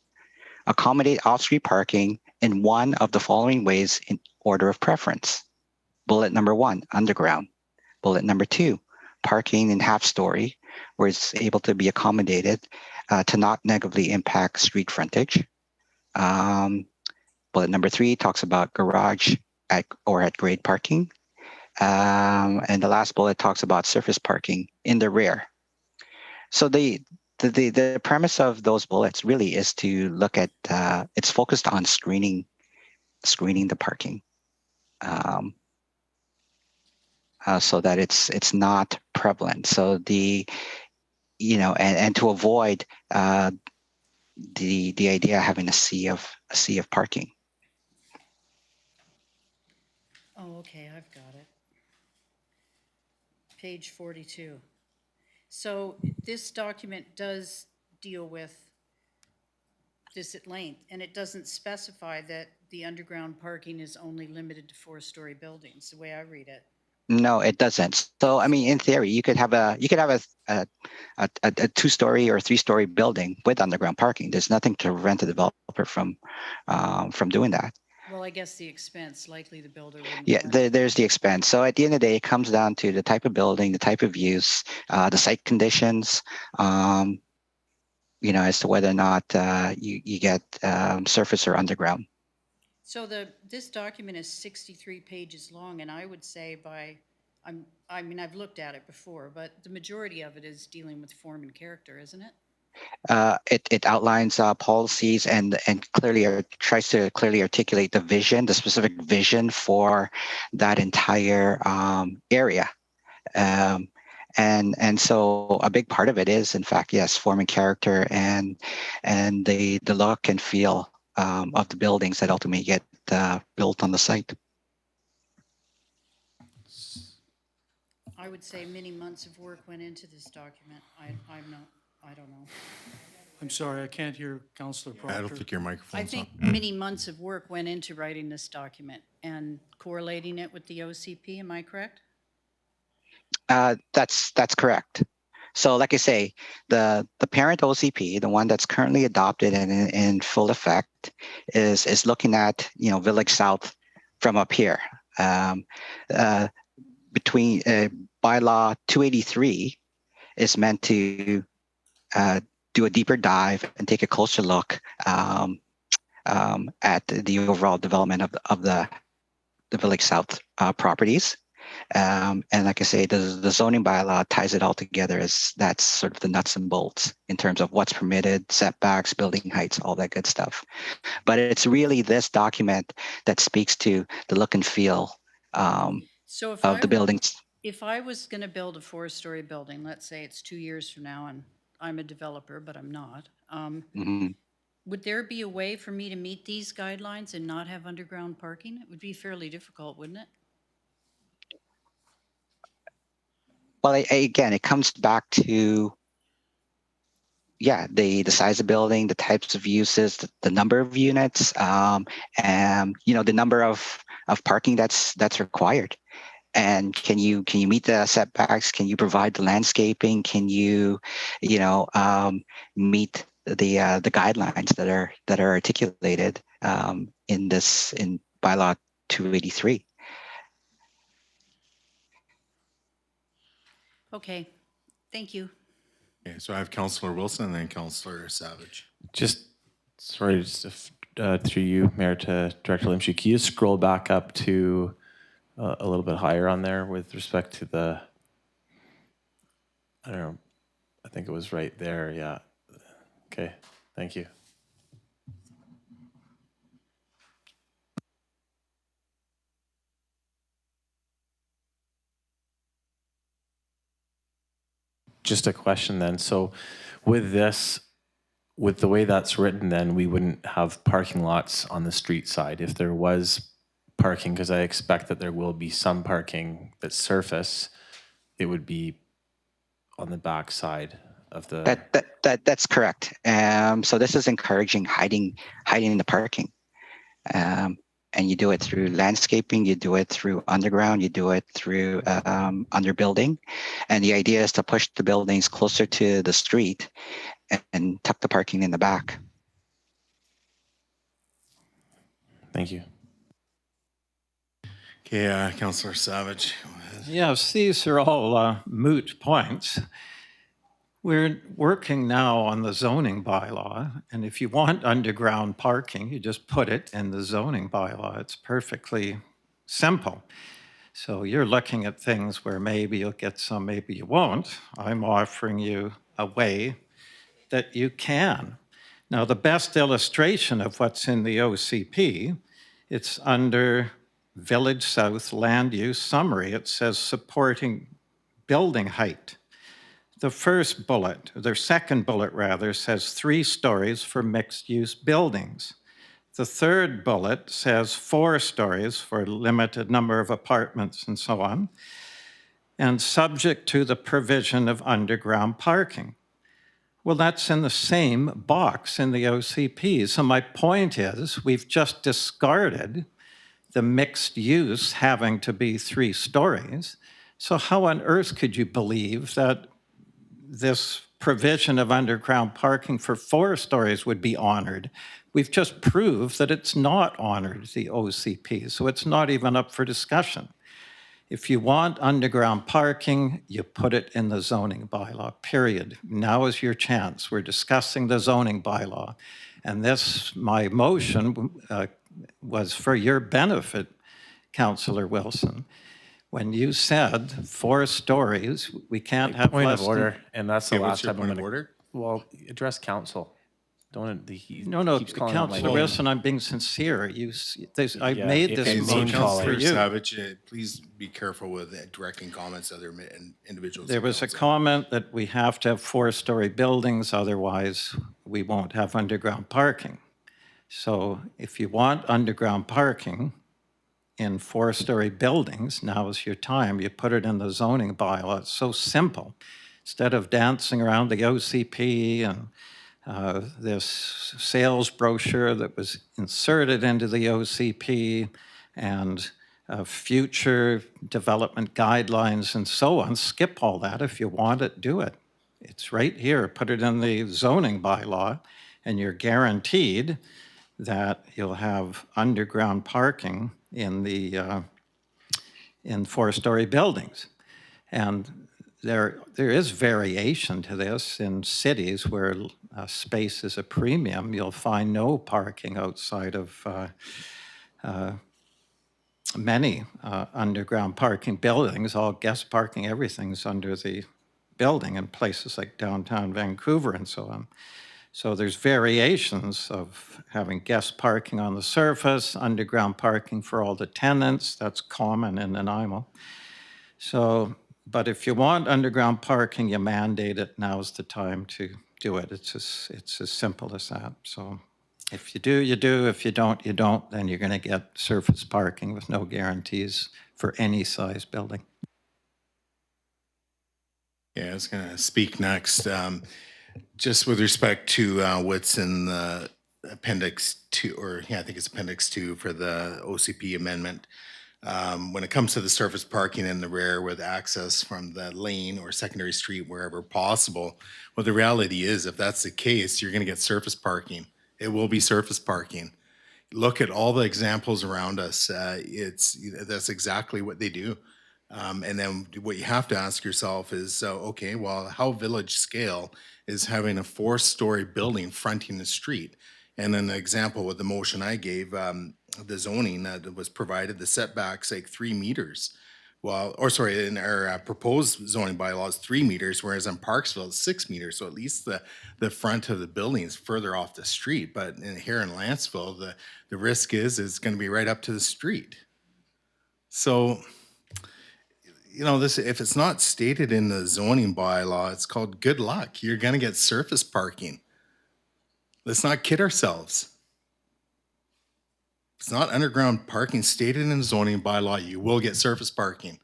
accommodate off-street parking in one of the following ways in order of preference. Bullet number 1, underground. Bullet number 2, parking in half-story, where it's able to be accommodated to not negatively impact street frontage. Bullet number 3 talks about garage at grade parking. And the last bullet talks about surface parking in the rear. So the premise of those bullets really is to look at, it's focused on screening the parking, so that it's not prevalent. So and to avoid the idea of having a sea of parking. Oh, okay, I've got it. Page 42. So this document does deal with this at length, and it doesn't specify that the underground parking is only limited to 4-story buildings, the way I read it. No, it doesn't. So, I mean, in theory, you could have a 2-story or 3-story building with underground parking. There's nothing to prevent the developer from doing that. Well, Well, I guess the expense, likely the builder wouldn't. Yeah, want it. there's the expense. So at the end of the day, it comes down to the type of building, the type of use, the site conditions, as to whether or not you get surface or underground. So this document is 63 pages long, and I would say I've looked at it before, but the majority of it is dealing with form and character, isn't it? It outlines policies and clearly tries to clearly articulate the vision, the specific vision for that entire area. And so a big part of it is, in fact, yes, form and character and the look and feel of the buildings that ultimately get built on the site. I would say many months of work went into this document. I don't know. I'm sorry, I can't hear Councillor I don't Proctor. think your I microphone's on. think many months of work went into writing this document and correlating it with the OCP. Am I correct? That's correct. So, like I say, the parent OCP, the one that's currently adopted and in full effect, is looking at Village South from up here. Between Bylaw 283 is meant to do a deeper dive and take a closer look at the overall development of the Village South properties. And like I say, the zoning bylaw ties it all together as that's sort of the nuts and bolts in terms of what's permitted, setbacks, building heights, all that good stuff. But it's really this document that speaks to the look and feel So of the buildings. If I was going to build a 4-story building, let's say it's 2 years from now, and I'm a developer, but I'm not, Mhm. would there be a way for me to meet these guidelines and not have underground parking? It would be fairly difficult, wouldn't it? Well, again, it comes back to the size of building, the types of uses, the number of units, and the number of parking that's required. And can you meet the setbacks? Can you provide the landscaping? Can you meet the guidelines that are articulated in bylaw 283? Okay, thank you. Okay, so I have Councillor Wilson and then Councillor Savage. Sorry, through you, Mayor, to Director Limshy, can you scroll back up to a little bit higher on there with respect to I don't know, I think it was right there, yeah. Okay, thank you. Just a question then. So with the way that's written, then we wouldn't have parking lots on the street side. If there was parking, because I expect that there will be some parking that's surface, it would be on the back side of the. That's correct. So this is encouraging hiding the parking. And you do it through landscaping, you do it through underground, you do it through underbuilding. And the idea is to push the buildings closer to the street and tuck the parking in the back. Thank you. Okay, Councillor Savage. Go ahead. Yes, these are all moot points. We're working now on the zoning bylaw, and if you want underground parking, you just put it in the zoning bylaw. It's perfectly simple. So you're looking at things where maybe you'll get some, maybe you won't. I'm offering you a way that you can. Now, the best illustration of what's in the OCP, it's under Village South Land Use Summary. It says supporting building height. The first bullet, the second bullet rather, says 3 stories for mixed-use buildings. The third bullet says 4 stories for limited number of apartments and so on, and subject to the provision of underground parking. Well, that's in the same box in the OCP. So my point is, we've just discarded the mixed use having to be 3 stories. So how on earth could you believe that this provision of underground parking for 4 stories would be honored We've just proved that it's not honored, the OCP, so it's not even up for discussion. If you want underground parking, you put it in the zoning bylaw, period. Now is your chance. We're discussing the zoning bylaw. And this, my motion was for your benefit, Councillor Wilson. When you said 4 stories, we can't have Point less of than- order, and that's the Okay, what's last your time I'm point of gonna. order? Well, address council. Don't, he No, keeps calling out my Councillor name. Wilson, I'm being sincere. I Yeah, made if this it's name motion calling. for Councillor you. Savage, please be careful with directing comments to other individuals. There in was a council. comment that we have to have 4-story buildings, otherwise we won't have underground parking. So if you want underground parking in 4-story buildings, now is your time. You put it in the zoning bylaw. It's so simple. Instead of dancing around the OCP and this sales brochure that was inserted into the OCP and future development guidelines and so on. Skip all that. If you want it, do it. It's right here. Put it in the zoning bylaw, and you're guaranteed that you'll have underground parking in the in 4-story buildings. And there is variation to this in cities where space is a premium. You'll find no parking outside of many underground parking buildings. All guest parking, everything's under the building in places like downtown Vancouver and so on. So there's variations of having guest parking on the surface, underground parking for all the tenants. That's common in Nanaimo. So, but if you want underground parking, you mandate it. Now's the time to do it. It's as simple as that. So if you do, you do. If you don't, you don't. Then you're going to get surface parking with no guarantees for any size building. Yeah, I was going to speak next. Just with respect to what's in the Appendix 2, or yeah, I think it's Appendix 2 for the OCP amendment. When it comes to the surface parking in the rear with access from the lane or secondary street wherever possible, well, the reality is if that's the case, you're going to get surface parking. It will be surface parking. Look at all the examples around us. That's exactly what they do. And then what you have to ask yourself is, okay, well, how village scale is having a 4-story building fronting the street? And an example with the motion I gave, the zoning that was provided, the setbacks like 3 meters. Well, or sorry, in our proposed zoning bylaws, 3 meters, whereas in Parksville, it's 6 meters. So at least the front of the building is further off the street. But here in Lantzville, the risk is it's going to be right up to the street. So, you know, this, if it's not stated in the zoning bylaw, it's called good luck. You're going to get surface parking. Let's not kid ourselves. If it's not underground parking stated in the zoning bylaw, you will get surface parking,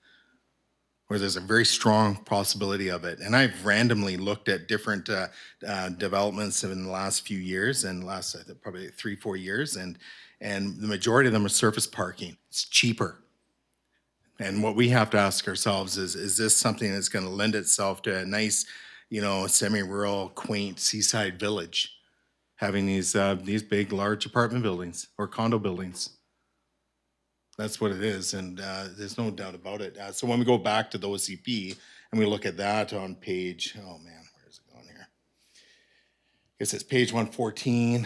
where there's a very strong possibility of it. And I've randomly looked at different developments in the last few years, and last probably 3-4 years, and the majority of them are surface parking. It's cheaper. And what we have to ask ourselves is this something that's going to lend itself to a nice, you know, semi-rural, quaint seaside village, having these big, large apartment buildings or condo buildings? That's what it is, and there's no doubt about it. So when we go back to the OCP and we look at that on page, oh man, where's it going here? I guess it's page 114.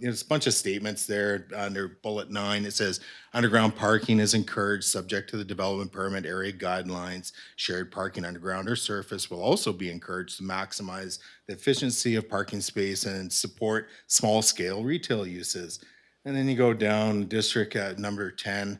There's a bunch of statements there under bullet 9. It says underground parking is encouraged subject to the development permit area guidelines. Shared parking underground or surface will also be encouraged to maximize the efficiency of parking space and support small scale retail uses. And then you go down district at number 10.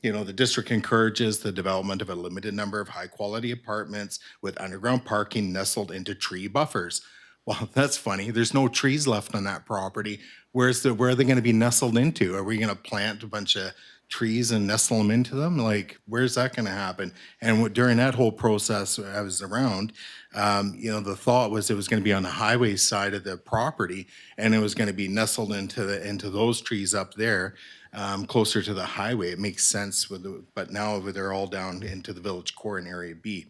You know, the district encourages the development of a limited number of high quality apartments with underground parking nestled into tree buffers. Well, that's funny. There's no trees left on that property. Where are they going to be nestled into? Are we going to plant a bunch of trees and nestle them into them? Like, where's that going to happen? And during that whole process, I was around, you know, the thought was it was going to be on the highway side of the property, and it was going to be nestled into those trees up there, closer to the highway. It makes sense but now they're all down into the village core in Area B.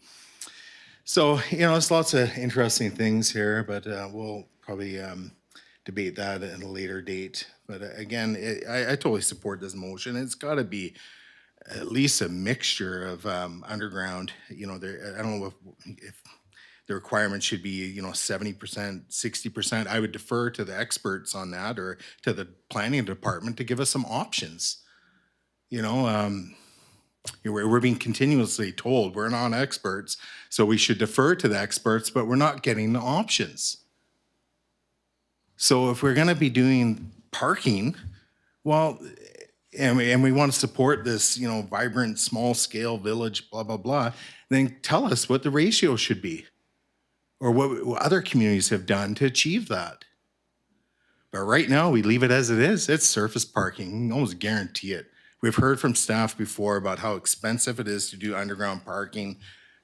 So, you know, there's lots of interesting things here, but we'll probably debate that at a later date. But again, I totally support this motion. It's got to be at least a mixture of underground. You know, there, I don't know if the requirement should be, you know, 70%, 60%. I would defer to the experts on that, or to the planning department to give us some options. You know, we're being continuously told we're not experts, so we should defer to the experts, but we're not getting the options. So if we're going to be doing parking, well, and we want to support this, you know, vibrant, small scale village, blah, blah, blah, then tell us what the ratio should be, or what other communities have done to achieve that. But right now, we leave it as it is. It's surface parking. You can almost guarantee it. We've heard from staff before about how expensive it is to do underground parking.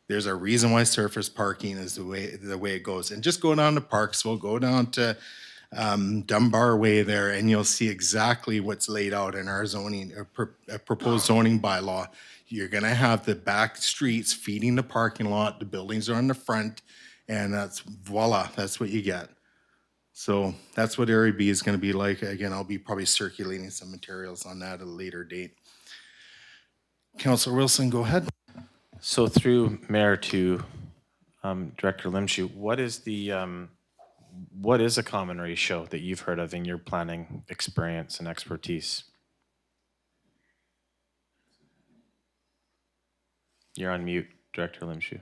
There's a reason why surface parking is the way it goes. And just go down to Parksville, go down to Dunbar Way there, and you'll see exactly what's laid out in our zoning, proposed zoning bylaw. You're gonna have the back streets feeding the parking lot, the buildings are on the front, and that's voila, that's what you get. So that's what Area B is gonna be like. Again, I'll be probably circulating some materials on that at a later date. Councilor Wilson, go ahead. So through Mayor to Director Limshu, what is a common ratio that you've heard of in your planning experience and expertise? You're on mute, Director Limshu.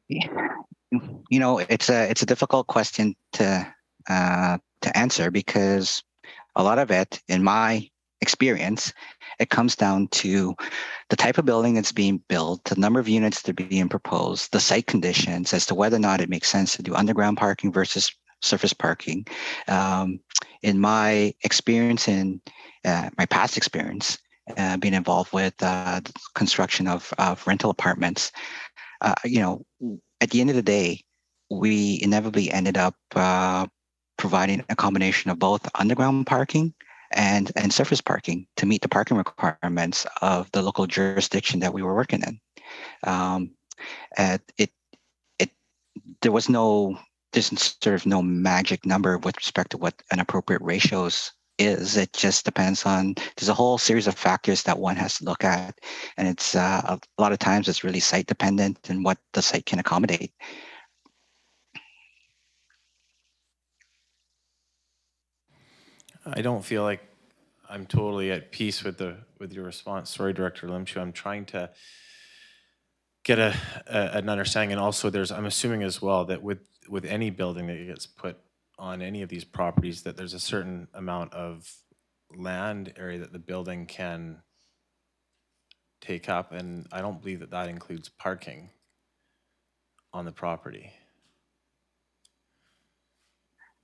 You know, it's a difficult question to answer, because a lot of it, in my experience, it comes down to the type of building that's being built, the number of units that are being proposed, the site conditions, as to whether or not it makes sense to do underground parking versus surface parking. In my experience, my past experience, being involved with the construction of rental apartments, you know, at the end of the day, we inevitably ended up providing a combination of both underground parking and surface parking to meet the parking requirements of the local jurisdiction that we were working in. There's sort of no magic number with respect to what an appropriate ratios is. It just depends on, there's a whole series of factors that one has to look at, and it's a lot of times it's really site dependent and what the site can accommodate. I don't feel like I'm totally at peace with your response. Sorry, Director Limshu. I'm trying to get an understanding, and also I'm assuming as well that with any building that gets put on any of these properties, that there's a certain amount of land area that the building can take up, and I don't believe that includes parking on the property.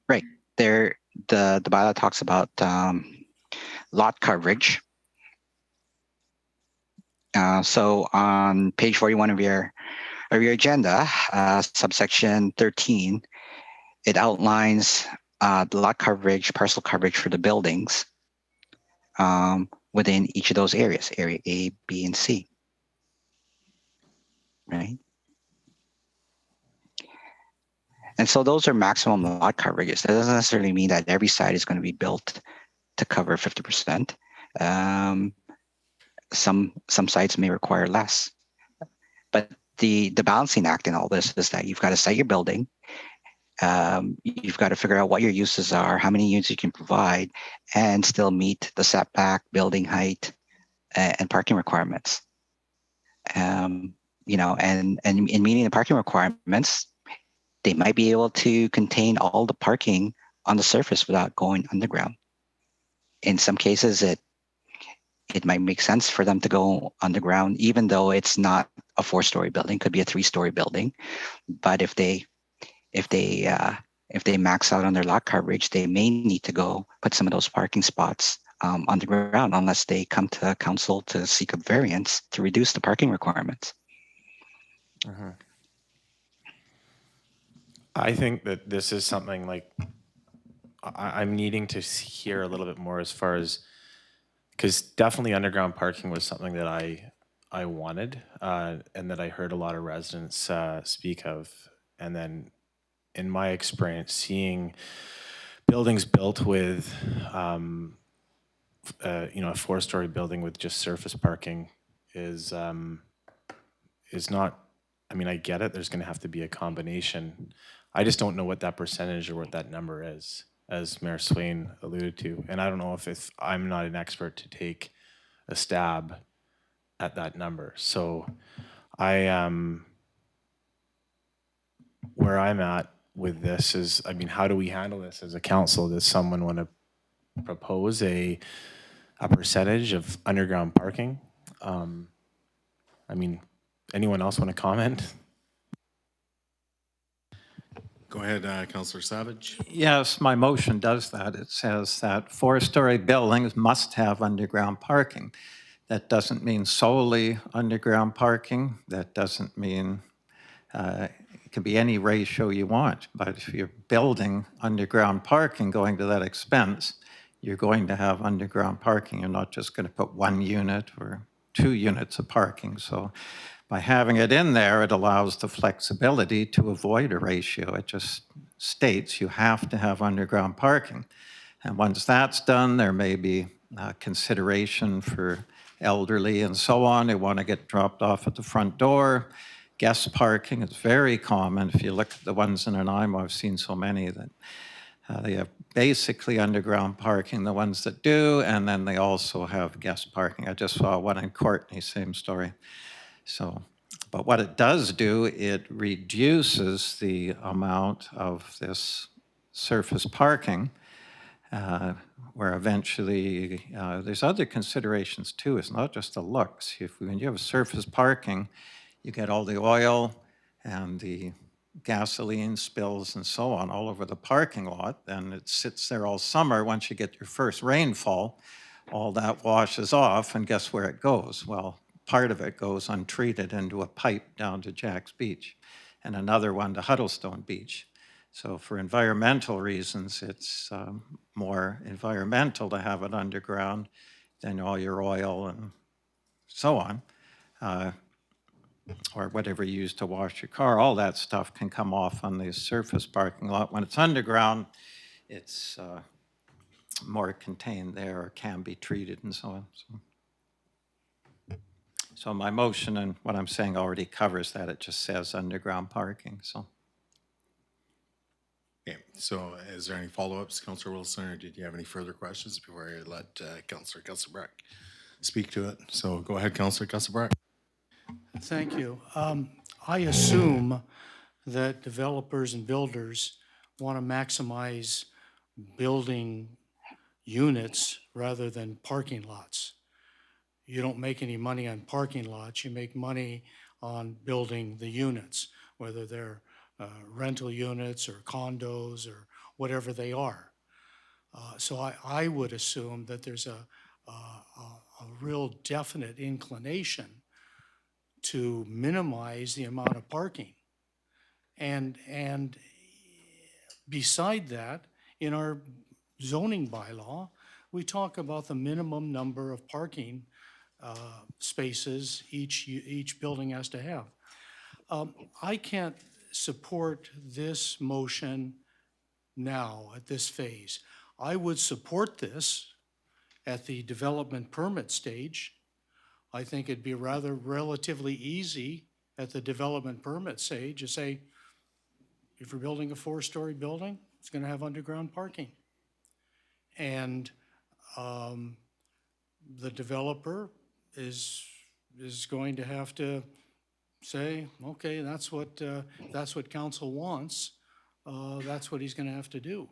Right. The bylaw talks about lot coverage. So on page 41 of your agenda, subsection 13, it outlines the lot coverage, parcel coverage for the buildings within each of those areas, area A, B, and C. Right. And so those are maximum lot coverages. That doesn't necessarily mean that every site is going to be built to cover 50%. Some sites may require less. But the balancing act in all this is that you've got to site your building. You've got to figure out what your uses are, how many units you can provide, and still meet the setback, building height, and parking requirements. You know, and in meeting the parking requirements, they might be able to contain all the parking on the surface without going underground. In some cases, it might make sense for them to go underground, even though it's not a 4-story building, could be a 3-story building. But if they max out on their lot coverage, they may need to go put some of those parking spots on the ground, unless they come to council to seek a variance to reduce the parking requirements. Uh-huh. I think that this is something like I'm needing to hear a little bit more as far as, because definitely underground parking was something that I I wanted, and that I heard a lot of residents speak of. And then in my experience, seeing buildings built with, a 4-story building with just surface parking is not, I mean, I get it, there's gonna have to be a combination. I just don't know what that percentage or what that number is, as Mayor Swain alluded to. And I don't know if I'm not an expert to take a stab at that number. So where I'm at with this is, I mean, how do we handle this as a council? Does someone want to propose a percentage of underground parking? I mean, anyone else want to comment? Go ahead, Councillor Savage. Yes, my motion does that. It says that 4-story buildings must have underground parking. That doesn't mean solely underground parking. That doesn't mean it can be any ratio you want. But if you're building underground parking, going to that expense, you're going to have underground parking. You're not just going to put 1 unit or 2 units of parking. So by having it in there, it allows the flexibility to avoid a ratio. It just states you have to have underground parking. And once that's done, there may be consideration for elderly and so on who want to get dropped off at the front door. Guest parking is very common. If you look at the ones in Nanaimo, I've seen so many that they have basically underground parking, the ones that do, and then they also have guest parking. I just saw one in Courtney, same story. So, but what it does do, it reduces the amount of this surface parking, where eventually, there's other considerations too. It's not just the looks. When you have surface parking, you get all the oil and the gasoline spills and so on all over the parking lot, and it sits there all summer. Once you get your first rainfall, all that washes off, and guess where it goes? Well, part of it goes untreated into a pipe down to Jack's Beach, and another one to Huddlestone Beach. So for environmental reasons, it's more environmental to have it underground than all your oil and so on. Or whatever you use to wash your car, all that stuff can come off on the surface parking lot. When it's underground, it's more contained there, or can be treated and so on. So my motion and what I'm saying already covers that. It just says underground parking, so. Okay, so is there any follow-ups, Councillor Wilson, or did you have any further questions before I let Councillor Gusselbrock speak to it? So go ahead, Councillor Gusselbrock. Thank you. I assume that developers and builders want to maximize building units rather than parking lots. You don't make any money on parking lots. You make money on building the units, whether they're rental units or condos or whatever they are. So I would assume that there's a real definite inclination to minimize the amount of parking. And beside that, in our zoning bylaw, we talk about the minimum number of parking spaces each building has to have. I can't support this motion now at this phase. I would support this at the development permit stage. I think it'd be rather relatively easy at the development permit stage to say, if you're building a 4-story building, it's going to have underground parking. And the developer is going to have to say, okay, that's what council wants. That's what he's going to have to do.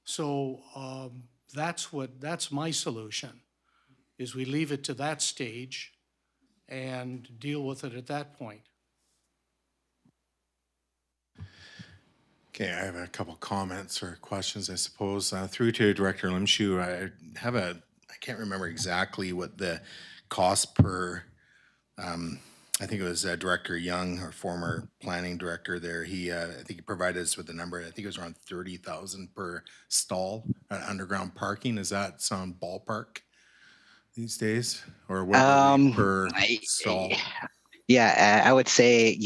So that's my solution, is we leave it to that stage and deal with it at that point. Okay, I have a couple comments or questions, I suppose. Through to Director Limshu, I can't remember exactly what the cost per, I think it was Director Young, our former planning director there. I think he provided us with a number, I think it was around 30,000 per stall at underground parking. Does that sound ballpark? these days? Or what would be per I- stall? Yeah, I would say,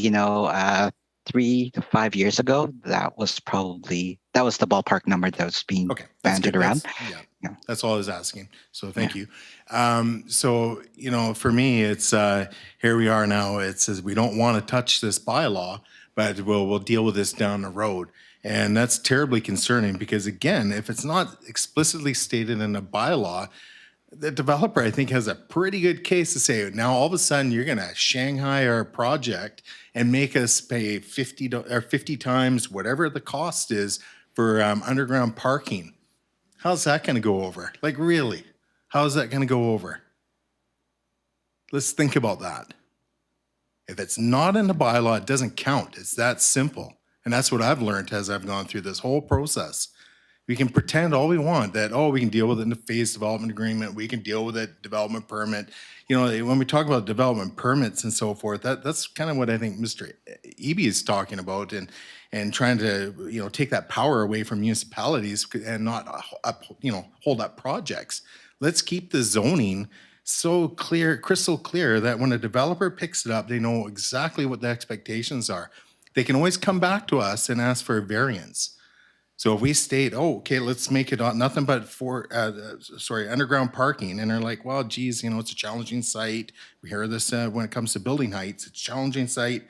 3 to 5 years ago, that was the ballpark number that was being Okay, that's banded good. around. Yeah, Yeah. that's all I was asking. So thank you. So, for me, it's here we are now. It says we don't want to touch this bylaw, but we'll deal with this down the road. And that's terribly concerning because, again, if it's not explicitly stated in a bylaw, the developer, I think, has a pretty good case to say, now all of a sudden you're going to Shanghai our project and make us pay 50 times whatever the cost is for underground parking. How's that going to go over? Like, really? How's that going to go over? Let's think about that. If it's not in the bylaw, it doesn't count. It's that simple. And that's what I've learned as I've gone through this whole process. We can pretend all we want that, we can deal with it in the phase development agreement. We can deal with it, development permit. When we talk about development permits and so forth, that's kind of what I think Mr. Eby is talking about and trying to, take that power away from municipalities and not, hold up projects. Let's keep the zoning so clear, crystal clear that when a developer picks it up, they know exactly what the expectations are. They can always come back to us and ask for a variance. So if we state, okay, let's make it nothing but underground parking, and they're like, well, geez, it's a challenging site. We hear this when it comes to building heights. It's a challenging site.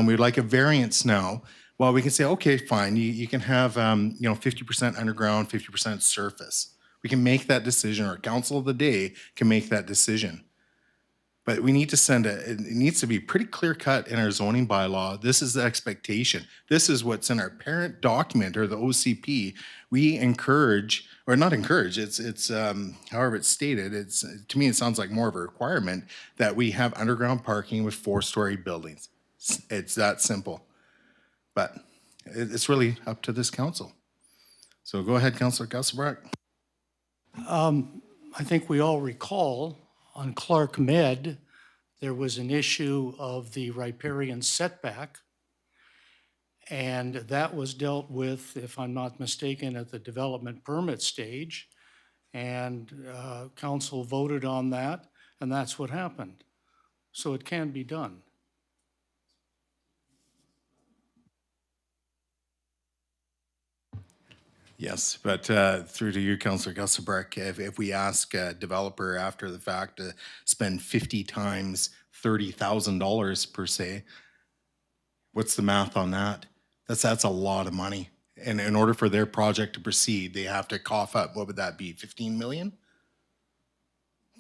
We'd like a variance now. Well, we can say, okay, fine. You can have 50% underground, 50% surface. We can make that decision, or council of the day can make that decision. But we need to it needs to be pretty clear cut in our zoning bylaw. This is the expectation. This is what's in our parent document, or the OCP. We encourage, or not encourage, it's however it's stated, to me it sounds like more of a requirement that we have underground parking with 4-story buildings. It's that simple. But it's really up to this council. So go ahead, Councillor Gusselbrock. I think we all recall on Clark Med, there was an issue of the riparian setback, and that was dealt with, if I'm not mistaken, at the development permit stage, and council voted on that, and that's what happened. So it can be done. Yes, but through to you, Councillor Gusselbrock, if we ask a developer after the fact to spend 50 times $30,000 per se, what's the math on that? That's a lot of money. And in order for their project to proceed, they have to cough up, what would that be, 15 million?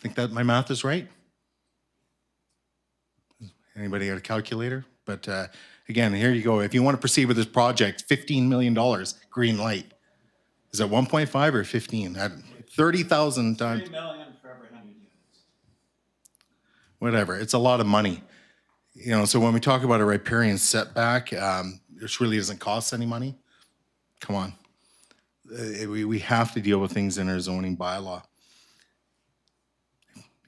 Think that my math is right? Anybody got a calculator? But again, here you go. If you want to proceed with this project, $15 million, green light. Is it 1.5 or 15? 30,000 times. 3 million for every 100 units. Whatever. It's a lot of money. So when we talk about a riparian setback, this really doesn't cost any money. Come on. We have to deal with things in our zoning bylaw.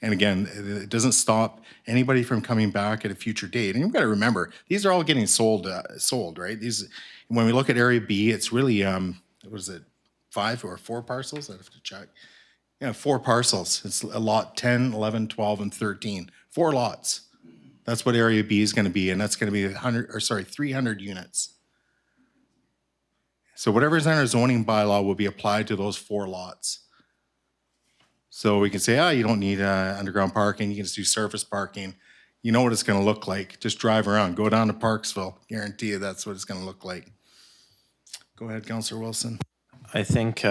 And again, it doesn't stop anybody from coming back at a future date. And you've got to remember, these are all getting sold, right? When we look at Area B, it's really, what is it, 5 or 4 parcels? I have to check. 4 parcels. It's a lot 10, 11, 12, and 13. 4 lots. That's what Area B is going to be, and that's going to be 300 units. So whatever's in our zoning bylaw will be applied to those 4 lots. So we can say, you don't need underground parking. You can just do surface parking. You know what it's going to look like. Just drive around. Go down to Parksville. Guarantee you that's what it's going to look like. Go ahead, Councillor Wilson. I think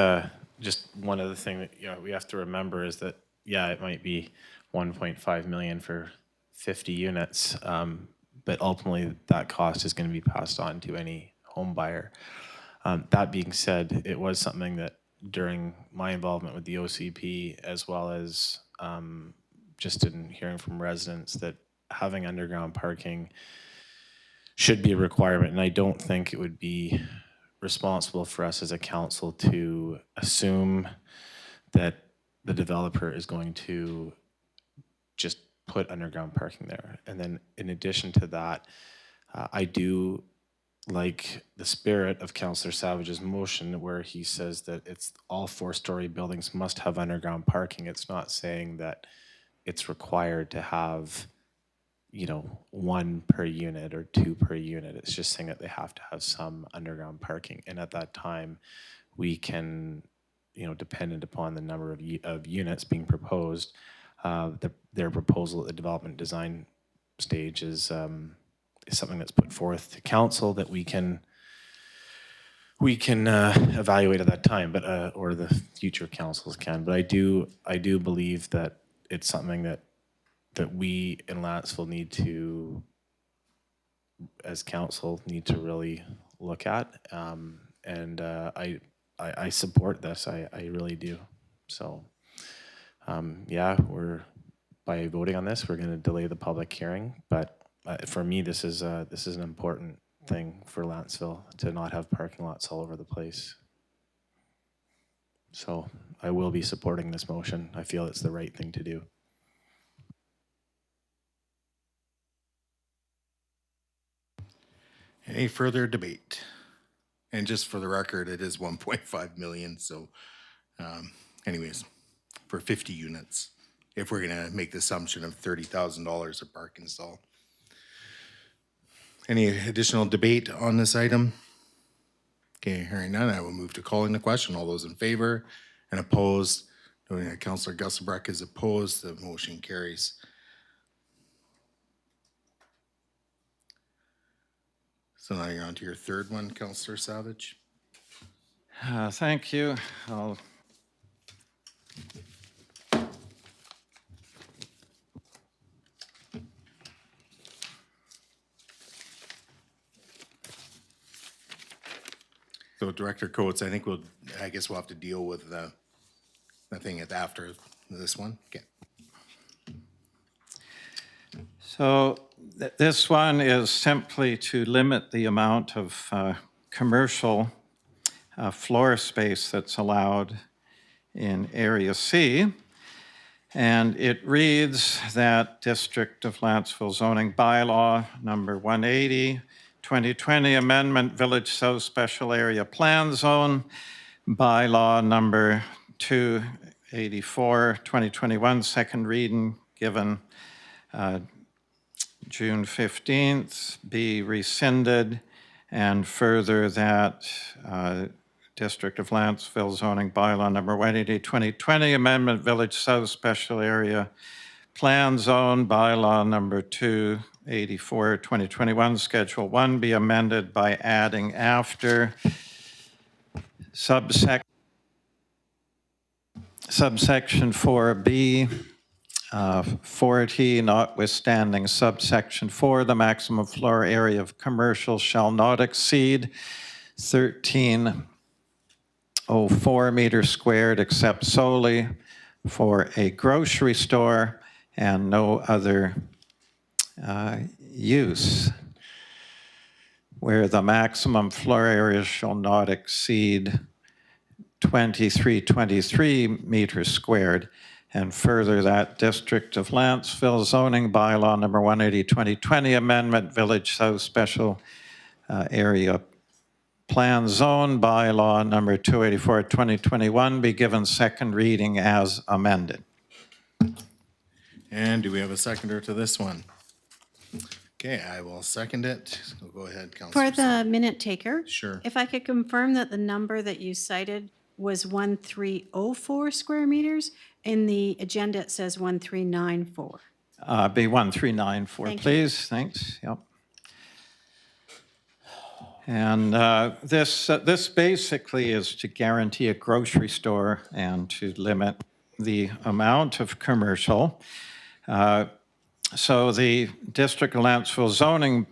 just one other thing that we have to remember is that, it might be 1.5 million for 50 units, but ultimately that cost is going to be passed on to any home buyer. That being said, it was something that during my involvement with the OCP, as well as just in hearing from residents, that having underground parking should be a requirement. And I don't think it would be responsible for us as a council to assume that the developer is going to just put underground parking there. And then in addition to that, I do like the spirit of Councillor Savage's motion, where he says that it's all 4-story buildings must have underground parking. It's not saying that it's required to have, you know, 1 per unit or 2 per unit. It's just saying that they have to have some underground parking. And at that time, we can, you know, dependent upon the number of units being proposed, their proposal at the development design stage is something that's put forth to council that we can evaluate at that time, but or the future councils can. But I do believe that it's something that we in Lantzville need to, as council, need to really look at. And I support this. I really do. So yeah, by voting on this, we're going to delay the public hearing. But for me, this is an important thing for Lantzville to not have parking lots all over the place. So I will be supporting this motion. I feel it's the right thing to do. Any further debate? And just for the record, it is 1.5 million. So anyways, for 50 units, if we're gonna make the assumption of $30,000 a park install. Any additional debate on this item? Okay, hearing none, I will move to calling the question. All those in favor and opposed, noting that Councillor Gusselbreck is opposed, the motion carries. So now you're on to your third one, Councillor Savage. Thank you. So Director Coates, I guess we'll have to deal with the thing after this one. Okay. So this one is simply to limit the amount of commercial floor space that's allowed in Area C. And it reads that District of Lantzville Zoning Bylaw Number 180, 2020 Amendment Village South Special Area Plan Zone, Bylaw Number 284, 2021, second reading given June 15th, be rescinded, and further that District of Lantzville Zoning Bylaw Number 180, 2020 Amendment Village South Special Area Plan Zone, Bylaw Number 284, 2021, Schedule 1 be amended by adding after subsection 4B, 40, notwithstanding subsection 4, the maximum floor area of commercial shall not exceed 1304 meters squared, except solely for a grocery store and no other use, where the maximum floor area shall not exceed 2323 meters squared. And further, that District of Lantzville Zoning Bylaw Number 180, 2020 Amendment Village South Special Area Plan Zone Bylaw Number 284, 2021 be given second reading as amended. And do we have a seconder to this one? Okay, I will second it. So go ahead, Councillor. For the minute taker? Sure. If I could confirm that the number that you cited was 1304 square meters. In the agenda, it says 1394. Be 1394, Thank you. please. Thanks. Yep. And this basically is to guarantee a grocery store and to limit the amount of commercial. So the District of Lantzville zoning,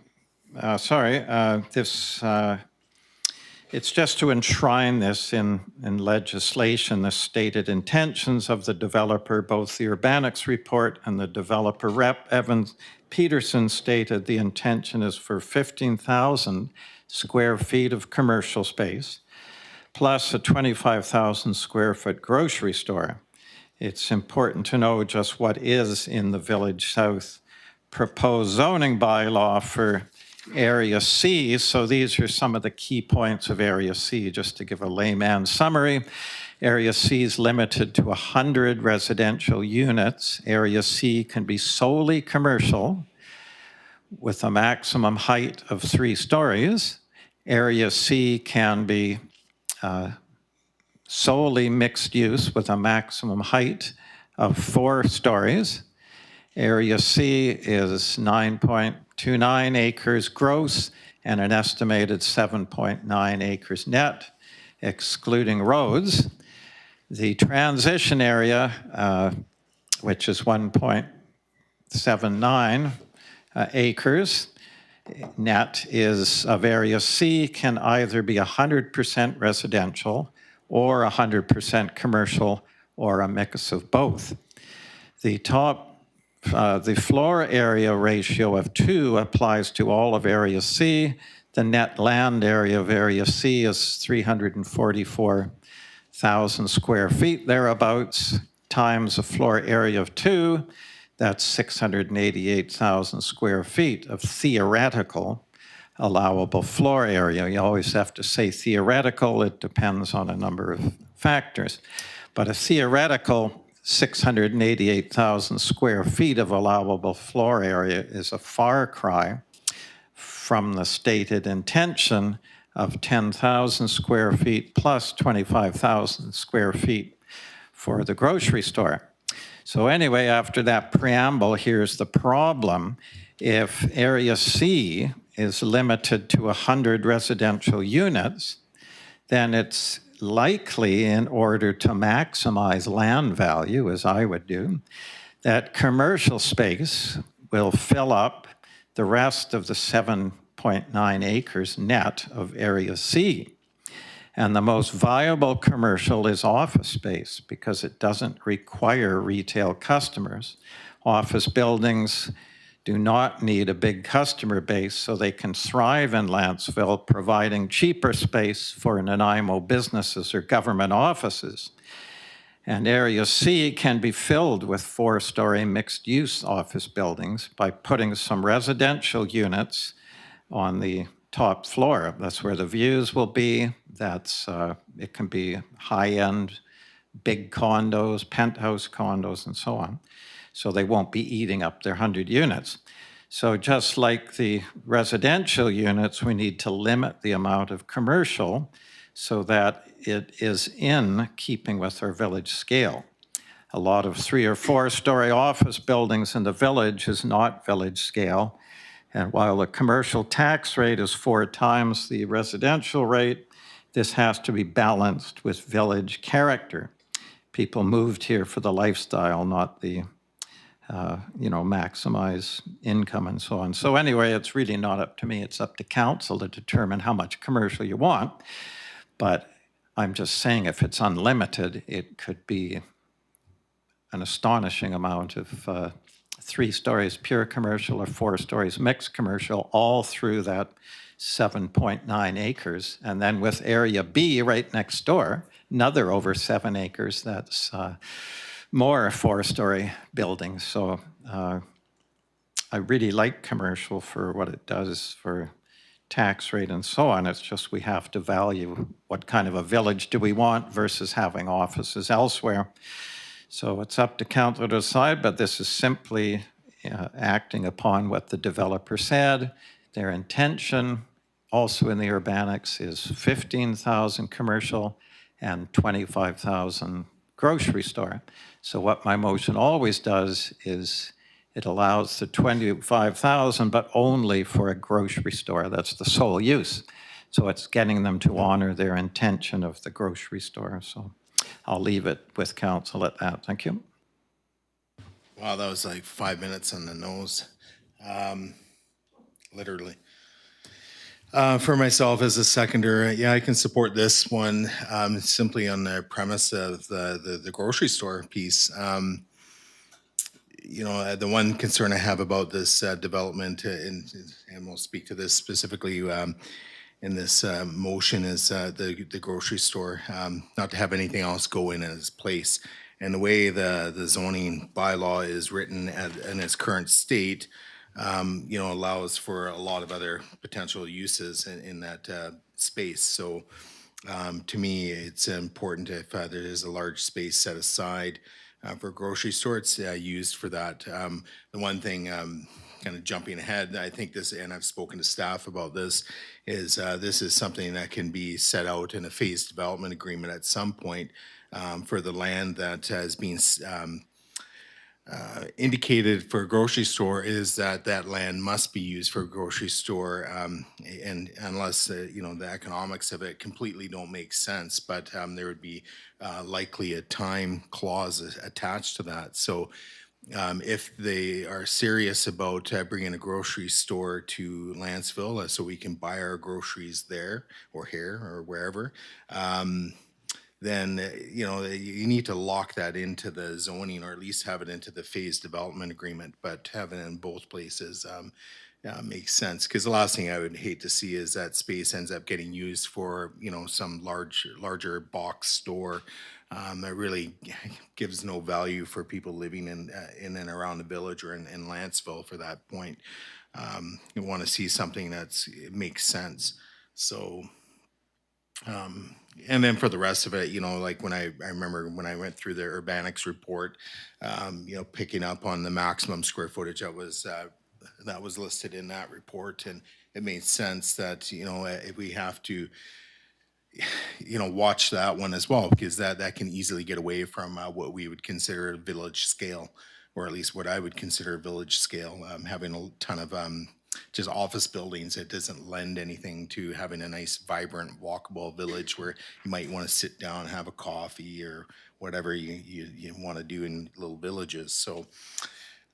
it's just to enshrine this in legislation, the stated intentions of the developer. Both the Urbanics report and the developer rep, Evan Peterson, stated the intention is for 15,000 square feet of commercial space, plus a 25,000 square foot grocery store. It's important to know just what is in the Village South proposed zoning bylaw for Area C, so these are some of the key points of Area C, just to give a layman summary. Area C is limited to 100 residential units. Area C can be solely commercial with a maximum height of 3 stories. Area C can be solely mixed use with a maximum height of 4 stories. Area C is 9.29 acres gross and an estimated 7.9 acres net, excluding roads. The transition area, which is 1.79 acres net is of Area C, can either be 100% residential or 100% commercial or a mix of both. The floor area ratio of 2 applies to all of Area C. The net land area of Area C is 344,000 square feet thereabouts, times a floor area of 2. That's 688,000 square feet of theoretical allowable floor area. You always have to say theoretical. It depends on a number of factors. But a theoretical 688,000 square feet of allowable floor area is a far cry from the stated intention of 10,000 square feet plus 25,000 square feet for the grocery store. So anyway, after that preamble, here's the problem. If Area C is limited to 100 residential units, then it's likely, in order to maximize land value, as I would do, that commercial space will fill up the rest of the 7.9 acres net of Area C. And the most viable commercial is office space because it doesn't require retail customers. Office buildings do not need a big customer base, so they can thrive in Lantzville, providing cheaper space for Nanaimo businesses or government offices. And Area C can be filled with 4-story mixed-use office buildings by putting some residential units on the top floor. That's where the views will be. It can be high-end, big condos, penthouse condos, and so on. So they won't be eating up their 100 units. So just like the residential units, we need to limit the amount of commercial so that it is in keeping with our village scale. A lot of 3- or 4-story office buildings in the village is not village scale. And while the commercial tax rate is 4 times the residential rate, this has to be balanced with village character. People moved here for the lifestyle, not the, maximize income and so on. So anyway, it's really not up to me. It's up to council to determine how much commercial you want. But I'm just saying if it's unlimited, it could be an astonishing amount of 3 stories pure commercial or 4 stories mixed commercial, all through that 7.9 acres. And then with Area B right next door, another over 7 acres, that's more 4-story buildings. So I really like commercial for what it does for tax rate and so on. It's just we have to value what kind of a village do we want versus having offices elsewhere. So it's up to council to decide, but this is simply acting upon what the developer said. Their intention, also in the urbanics, is 15,000 commercial and 25,000 grocery store. So what my motion always does is it allows the 25,000, but only for a grocery store. That's the sole use. So it's getting them to honor their intention of the grocery store. So I'll leave it with council at that. Thank you. Wow, that was like 5 minutes on the nose, literally. For myself as a seconder, yeah, I can support this one simply on the premise of the grocery store piece. The one concern I have about this development, and we'll speak to this specifically in this motion, is the grocery store, not to have anything else go in its place. And the way the zoning bylaw is written in its current state, allows for a lot of other potential uses in that space. So to me, it's important if there is a large space set aside for a grocery store, it's used for that. The one thing, kind of jumping ahead, I think this, and I've spoken to staff about this, is this is something that can be set out in a phased development agreement at some point for the land that has been indicated for a grocery store is that that land must be used for a grocery store, and unless the economics of it completely don't make sense, but there would be likely a time clause attached to that. So if they are serious about bringing a grocery store to Lantzville, so we can buy our groceries there or here or wherever, then you need to lock that into the zoning, or at least have it into the phased development agreement. But having it in both places makes sense, because the last thing I would hate to see is that space ends up getting used for some larger box store that really gives no value for people living in and around the village or in Lantzville. For that point, you want to see something it makes sense. So. And then for the rest of it, like when I remember when I went through the urbanics report, picking up on the maximum square footage that was listed in that report, and it made sense that if we have to watch that one as well, because that can easily get away from what we would consider a village scale, or at least what I would consider a village scale. Having a ton of just office buildings, it doesn't lend anything to having a nice, vibrant, walkable village where you might want to sit down, have a coffee, or whatever you want to do in little villages. So,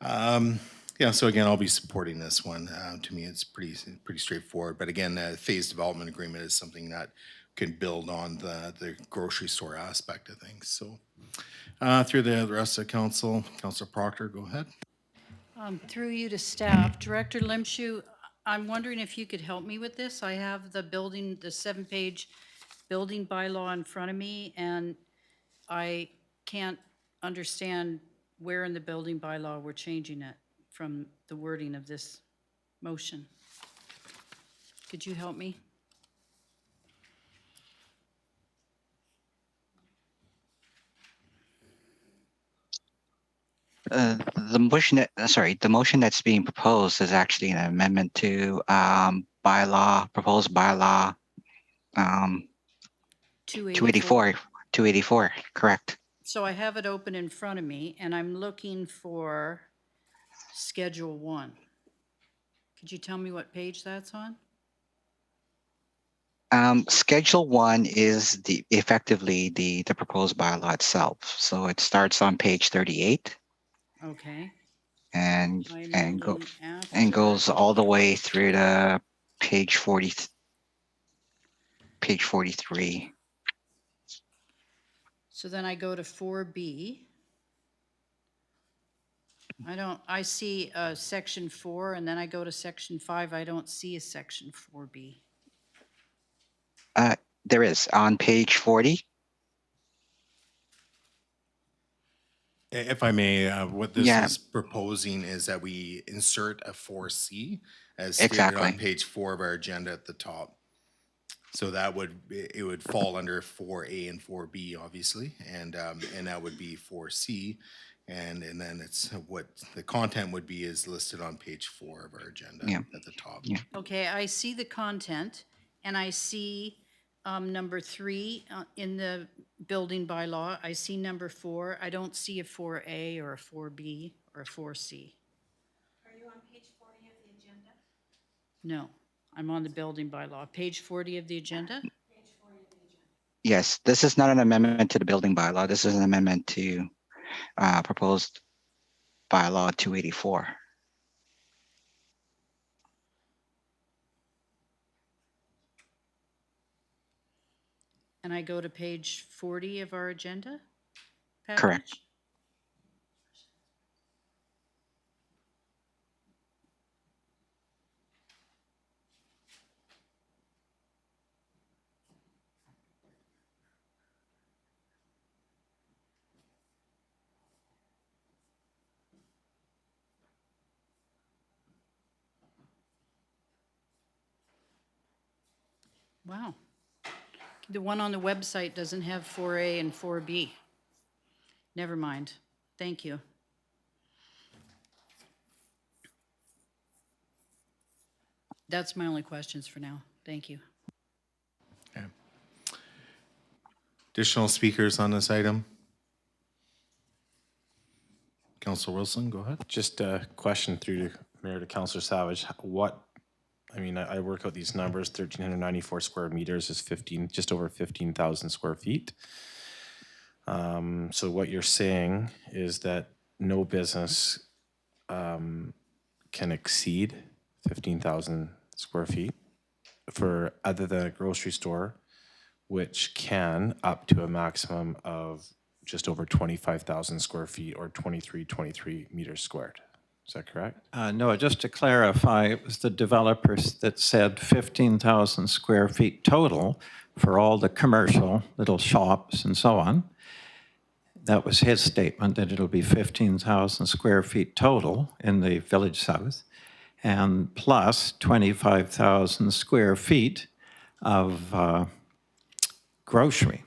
so again, I'll be supporting this one. To me, it's pretty straightforward. But again, the phased development agreement is something that can build on the grocery store aspect of things. So, through the rest of council, Councilor Proctor, go ahead. Through you to staff, Director Limshu, I'm wondering if you could help me with this. I have the 7-page building bylaw in front of me, and I can't understand where in the building bylaw we're changing it from the wording of this motion. Could you help me? The motion that's being proposed is actually an amendment to proposed bylaw 284. 284, correct. So I have it open in front of me, and I'm looking for Schedule 1. Could you tell me what page that's on? Schedule 1 is effectively the proposed bylaw itself. So it starts on page 38 Okay. and I'm looking goes after- all the way through to page 43. So then I go to 4B. I see section 4, and then I go to section 5. I don't see a section 4B. There is on page 40. If I may, what this Yeah. is proposing is that we insert a 4C as stated Exactly. on page 4 of our agenda at the top. So it would fall under 4A and 4B, obviously, and that would be 4C, and then it's what the content would be is listed on page 4 of our agenda at the top. Yeah. Okay, I see the content, and I see number 3 in the building bylaw. I see number 4. I don't see a 4A or a 4B or a 4C. Are you on page 40 of the agenda? No, I'm on the building bylaw. Page 40 of the agenda? Yes, this is not an amendment to the building bylaw. This is an amendment to proposed bylaw 284. And I go to page 40 of our agenda package? Correct. Wow. The one on the website doesn't have 4A and 4B. Never mind. Thank you. That's my only questions for now. Thank you. Okay. Additional speakers on this item? Councilor Wilson, go ahead. Just a question through Mayor to Councilor Savage. I work out these numbers, 1,394 square meters is just over 15,000 square feet. So what you're saying is that no business can exceed 15,000 square feet for other than a grocery store, which can up to a maximum of just over 25,000 square feet or 23 meters squared. Is that correct? No, just to clarify, it was the developers that said 15,000 square feet total for all the commercial little shops and so on. That was his statement, that it'll be 15,000 square feet total in the Village South, and plus 25,000 square feet of grocery.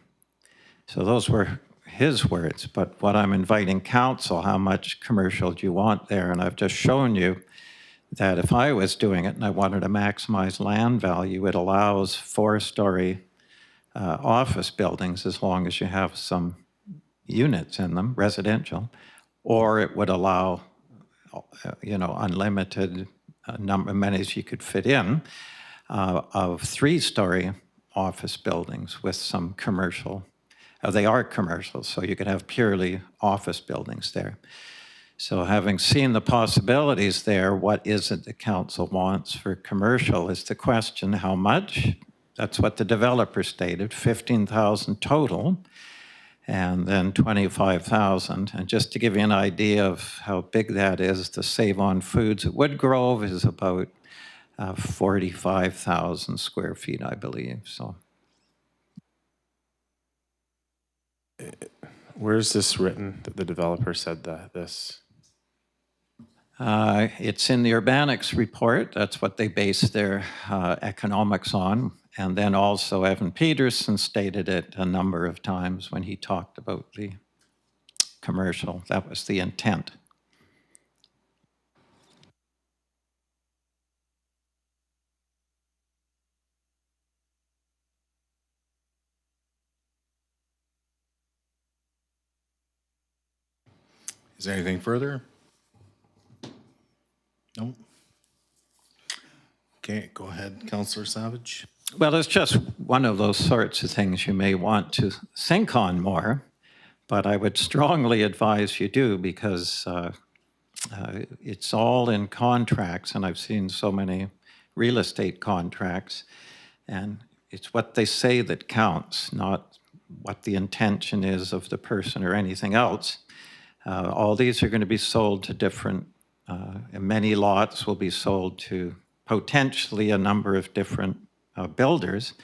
So those were his words, but what I'm inviting council, how much commercial do you want there? And I've just shown you that if I was doing it and I wanted to maximize land value, it allows 4-story office buildings as long as you have some units in them, residential, or it would allow, unlimited number of amenities you could fit in of 3-story office buildings with some commercial. They are commercial, so you could have purely office buildings there. So having seen the possibilities there, what is it the council wants for commercial is the question. How much? That's what the developer stated, 15,000 total, and then 25,000. And just to give you an idea of how big that is, the Save on Foods at Woodgrove is about 45,000 square feet, I believe. So. Where is this written that the developer said this? It's in the Urbanics report. That's what they base their economics on. And then also Evan Peterson stated it a number of times when he talked about the commercial. That was the intent. Is there anything further? No? Okay, go ahead, Councilor Savage. Well, it's just one of those sorts of things you may want to think on more, but I would strongly advise you do because it's all in contracts, and I've seen so many real estate contracts, and it's what they say that counts, not what the intention is of the person or anything else. All these are going to be sold to different, many lots will be sold to potentially a number of different builders,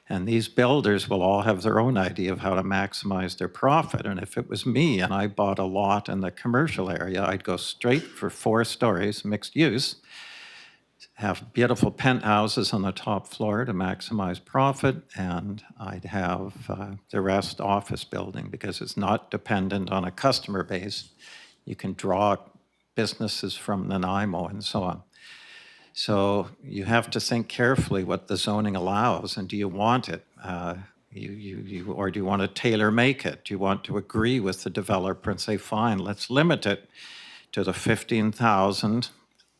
and these builders will all have their own idea of how to maximize their profit. And if it was me and I bought a lot in the commercial area, I'd go straight for 4 stories, mixed use, have beautiful penthouses on the top floor to maximize profit, and I'd have the rest office building because it's not dependent on a customer base. You can draw businesses from Nanaimo and so on. So you have to think carefully what the zoning allows, and do you want it? Or do you want to tailor make it? Do you want to agree with the developer and say, fine, let's limit it to the 15,000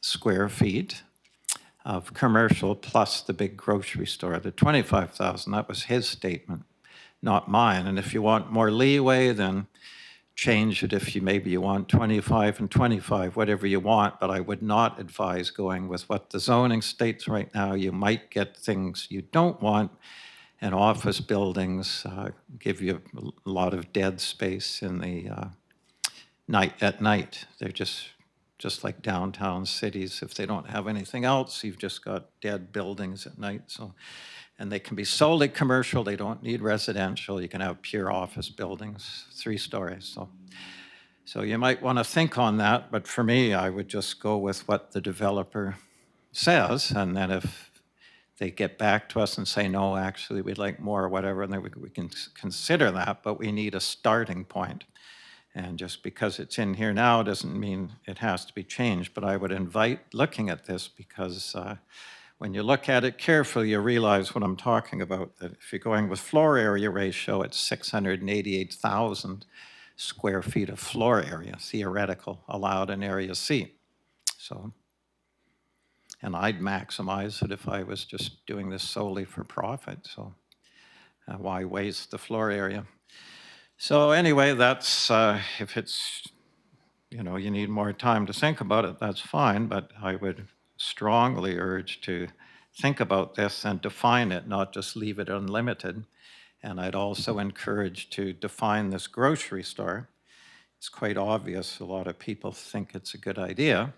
square feet of commercial plus the big grocery store, the 25,000, that was his statement, not mine. And if you want more leeway, then change it if maybe you want 25 and 25, whatever you want, but I would not advise going with what the zoning states right now. You might get things you don't want, and office buildings give you a lot of dead space in the at night. They're just like downtown cities. If they don't have anything else, you've just got dead buildings at night. So, and they can be solely commercial. They don't need residential. You can have pure office buildings, 3 stories. So you might want to think on that. But for me, I would just go with what the developer says. And then if they get back to us and say, no, actually, we'd like more or whatever, and then we can consider that, but we need a starting point. And just because it's in here now doesn't mean it has to be changed, but I would invite looking at this because when you look at it carefully, you realize what I'm talking about, that if you're going with floor area ratio, it's 688,000 square feet of floor area, theoretical, allowed in Area C. So, and I'd maximize it if I was just doing this solely for profit, so why waste the floor area? So anyway, that's, if it's, you know, you need more time to think about it, that's fine, but I would strongly urge to think about this and define it, not just leave it unlimited. And I'd also encourage to define this grocery store. It's quite obvious a lot of people think it's a good idea.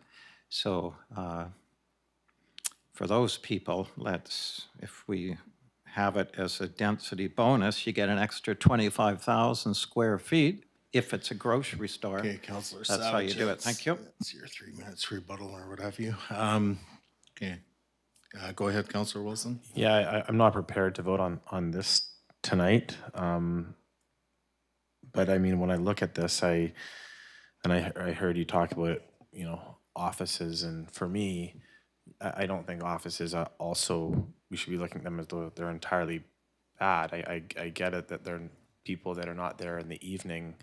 So for those people, if we have it as a density bonus, you get an extra 25,000 square feet if it's a grocery store. Okay, Councillor That's how you do it. Thank you. That's your 3 minutes rebuttal or what have you. Okay, go ahead, Councillor Wilson. Yeah, I'm not prepared to vote on this tonight. But I mean, when I look at this, I heard you talk about, you know, offices, and for me, I don't think offices are also, we should be looking at them as though they're entirely bad. I get it that they're people that are not there in the evening,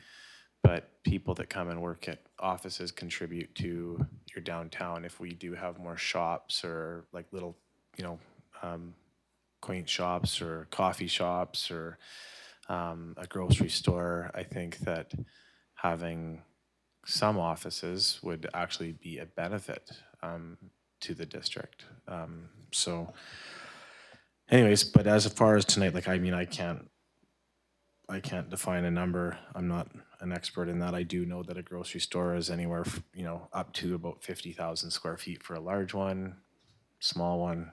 but people that come and work at offices contribute to your downtown. If we do have more shops or like little, you know, quaint shops or coffee shops or a grocery store, I think that having some offices would actually be a benefit to the district. So anyways, but as far as tonight, like, I mean, I can't define a number. I'm not an expert in that. I do know that a grocery store is anywhere, you know, up to about 50,000 square feet for a large one, small one,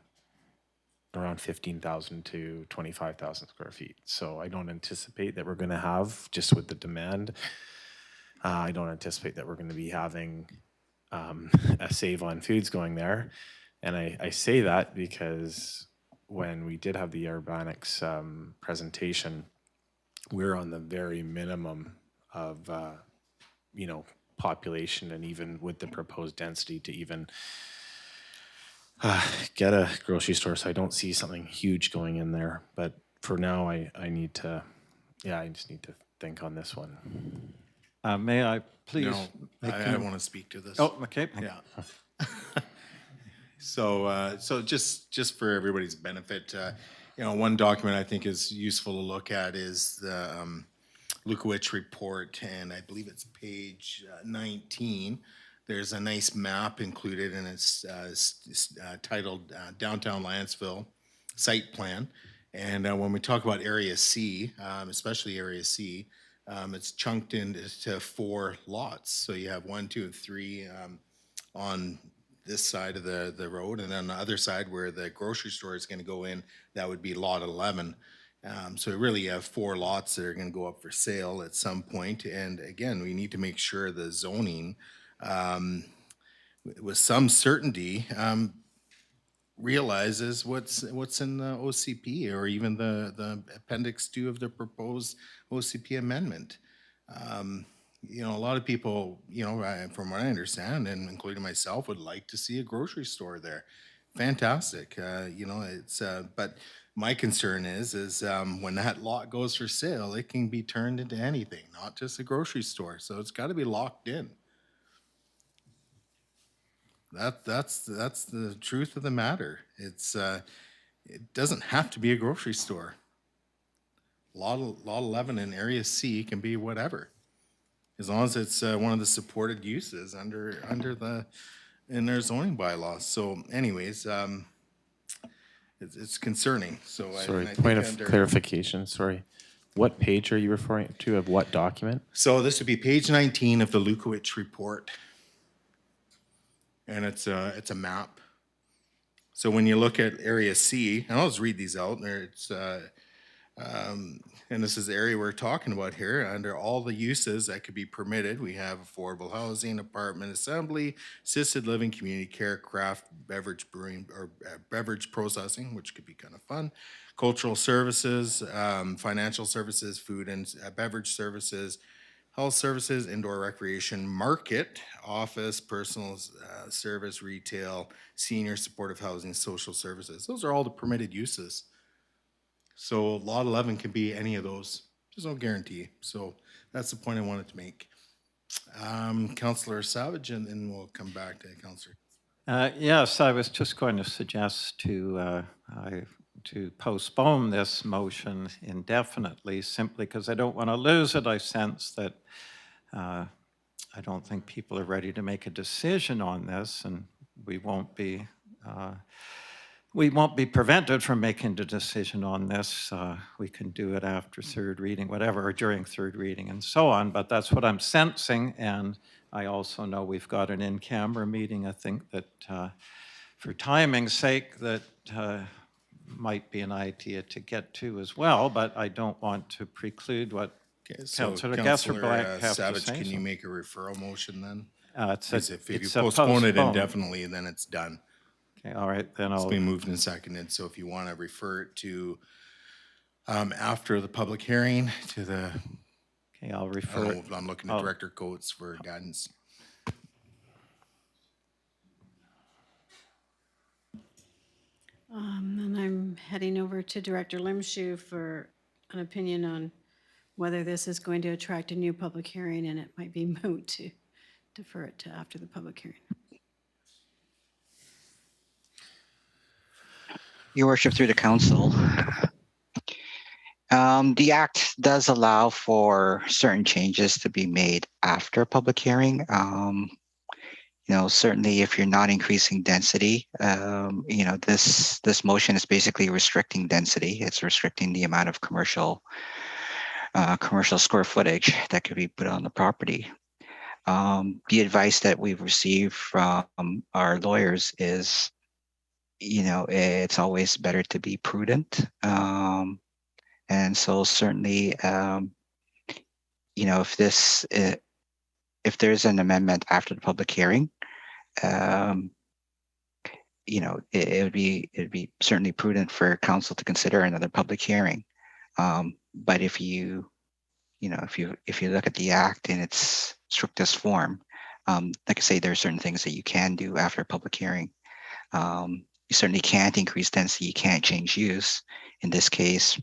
around 15,000 to 25,000 square feet. So I don't anticipate that we're going to have, just with the demand, I don't anticipate that we're going to be having a Save on Foods going there. And I say that because when we did have the Urbanics presentation, we're on the very minimum of, you know, population, and even with the proposed density to even get a grocery store. So I don't see something huge going in there. But for now, I need to, yeah, I just need to think on this one. May I please? No, I want to speak to this. Oh, okay. Yeah. So just for everybody's benefit, you know, one document I think is useful to look at is the Lukowicz report, and I believe it's page 19. There's a nice map included, and it's titled Downtown Lantzville Site Plan. And when we talk about Area C, especially Area C, it's chunked into 4 lots. So you have 1, 2, and 3 on this side of the road, and on the other side where the grocery store is going to go in, that would be lot 11. So really you have 4 lots that are going to go up for sale at some point. And again, we need to make sure the zoning with some certainty realizes what's in the OCP, or even the Appendix 2 of the proposed OCP amendment. You know, a lot of people, you know, from what I understand, and including myself, would like to see a grocery store there. Fantastic. You know, it's but my concern is when that lot goes for sale, it can be turned into anything, not just a grocery store. So it's got to be locked in. That's the truth of the matter. It's it doesn't have to be a grocery store. Lot 11 in Area C can be whatever, as long as it's one of the supported uses in their zoning bylaws. So, anyways, it's concerning. So, Sorry, I point think of clarification. Sorry, what page are you referring to of what document? So this would be page 19 of the Lukowicz report, and it's a map. So when you look at Area C, and I'll just read these out. It's And this is the area we're talking about here. Under all the uses that could be permitted, we have affordable housing, apartment assembly, assisted living, community care, craft, beverage brewing, or beverage processing, which could be kind of fun, cultural services, financial services, food and beverage services, health services, indoor recreation, market, office, personal service, retail, senior supportive housing, social services. Those are all the permitted uses. So lot 11 can be any of those. There's no guarantee. So that's the point I wanted to make. Councillor Savage, and then we'll come back to Councillor. Yes, I was just going to suggest to postpone this motion indefinitely, simply because I don't want to lose it. I sense that I don't think people are ready to make a decision on this, and we won't be prevented from making the decision on this. We can do it after third reading, whatever, or during third reading and so on, but that's what I'm sensing. And I also know we've got an in-camera meeting. I think that for timing's sake, that might be an idea to get to as well, but I don't want to preclude what Councillor Gesser-Black have to Savage, say. can you make a referral motion then? It's Because if you it's a postpone it postpone. indefinitely, then it's done. Okay, all right, then It's I'll, been moved and seconded, so if you want to refer it to after the public hearing to the, okay, I'll I don't refer know, it. I'm looking at Director Coates for guidance. And I'm heading over to Director Limshu for an opinion on whether this is going to attract a new public hearing, and it might be moot to defer it to after the public hearing. Your worship, through the council. The act does allow for certain changes to be made after public hearing. Certainly if you're not increasing density, this motion is basically restricting density. It's restricting the amount of commercial square footage that could be put on the property. The advice that we've received from our lawyers is, it's always better to be prudent. And so certainly, if there's an amendment after the public hearing, it'd be certainly prudent for council to consider another public hearing. But if you look at the act in its strictest form, like I say, there are certain things that you can do after a public hearing. You certainly can't increase density. You can't change use. In this case,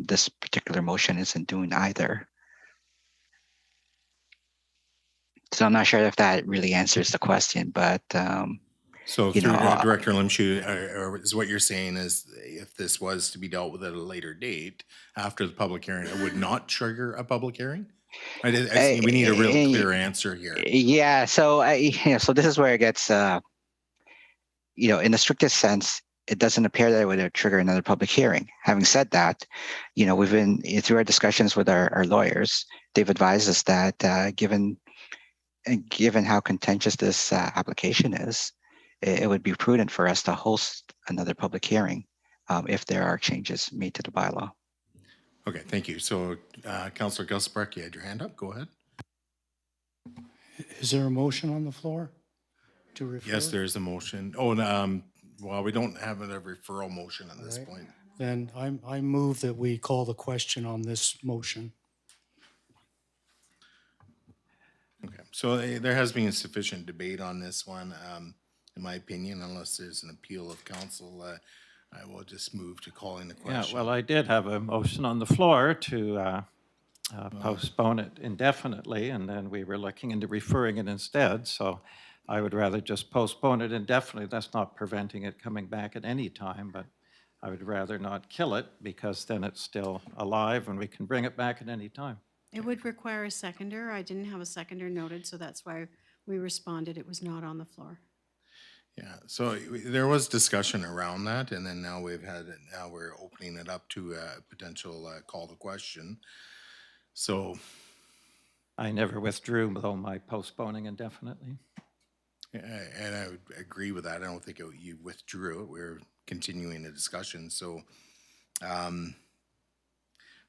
this particular motion isn't doing either. So I'm not sure if that really answers the question, but So through Director Limshu, is what you're saying is if this was to be dealt with at a later date after the public hearing, it would not trigger a public hearing? I think we need a real clear answer here. Yeah. So so this is where it gets, in the strictest sense, it doesn't appear that it would trigger another public hearing. Having said that, we've been through our discussions with our lawyers. They've advised us that given how contentious this application is, it would be prudent for us to host another public hearing if there are changes made to the bylaw. Okay, thank you. So Councillor Gesser-Black, you had your hand up. Go ahead. Is there a motion on the floor to refer? Yes, there is a motion. Oh, well, we don't have a referral motion at this point. Then I move that we call the question on this motion. Okay, so there has been sufficient debate on this one, in my opinion, unless there's an appeal of council. I will just move to calling the question. Yeah, well, I did have a motion on the floor to postpone it indefinitely, and then we were looking into referring it instead. So I would rather just postpone it indefinitely. That's not preventing it coming back at any time, but I would rather not kill it because then it's still alive and we can bring it back at any time. It would require a seconder. I didn't have a seconder noted, so that's why we responded. It was not on the floor. Yeah, so there was discussion around that, and then now we're opening it up to a potential call to question. So I never withdrew, though, my postponing indefinitely. and I would agree with that. I don't think you withdrew it. We're continuing the discussion. So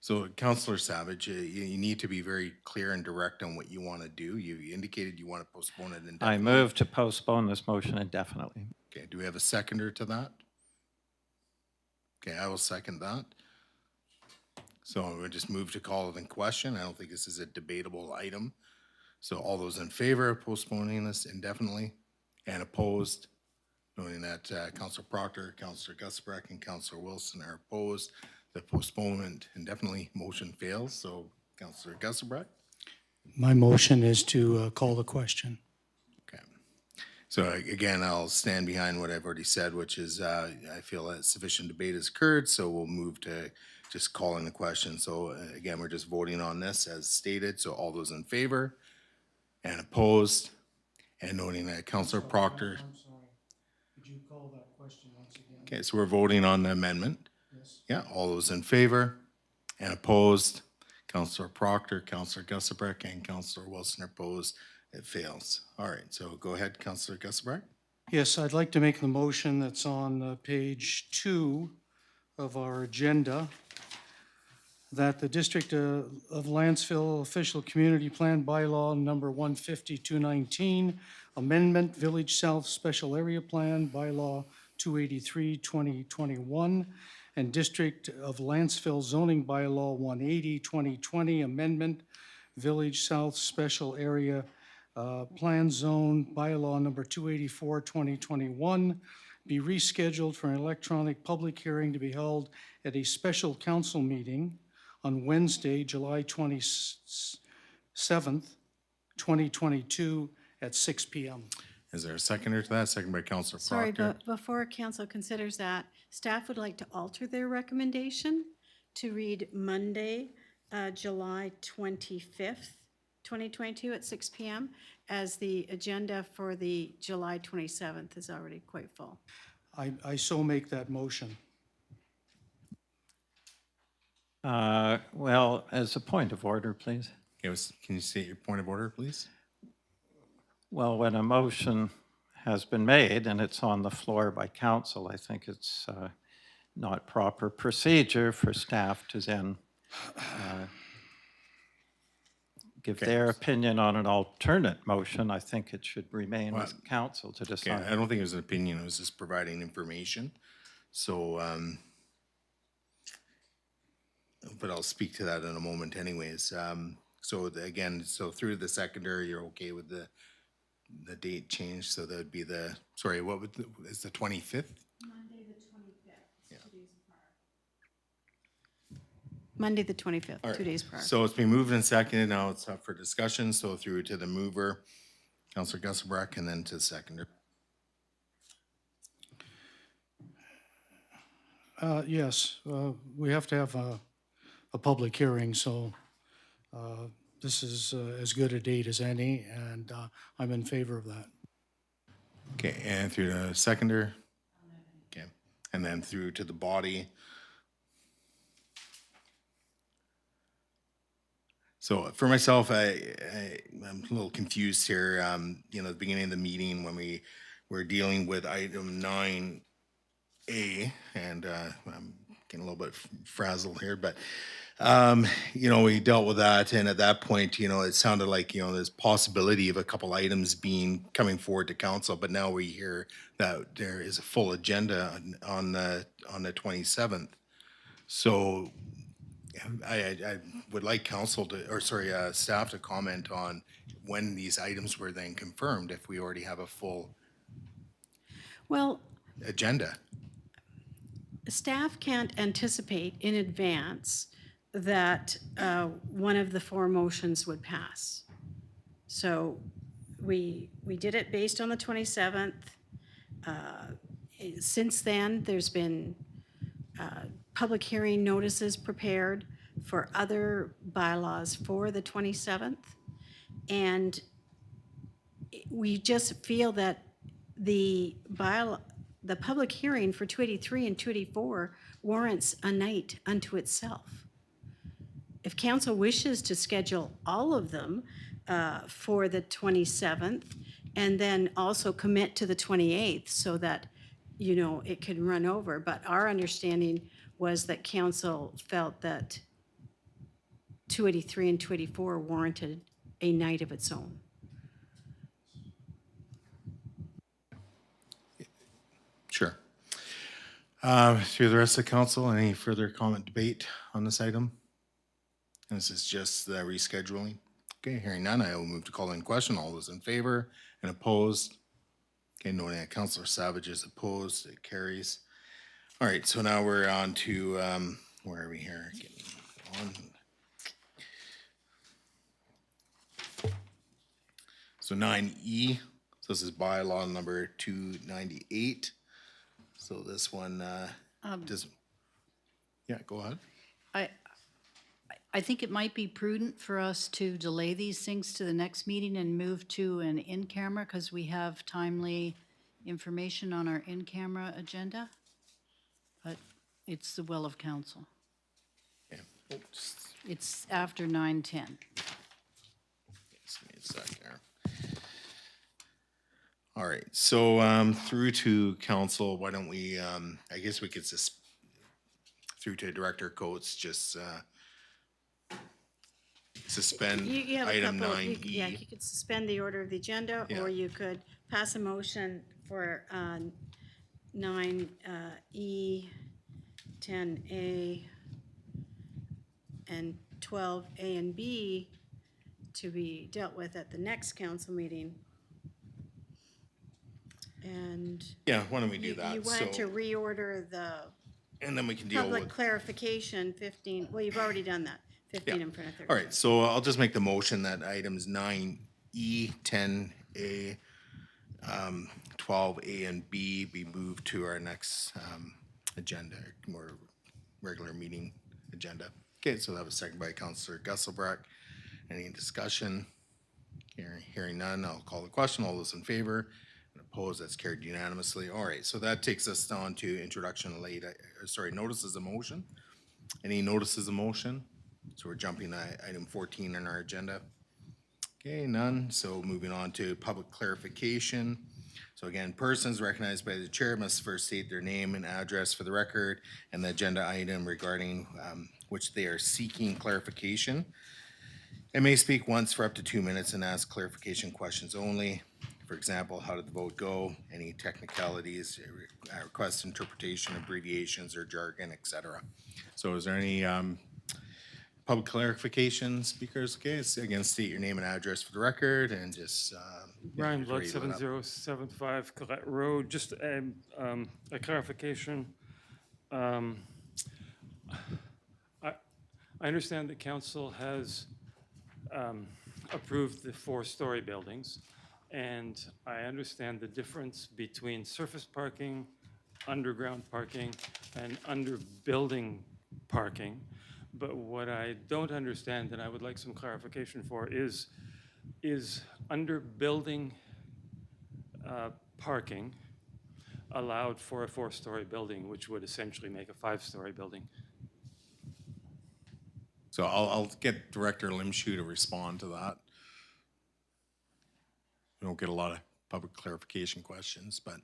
So Counselor Savage, you need to be very clear and direct on what you want to do. You indicated you want to postpone it indefinitely. I move to postpone this motion indefinitely. Okay, do we have a seconder to that? Okay, I will second that. So we'll just move to call it in question. I don't think this is a debatable item. So all those in favor of postponing this indefinitely and opposed, noting that Councillor Proctor, Councillor Gusbrecht, and Councillor Wilson are opposed. The postponement indefinitely motion fails. So Councillor Gusbrecht. My motion is to call the question. Okay. So again, I'll stand behind what I've already said, which is I feel that sufficient debate has occurred, so we'll move to just calling the question. So again, we're just voting on this as stated. So all those in favor and opposed, and noting that Councillor Proctor. I'm sorry. Could you call that question once again? Okay, so we're voting on the amendment. Yes. Yeah, all those in favor and opposed, Councillor Proctor, Councillor Gusbrecht, and Councillor Wilson are opposed. It fails. All right, so go ahead, Councillor Gusbrecht. Yes, I'd like to make the motion that's on page 2 of our agenda, that the District of Lantzville Official Community Plan Bylaw Number 150-219, Amendment Village South Special Area Plan Bylaw 283-2021, and District of Lantzville Zoning Bylaw 180-2020, Amendment Village South Special Area Plan Zone Bylaw Number 284-2021, be rescheduled for an electronic public hearing to be held at a special council meeting on Wednesday, July 27th, 2022 at 6 p.m. Is there a seconder to that? Second by Councillor Sorry, Proctor. but before council considers that, staff would like to alter their recommendation to read Monday, July 25th, 2022 at 6 p.m., as the agenda for the July 27th is already quite full. I so make that motion. Well, as a point of order, please. Okay, can you state your point of order, please? Well, when a motion has been made and it's on the floor by council, I think it's not proper procedure for staff to then give their opinion on an alternate motion. I think it should remain with council to Okay, decide. I don't think it was an opinion. It was just providing information. So, but I'll speak to that in a moment anyways. So again, so through the secondary, you're okay with the date change? So that would be the, sorry, what would, is the 25th? Monday the 25th, 2 days apart. Monday the 25th, All right. 2 days prior. So it's been moved and seconded. Now it's up for discussion. So through to the mover, Councillor Gusbrecht, and then to the seconder. Yes, we have to have a public hearing, so this is as good a date as any, and I'm in favor of that. Okay, and through the seconder. Okay, and then through to the body. So for myself, I'm a little confused here. You know, at the beginning of the meeting when we were dealing with item 9A, and I'm getting a little bit frazzled here, but you know, we dealt with that, and at that point, you know, it sounded like, you know, there's possibility of a couple items coming forward to council, but now we hear that there is a full agenda on the 27th. So I would like council to, or sorry, staff to comment on when these items were then confirmed, if we already have a full Well, agenda. staff can't anticipate in advance that one of the 4 motions would pass. So we did it based on the 27th. Since then, there's been public hearing notices prepared for other bylaws for the 27th. And we just feel that the public hearing for 283 and 284 warrants a night unto itself. If council wishes to schedule all of them for the 27th, and then also commit to the 28th so that, you know, it can run over. But our understanding was that council felt that 283 and 284 warranted a night of its own. Sure. Through the rest of the council, any further comment, debate on this item? This is just the rescheduling. Okay, hearing none, I will move to call in question. All those in favor and opposed? Okay, noting that Councillor Savage is opposed, it carries. All right, so now we're on to, where are we here? Getting on. So 9E, so this is bylaw number 298. So this one does, yeah, go ahead. I think it might be prudent for us to delay these things to the next meeting and move to an in-camera because we have timely information on our in-camera agenda. But it's the will of council. Yeah. Oh, just It's after 9:10. give me a sec there. All right, so through to council, why don't we, I guess we could through to Director Coates, just suspend You have a item couple, 9E. yeah, you could suspend the order of the agenda, Yeah. or you could pass a motion for 9E, 10A, and 12A and B to be dealt with at the next council meeting. And Yeah, why don't we do you that? wanted to So, reorder the and then we can deal public with. clarification 15, well, you've already done that, 15 in front of 13. All right, so I'll just make the motion that items 9E, 10A, 12A, and B be moved to our next agenda, more regular meeting agenda. Okay, so that was seconded by Councillor Gusselbrecht. Any discussion? Hearing none, I'll call the question. All those in favor and opposed, that's carried unanimously. All right, so that takes us down to introduction of notices of motion. Any notices of motion? So we're jumping to item 14 on our agenda. Okay, none. So moving on to public clarification. So again, persons recognized by the chair must first state their name and address for the record and the agenda item regarding which they are seeking clarification. It may speak once for up to 2 minutes and ask clarification questions only. For example, how did the vote go? Any technicalities, request interpretation, abbreviations or jargon, etc. So is there any public clarification, speakers? Okay, so again, state your name and address for the record and just. Brian Blood, read it up. 7075 Colette Road. Just a clarification. I understand that council has approved the 4-story buildings, and I understand the difference between surface parking, underground parking, and under-building parking. But what I don't understand, and I would like some clarification for, is under-building parking allowed for a 4-story building, which would essentially make a 5-story building? So I'll get Director Limshu to respond to that. We don't get a lot of public clarification questions, but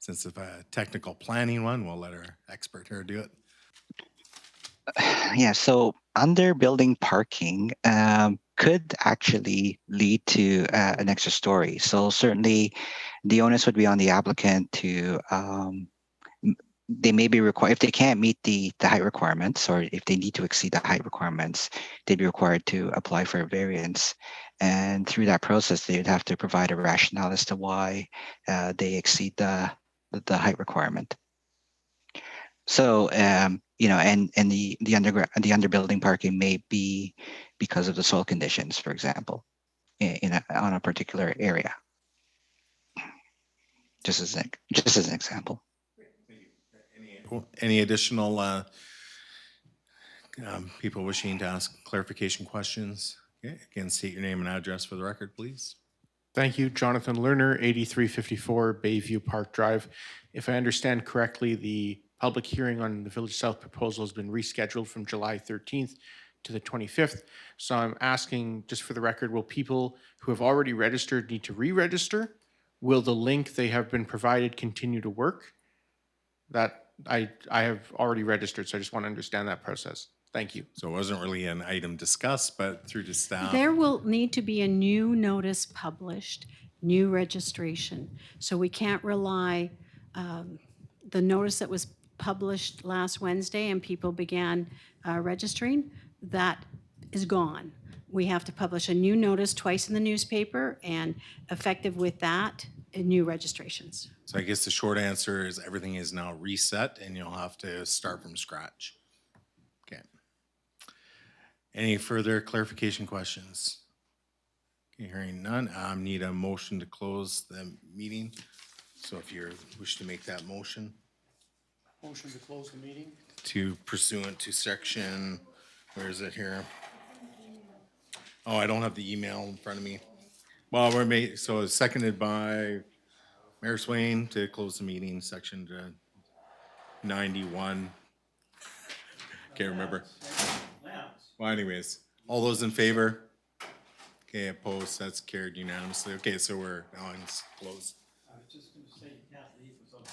since it's a technical planning one, we'll let our expert here do it. Yeah, so under building parking could actually lead to an extra story. So certainly the onus would be on the applicant to, they may be required, if they can't meet the height requirements, or if they need to exceed the height requirements, they'd be required to apply for a variance. And through that process, they'd have to provide a rationale as to why they exceed the height requirement. So, you know, and the underbuilding parking may be because of the soil conditions, for example, on a particular area. Just as an example. Any additional people wishing to ask clarification questions? Okay, again, state your name and address for the record, please. Thank you. Jonathan Lerner, 8354 Bayview Park Drive. If I understand correctly, the public hearing on the Village South proposal has been rescheduled from July 13th to the 25th. So I'm asking, just for the record, will people who have already registered need to re-register? Will the link they have been provided continue to work? That I have already registered, so I just want to understand that process. Thank you. So it wasn't really an item discussed, but through to staff. There will need to be a new notice published, new registration. So we can't rely, the notice that was published last Wednesday and people began registering, that is gone. We have to publish a new notice twice in the newspaper, and effective with that, new registrations. So I guess the short answer is everything is now reset and you'll have to start from scratch. Okay. Any further clarification questions? Okay, hearing none, need a motion to close the meeting. So if you wish to make that motion Motion to close the meeting? to pursuant to section, where is it here? Oh, I don't have the email in front of me. Well, so it's seconded by Mayor Swain to close the meeting, section 91. Can't remember. Well, anyways, all those in favor? Okay, opposed, that's carried unanimously. Okay, so we're on closed. I was just going to say you can't leave without